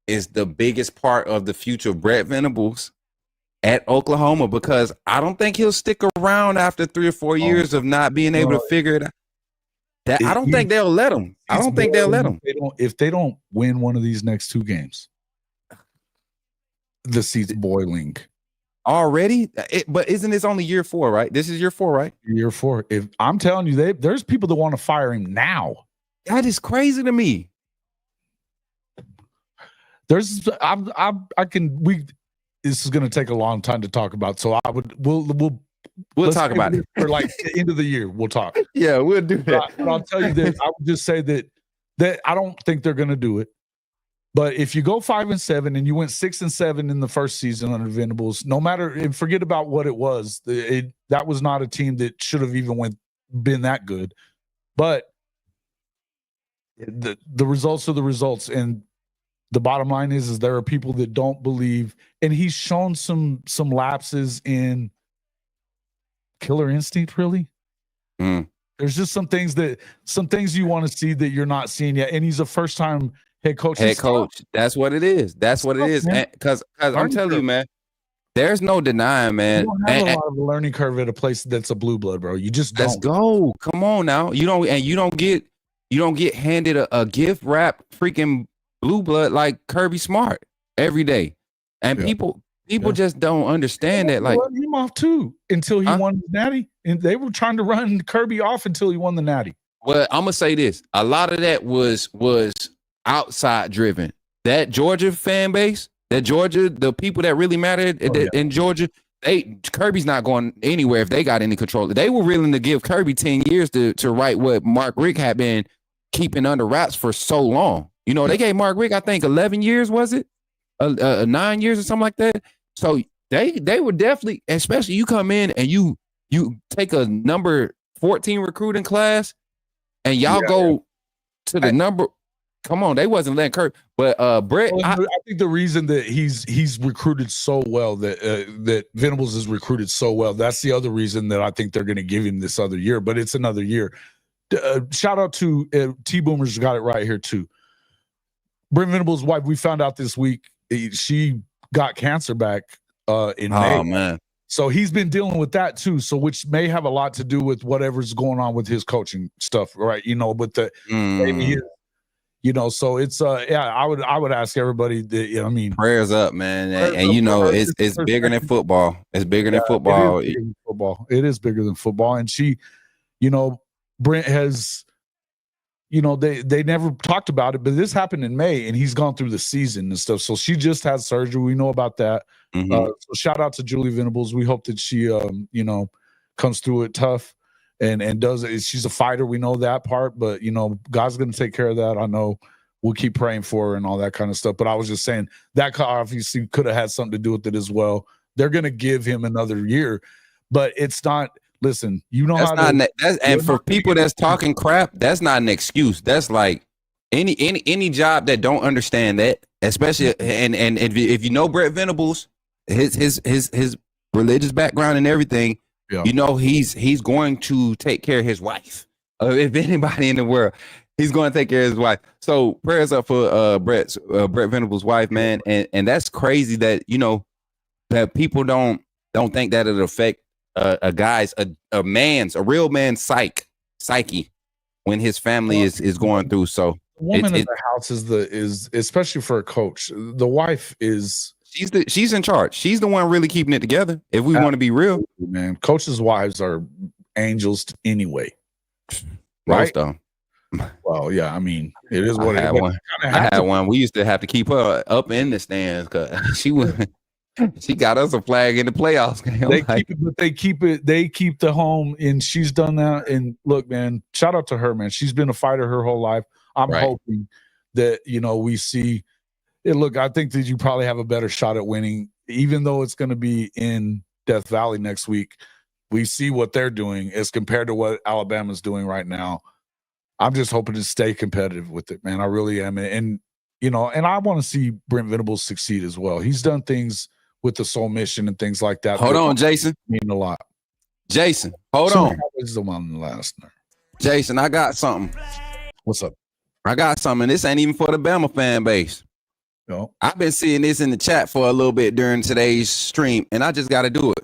S4: is the biggest part of the future of Brett Venables at Oklahoma, because I don't think he'll stick around after 3 or 4 years of not being able to figure it out. I don't think they'll let him. I don't think they'll let him.
S5: If they don't win one of these next 2 games, the seat's boiling.
S4: Already? But isn't this only year 4, right? This is year 4, right?
S5: Year 4. If I'm telling you, there's people that want to fire him now.
S4: That is crazy to me.
S5: This is going to take a long time to talk about. So we'll
S4: talk about it
S5: for like the end of the year. We'll talk.
S4: Yeah, we'll do that.
S5: But I'll tell you that I would just say that I don't think they're going to do it. But if you go 5-7 and you went 6-7 in the first season under Venables, no matter, and forget about what it was, that was not a team that should have even been that good. But the results are the results, and the bottom line is there are people that don't believe, and he's shown some lapses in killer instinct. Really, there's just some things you want to see that you're not seeing yet, and he's a first time head coach.
S4: That's what it is. Because I'm telling you, man, there's no denying, man.
S5: You don't have a lot of a learning curve at a place that's a blue blood, bro. You just don't.
S4: Let's go. Come on now. You don't get handed a gift wrap freaking blue blood like Kirby Smart every day, and people just don't understand that. Like,
S5: run him off too until he won the Natty, and they were trying to run Kirby off until he won the Natty.
S4: Well, I'm gonna say this: a lot of that was outside driven. That Georgia fan base, the people that really mattered in Georgia, Kirby's not going anywhere if they got any control. They were willing to give Kirby 10 years to write what Mark Richt had been keeping under wraps for so long. You know, they gave Mark Richt, I think, 11 years, was it? 9 years or something like that. So they were definitely, especially you come in and you take a number 14 recruiting class and y'all go to the number. Come on, they wasn't letting Kirk. But Brett,
S5: I think the reason that he's recruited so well, that Venables is recruited so well, that's the other reason that I think they're going to give him this other year. But it's another year. Shout out to T Boomers, got it right here too. Brent Venables' wife, we found out this week, she got cancer back in May.
S4: Oh man!
S5: So he's been dealing with that too. So which may have a lot to do with whatever's going on with his coaching stuff, right? You know, with the maybe. You know, so it's I would ask everybody that, you know, I mean,
S4: prayers up, man, and you know, it's bigger than football. It's bigger than football.
S5: It is bigger than football. And she, you know, Brent has, you know, they never talked about it, but this happened in May, and he's gone through the season and stuff. So she just had surgery. We know about that. So shout out to Julie Venables. We hope that she, you know, comes through it tough. And does it. She's a fighter. We know that part, but you know, God's going to take care of that. I know. we'll keep praying for her and all that kind of stuff. But I was just saying that obviously could have had something to do with it as well. They're going to give him another year, but it's not. Listen, you know how
S4: and for people that's talking crap, that's not an excuse. That's like any job that don't understand that, especially and if you know Brett Venables, his religious background and everything, you know he's going to take care of his wife. If anybody in the world, he's going to take care of his wife. So prayers up for Brett Venables' wife, man. And that's crazy that that people don't think that it'll affect a real man's psyche when his family is going through. So
S5: the woman in the house is especially for a coach. The wife is
S4: she's in charge. She's the one really keeping it together. If we want to be real,
S5: man, coaches' wives are angels anyway, right?
S4: Most of them.
S5: Well, yeah, I mean, it is what
S4: I had one. We used to have to keep her up in the stands because she was. She got us a flag in the playoffs.
S5: They keep the home, and she's done that. And look, man, shout out to her, man. She's been a fighter her whole life. I'm hoping that we see it. Look, I think that you probably have a better shot at winning, even though it's going to be in Death Valley next week. We see what they're doing as compared to what Alabama's doing right now. I'm just hoping to stay competitive with it, man. I really am, and I want to see Brent Venables succeed as well. He's done things with the Soul Mission and things like that.
S4: Hold on, Jason.
S5: Mean a lot.
S4: Jason, hold on.
S5: Is the one last night.
S4: Jason, I got something.
S5: What's up?
S4: I got something. This ain't even for the Bama fan base.
S5: No.
S4: I've been seeing this in the chat for a little bit during today's stream, and I just got to do it.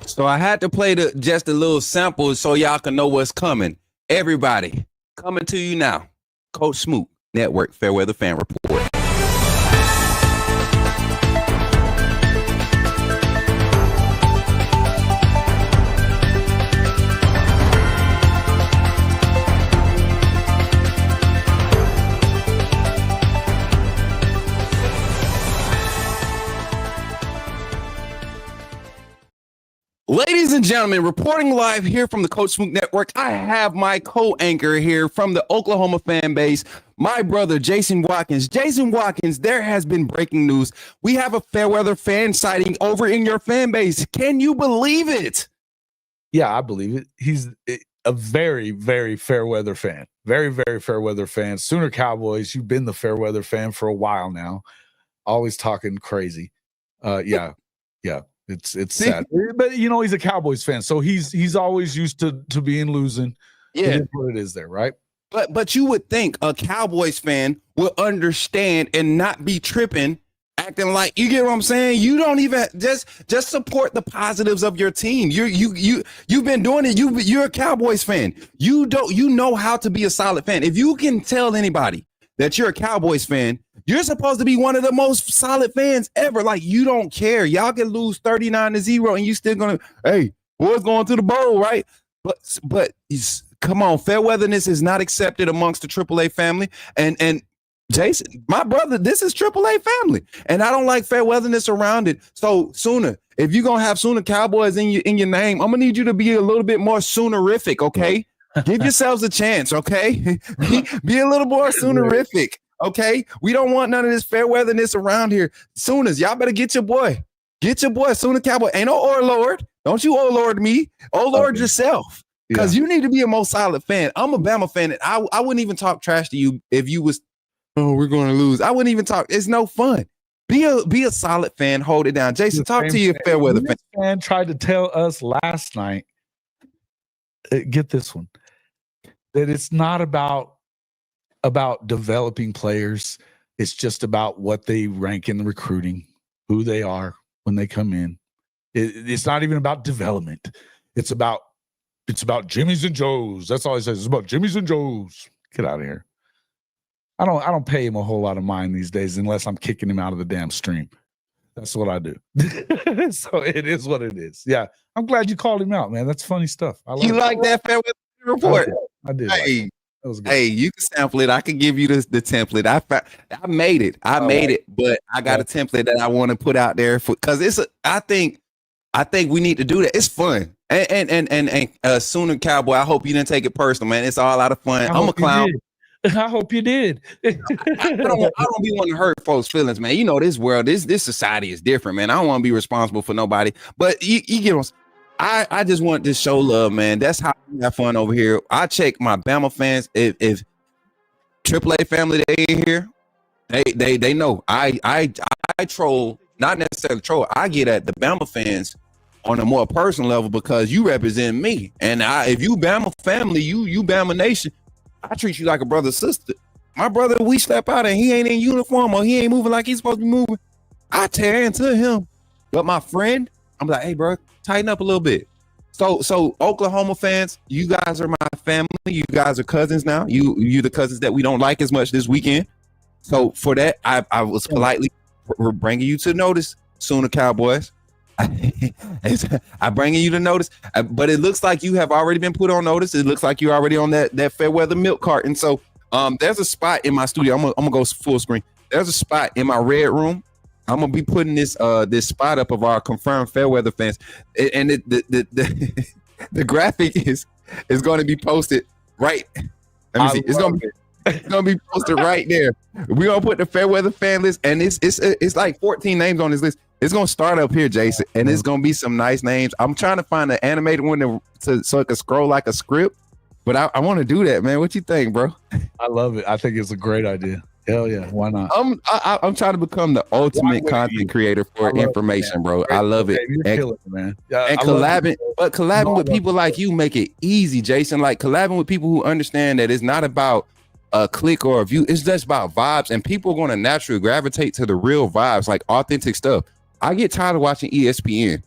S4: So I had to play just a little sample so y'all can know what's coming. Everybody, coming to you now. Coach Smook, Network Fairweather Fan Report. Ladies and gentlemen, reporting live here from the Coach Smook Network, I have my co-anchor here from the Oklahoma fan base, my brother, Jason Watkins. Jason Watkins, there has been breaking news. We have a Fairweather fan sighting over in your fan base. Can you believe it?
S5: Yeah, I believe it. He's a very, very Fairweather fan. Very, very Fairweather fan. Sooner Cowboys, you've been the Fairweather fan for a while now. Always talking crazy. Yeah. It's sad, but he's a Cowboys fan, so he's always used to being losing.
S4: Yeah,
S5: it is what it is there, right?
S4: But you would think a Cowboys fan would understand and not be tripping, acting like, you get what I'm saying? You don't even just support the positives of your team. You've been doing it. You're a Cowboys fan. You know how to be a solid fan. If you can tell anybody that you're a Cowboys fan, you're supposed to be one of the most solid fans ever. Like, you don't care. Y'all can lose 39-0 and you still gonna, hey, boys going to the bowl, right? But come on, fairweatherness is not accepted amongst the AAA family. And Jason, my brother, this is AAA family, and I don't like fairweatherness around it. So Sooner, if you're gonna have Sooner Cowboys in your name, I'm gonna need you to be a little bit more Soonerific, okay? Give yourselves a chance, okay? Be a little more Soonerific, okay? We don't want none of this fairweatherness around here. Sooners, y'all better get your boy. Get your boy, Sooner Cowboy. Ain't no oh Lord. Don't you oh Lord me. Oh Lord yourself. Because you need to be a most solid fan. I'm a Bama fan. And I wouldn't even talk trash to you if you was, oh, we're going to lose. I wouldn't even talk. It's no fun. Be a solid fan. Hold it down. Jason, talk to your fairweather fan.
S5: This fan tried to tell us last night, get this one, that it's not about developing players. It's just about what they rank in the recruiting, who they are when they come in. It's not even about development. It's about Jimmy's and Joe's. That's all he says. It's about Jimmy's and Joe's. Get out of here. I don't pay him a whole lot of mind these days unless I'm kicking him out of the damn stream. That's what I do. So it is what it is. Yeah. I'm glad you called him out, man. That's funny stuff.
S4: You like that fairweather report?
S5: I did.
S4: Hey,
S5: That was good.
S4: Hey, you can sample it. I can give you the template. I made it. I made it, but I got a template that I want to put out there for because I think we need to do that. It's fun. And Sooner Cowboy, I hope you didn't take it personal, man. It's all out of fun. I'm a clown.
S5: I hope you did.
S4: I don't be wanting to hurt folks' feelings, man. You know, this world, this society is different, man. I don't want to be responsible for nobody. But you get on. I just want to show love, man. That's how we have fun over here. I check my Bama fans. If AAA family they in here, they know. I troll, not necessarily troll. I get at the Bama fans on a more personal level because you represent me. And if you Bama family, you Bama nation, I treat you like a brother, sister. My brother, we step out and he ain't in uniform or he ain't moving like he's supposed to be moving, I tear into him. But my friend, I'm like, hey, bro, tighten up a little bit. So Oklahoma fans, you guys are my family. You guys are cousins now. You the cousins that we don't like as much this weekend. So for that, I was politely bringing you to notice, Sooner Cowboys. I'm bringing you to notice, but it looks like you have already been put on notice. It looks like you're already on that fair weather milk carton. So there's a spot in my studio. I'm gonna go full screen. There's a spot in my red room. I'm gonna be putting this spot up of our confirmed fair weather fans, and the graphic is going to be posted right. Let me see. It's gonna be posted right there. We're gonna put the fair weather fan list, and it's like 14 names on this list. It's gonna start up here, Jason, and it's gonna be some nice names. I'm trying to find an animated one so it can scroll like a script, but I want to do that, man. What you think, bro?
S5: I love it. I think it's a great idea. Hell yeah, why not?
S4: I'm trying to become the ultimate content creator for information, bro. I love it.
S5: You're killing it, man. Yeah,
S4: and collabing with people like you make it easy, Jason. Like collabing with people who understand that it's not about a click or a view. It's just about vibes, and people are going to naturally gravitate to the real vibes, like authentic stuff. I get tired of watching ESPN.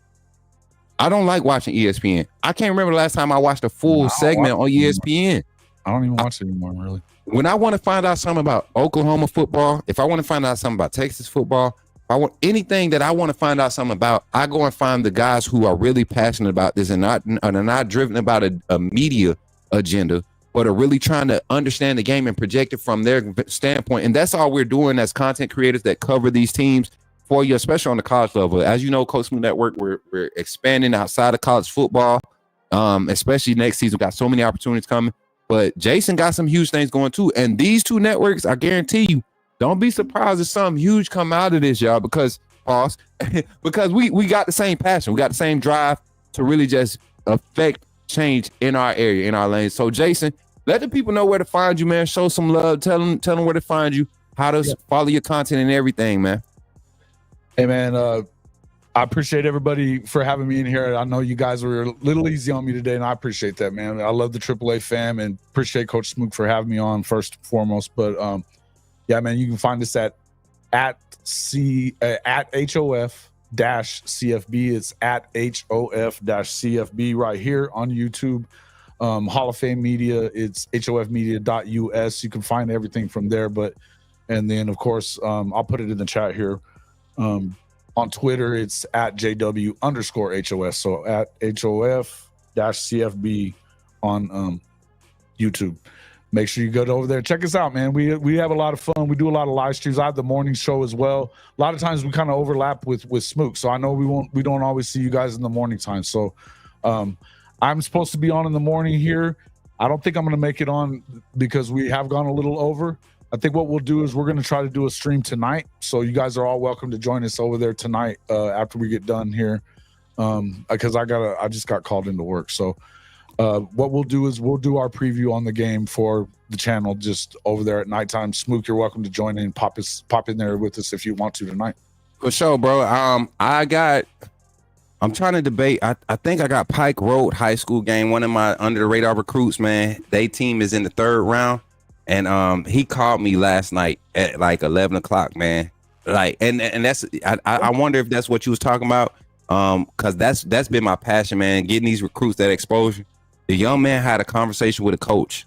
S4: I don't like watching ESPN. I can't remember the last time I watched a full segment on ESPN.
S5: I don't even watch it anymore, really.
S4: When I want to find out something about Oklahoma football, if I want to find out something about Texas football, if I want anything that I want to find out something about, I go and find the guys who are really passionate about this and are not driven about a media agenda, but are really trying to understand the game and project it from their standpoint. And that's all we're doing as content creators that cover these teams for you, especially on the college level. As you know, Coach Smook Network, we're expanding outside of college football, especially next season. We've got so many opportunities coming. But Jason got some huge things going too. And these two networks, I guarantee you, don't be surprised if something huge come out of this, y'all, because we got the same passion. We got the same drive to really just affect change in our area, in our lane. So Jason, let the people know where to find you, man. Show some love. Tell them where to find you, how to follow your content and everything, man.
S5: Hey, man, I appreciate everybody for having me in here. I know you guys were a little easy on me today, and I appreciate that, man. I love the AAA fam and appreciate Coach Smook for having me on first and foremost. But yeah, man, you can find us at HOF-CFB. It's at HOF-CFB right here on YouTube. Hall of Fame Media, it's HOFmedia.us. You can find everything from there. And then, of course, I'll put it in the chat here. On Twitter, it's at JW_HOS. So at HOF-CFB on YouTube. Make sure you go over there. Check us out, man. We have a lot of fun. We do a lot of live streams. I have the morning show as well. A lot of times we kind of overlap with Smook. So I know we don't always see you guys in the morning time. So I'm supposed to be on in the morning here. I don't think I'm going to make it on because we have gone a little over. I think what we'll do is we're going to try to do a stream tonight. So you guys are all welcome to join us over there tonight after we get done here. Because I just got called into work. So what we'll do is we'll do our preview on the game for the channel just over there at nighttime. Smook, you're welcome to join in, pop in there with us if you want to tonight.
S4: For sure, bro. I'm trying to debate. I think I got Pike Road High School game. One of my under the radar recruits, man. They team is in the third round. And he called me last night at like 11 o'clock, man. Like, and that's I wonder if that's what you was talking about. Cause that's been my passion, man. Getting these recruits that exposure. The young man had a conversation with a coach.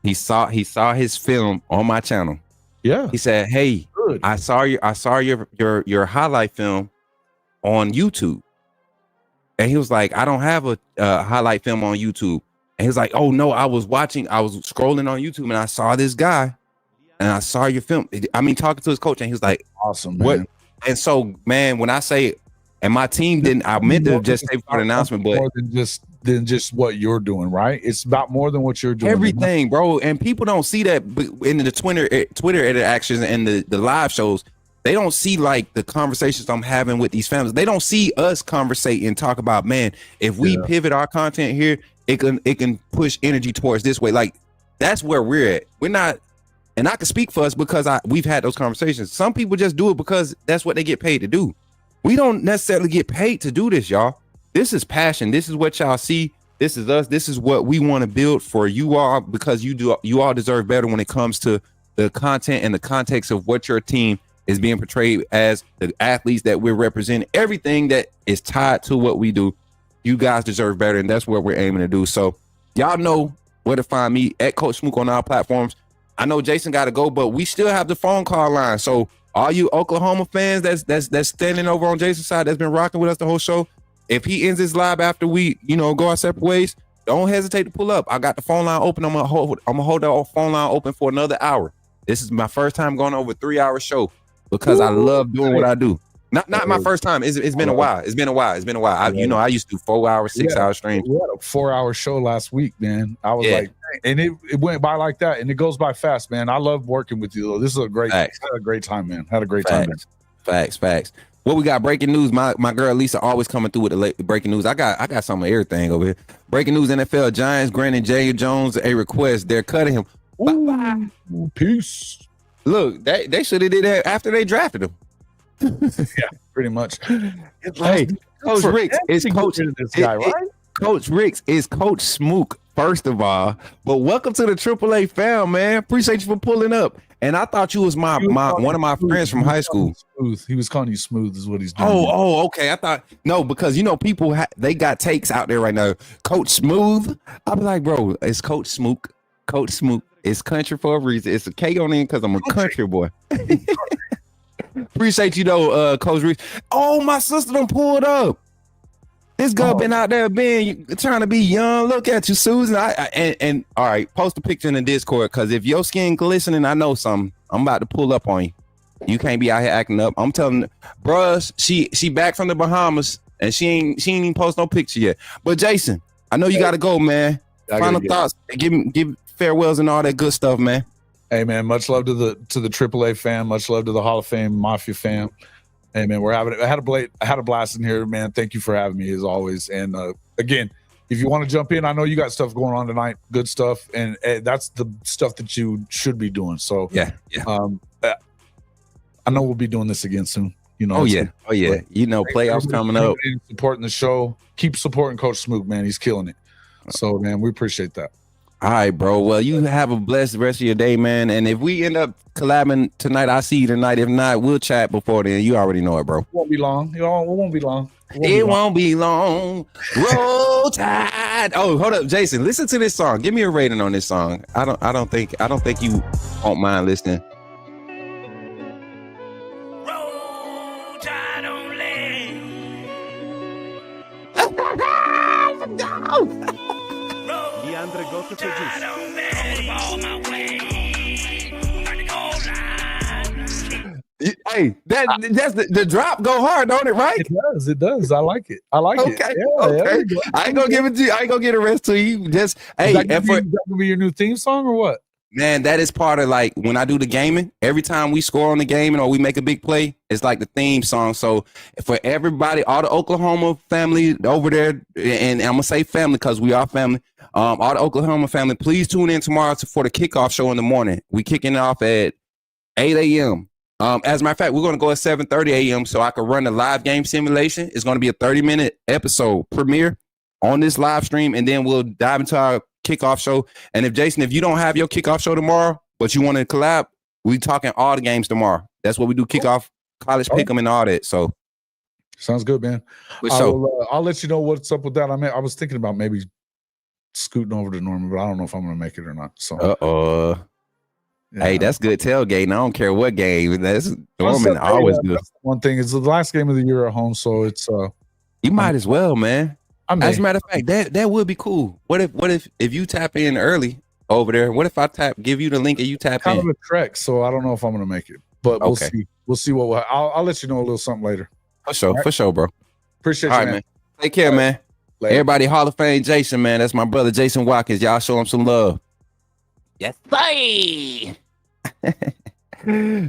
S4: He saw his film on my channel.
S5: Yeah.
S4: He said, "Hey, good. I saw your highlight film on YouTube." And he was like, "I don't have a highlight film on YouTube. And he was like, oh no, I was scrolling on YouTube and I saw this guy and I saw your film. I mean, talking to his coach, and he was like,
S5: awesome, man.
S4: What? And so, man, when I say, and my team didn't, I meant to just say for the announcement, but
S5: more than just what you're doing, right? It's about more than what you're doing.
S4: Everything, bro. And people don't see that in the Twitter interactions and the live shows. They don't see like the conversations I'm having with these families. They don't see us conversate and talk about, man, if we pivot our content here, it can push energy towards this way. Like that's where we're at. We're not, and I can speak for us because we've had those conversations. Some people just do it because that's what they get paid to do. We don't necessarily get paid to do this, y'all. This is passion. This is what y'all see. This is us. This is what we want to build for you all, because you all deserve better when it comes to the content and the context of what your team is being portrayed as, the athletes that we're representing, everything that is tied to what we do. You guys deserve better, and that's what we're aiming to do. So y'all know where to find me at Coach Smook on our platforms. I know Jason got to go, but we still have the phone call line. So all you Oklahoma fans that's standing over on Jason's side, that's been rocking with us the whole show, if he ends his live after we, go our separate ways, don't hesitate to pull up. I got the phone line open. I'm gonna hold the phone line open for another hour. This is my first time going over a 3-hour show because I love doing what I do. Not my first time. It's been a while. It's been a while. I used to do 4 hours, 6 hours straight.
S5: We had a 4-hour show last week, man. I was like, and it went by like that, and it goes by fast, man. I love working with you, though. This is had a great time, man. Had a great time, man.
S4: Facts. What we got? Breaking news. My girl Lisa always coming through with the breaking news. I got some of everything over here. Breaking news: NFL Giants granted Jay Jones a request. They're cutting him.
S5: Ooh, peace.
S4: Look, they should have did that after they drafted him.
S5: Yeah, pretty much.
S4: Hey, Coach Ricks is this guy, right? Coach Ricks is Coach Smook, first of all. But welcome to the AAA fam, man. Appreciate you for pulling up. And I thought you was one of my friends from high school.
S5: Smooth. He was calling you Smooth, is what he's doing.
S4: Oh, okay. I thought no, because people they got takes out there right now. Coach Smooth. I'm like, bro, it's Coach Smook. Coach Smook. It's country for a reason. It's a K on in because I'm a country boy. Appreciate you though, Coach Reese. Oh, my sister done pulled up. This girl been out there trying to be young. Look at you, Susan. And all right, post a picture in the Discord, because if your skin glistening, I know something. I'm about to pull up on you. You can't be out here acting up. I'm telling you, bruh, she back from the Bahamas and she ain't even post no picture yet. But Jason, I know you gotta go, man. Final thoughts. Give farewells and all that good stuff, man.
S5: Hey man, much love to the AAA fam. Much love to the Hall of Fame Mafia fam. Hey man, I had a blast in here, man. Thank you for having me as always. And again, if you want to jump in, I know you got stuff going on tonight, good stuff, and that's the stuff that you should be doing. So
S4: yeah.
S5: I know we'll be doing this again soon.
S4: Oh yeah. Playoffs coming up.
S5: Supporting the show. Keep supporting Coach Smook, man. He's killing it. So man, we appreciate that.
S4: All right, bro. Well, you have a blessed rest of your day, man. And if we end up collabing tonight, I'll see you tonight. If not, we'll chat before then. You already know it, bro.
S5: It won't be long. It won't be long.
S4: It won't be long. Roll Tide. Oh, hold up, Jason. Listen to this song. Give me a rating on this song. I don't think you won't mind listening.
S1: Roll Tide on land.
S3: Andre Goto to
S1: Tide on land. All my way. About to go live.
S4: Hey, that's the drop go hard, don't it? Right?
S5: It does. I like it. Okay. Yeah,
S4: okay. I ain't gonna give it to you. I ain't gonna get the rest to you. Just hey,
S5: is that gonna be your new theme song or what?
S4: Man, that is part of like when I do the gaming. Every time we score on the gaming or we make a big play, it's like the theme song. So for everybody, all the Oklahoma family over there, and I'm gonna say family because we are family. All the Oklahoma family, please tune in tomorrow for the kickoff show in the morning. We kicking off at 8 a.m. As a matter of fact, we're gonna go at 7:30 a.m. so I can run the live game simulation. It's gonna be a 30-minute episode premiere on this live stream, and then we'll dive into our kickoff show. And if you don't have your kickoff show tomorrow, but you want to collab, we talking all the games tomorrow. That's what we do: kickoff, college pick'em, and all that. So
S5: sounds good, man. I'll let you know what's up with that. I was thinking about maybe scooting over to Norman, but I don't know if I'm gonna make it or not. So
S4: hey, that's good tailgating. I don't care what game. That's Norman always good.
S5: One thing is the last game of the year at home, so it's
S4: you might as well, man.
S2: As a matter of fact, that would be cool. What if you tap in early over there? What if I give you the link and you tap
S5: kind
S2: in?
S5: of a trek, so I don't know if I'm gonna make it, but we'll see. We'll see what I'll let you know a little something later.
S2: For sure, right. For sure, bro.
S5: Appreciate
S2: All
S5: you,
S2: right, man. Take care, man. Later. Everybody, Hall of Fame, Jason, man. That's my brother, Jason Watkins. Y'all show him some love. Yes, sir.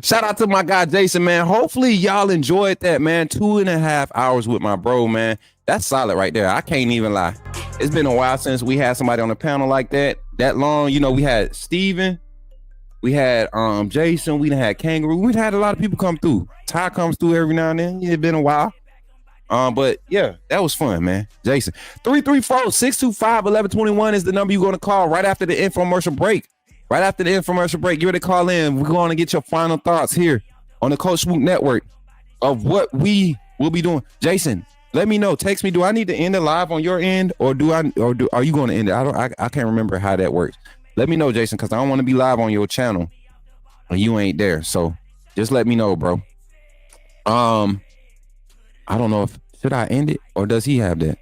S2: Shout out to my guy, Jason, man. Hopefully, y'all enjoyed that, man. 2.5 hours with my bro, man. That's solid right there. I can't even lie. It's been a while since we had somebody on the panel like that long. You know, we had Steven. We had Jason. We done had Kangaroo. We had a lot of people come through. Ty comes through every now and then. Yeah, it's been a while. But yeah, that was fun, man. Jason, 334-625-1121 is the number you're going to call right after the infomercial break. Right after the infomercial break, you're going to call in. We're going to get your final thoughts here on the Coach Smook Network of what we will be doing. Jason, let me know. Text me. Do I need to end it live on your end, or are you going to end it? I can't remember how that works. Let me know, Jason, because I don't want to be live on your channel and you ain't there. So just let me know, bro. I don't know if should I end it or does he have that?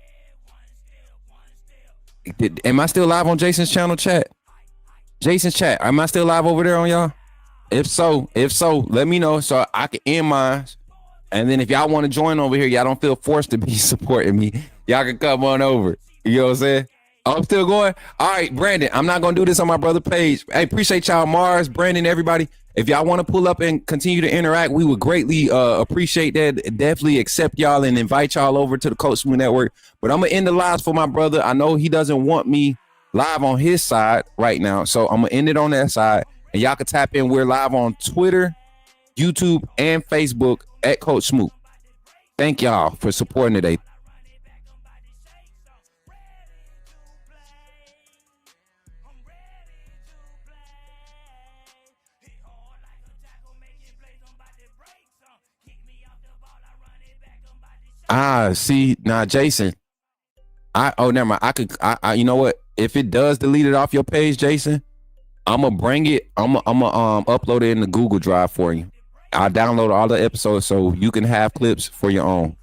S2: Am I still live on Jason's channel, chat? Jason's chat. Am I still live over there on y'all? If so, let me know so I can end mine. And then if y'all want to join over here, y'all don't feel forced to be supporting me. Y'all can come on over. You know what I'm saying? I'm still going. All right, Brandon, I'm not going to do this on my brother page. I appreciate y'all, Mars, Brandon, everybody. If y'all want to pull up and continue to interact, we would greatly appreciate that. Definitely accept y'all and invite y'all over to the Coach Smook Network. But I'm going to end the lives for my brother. I know he doesn't want me live on his side right now. So I'm going to end it on that side. And y'all can tap in. We're live on Twitter, YouTube, and Facebook at Coach Smook. Thank y'all for supporting today. See now, Jason. Never mind. I you know what? If it does delete it off your page, Jason, I'm gonna bring it. I'm gonna upload it in the Google Drive for you. I'll download all the episodes so you can have clips for your own.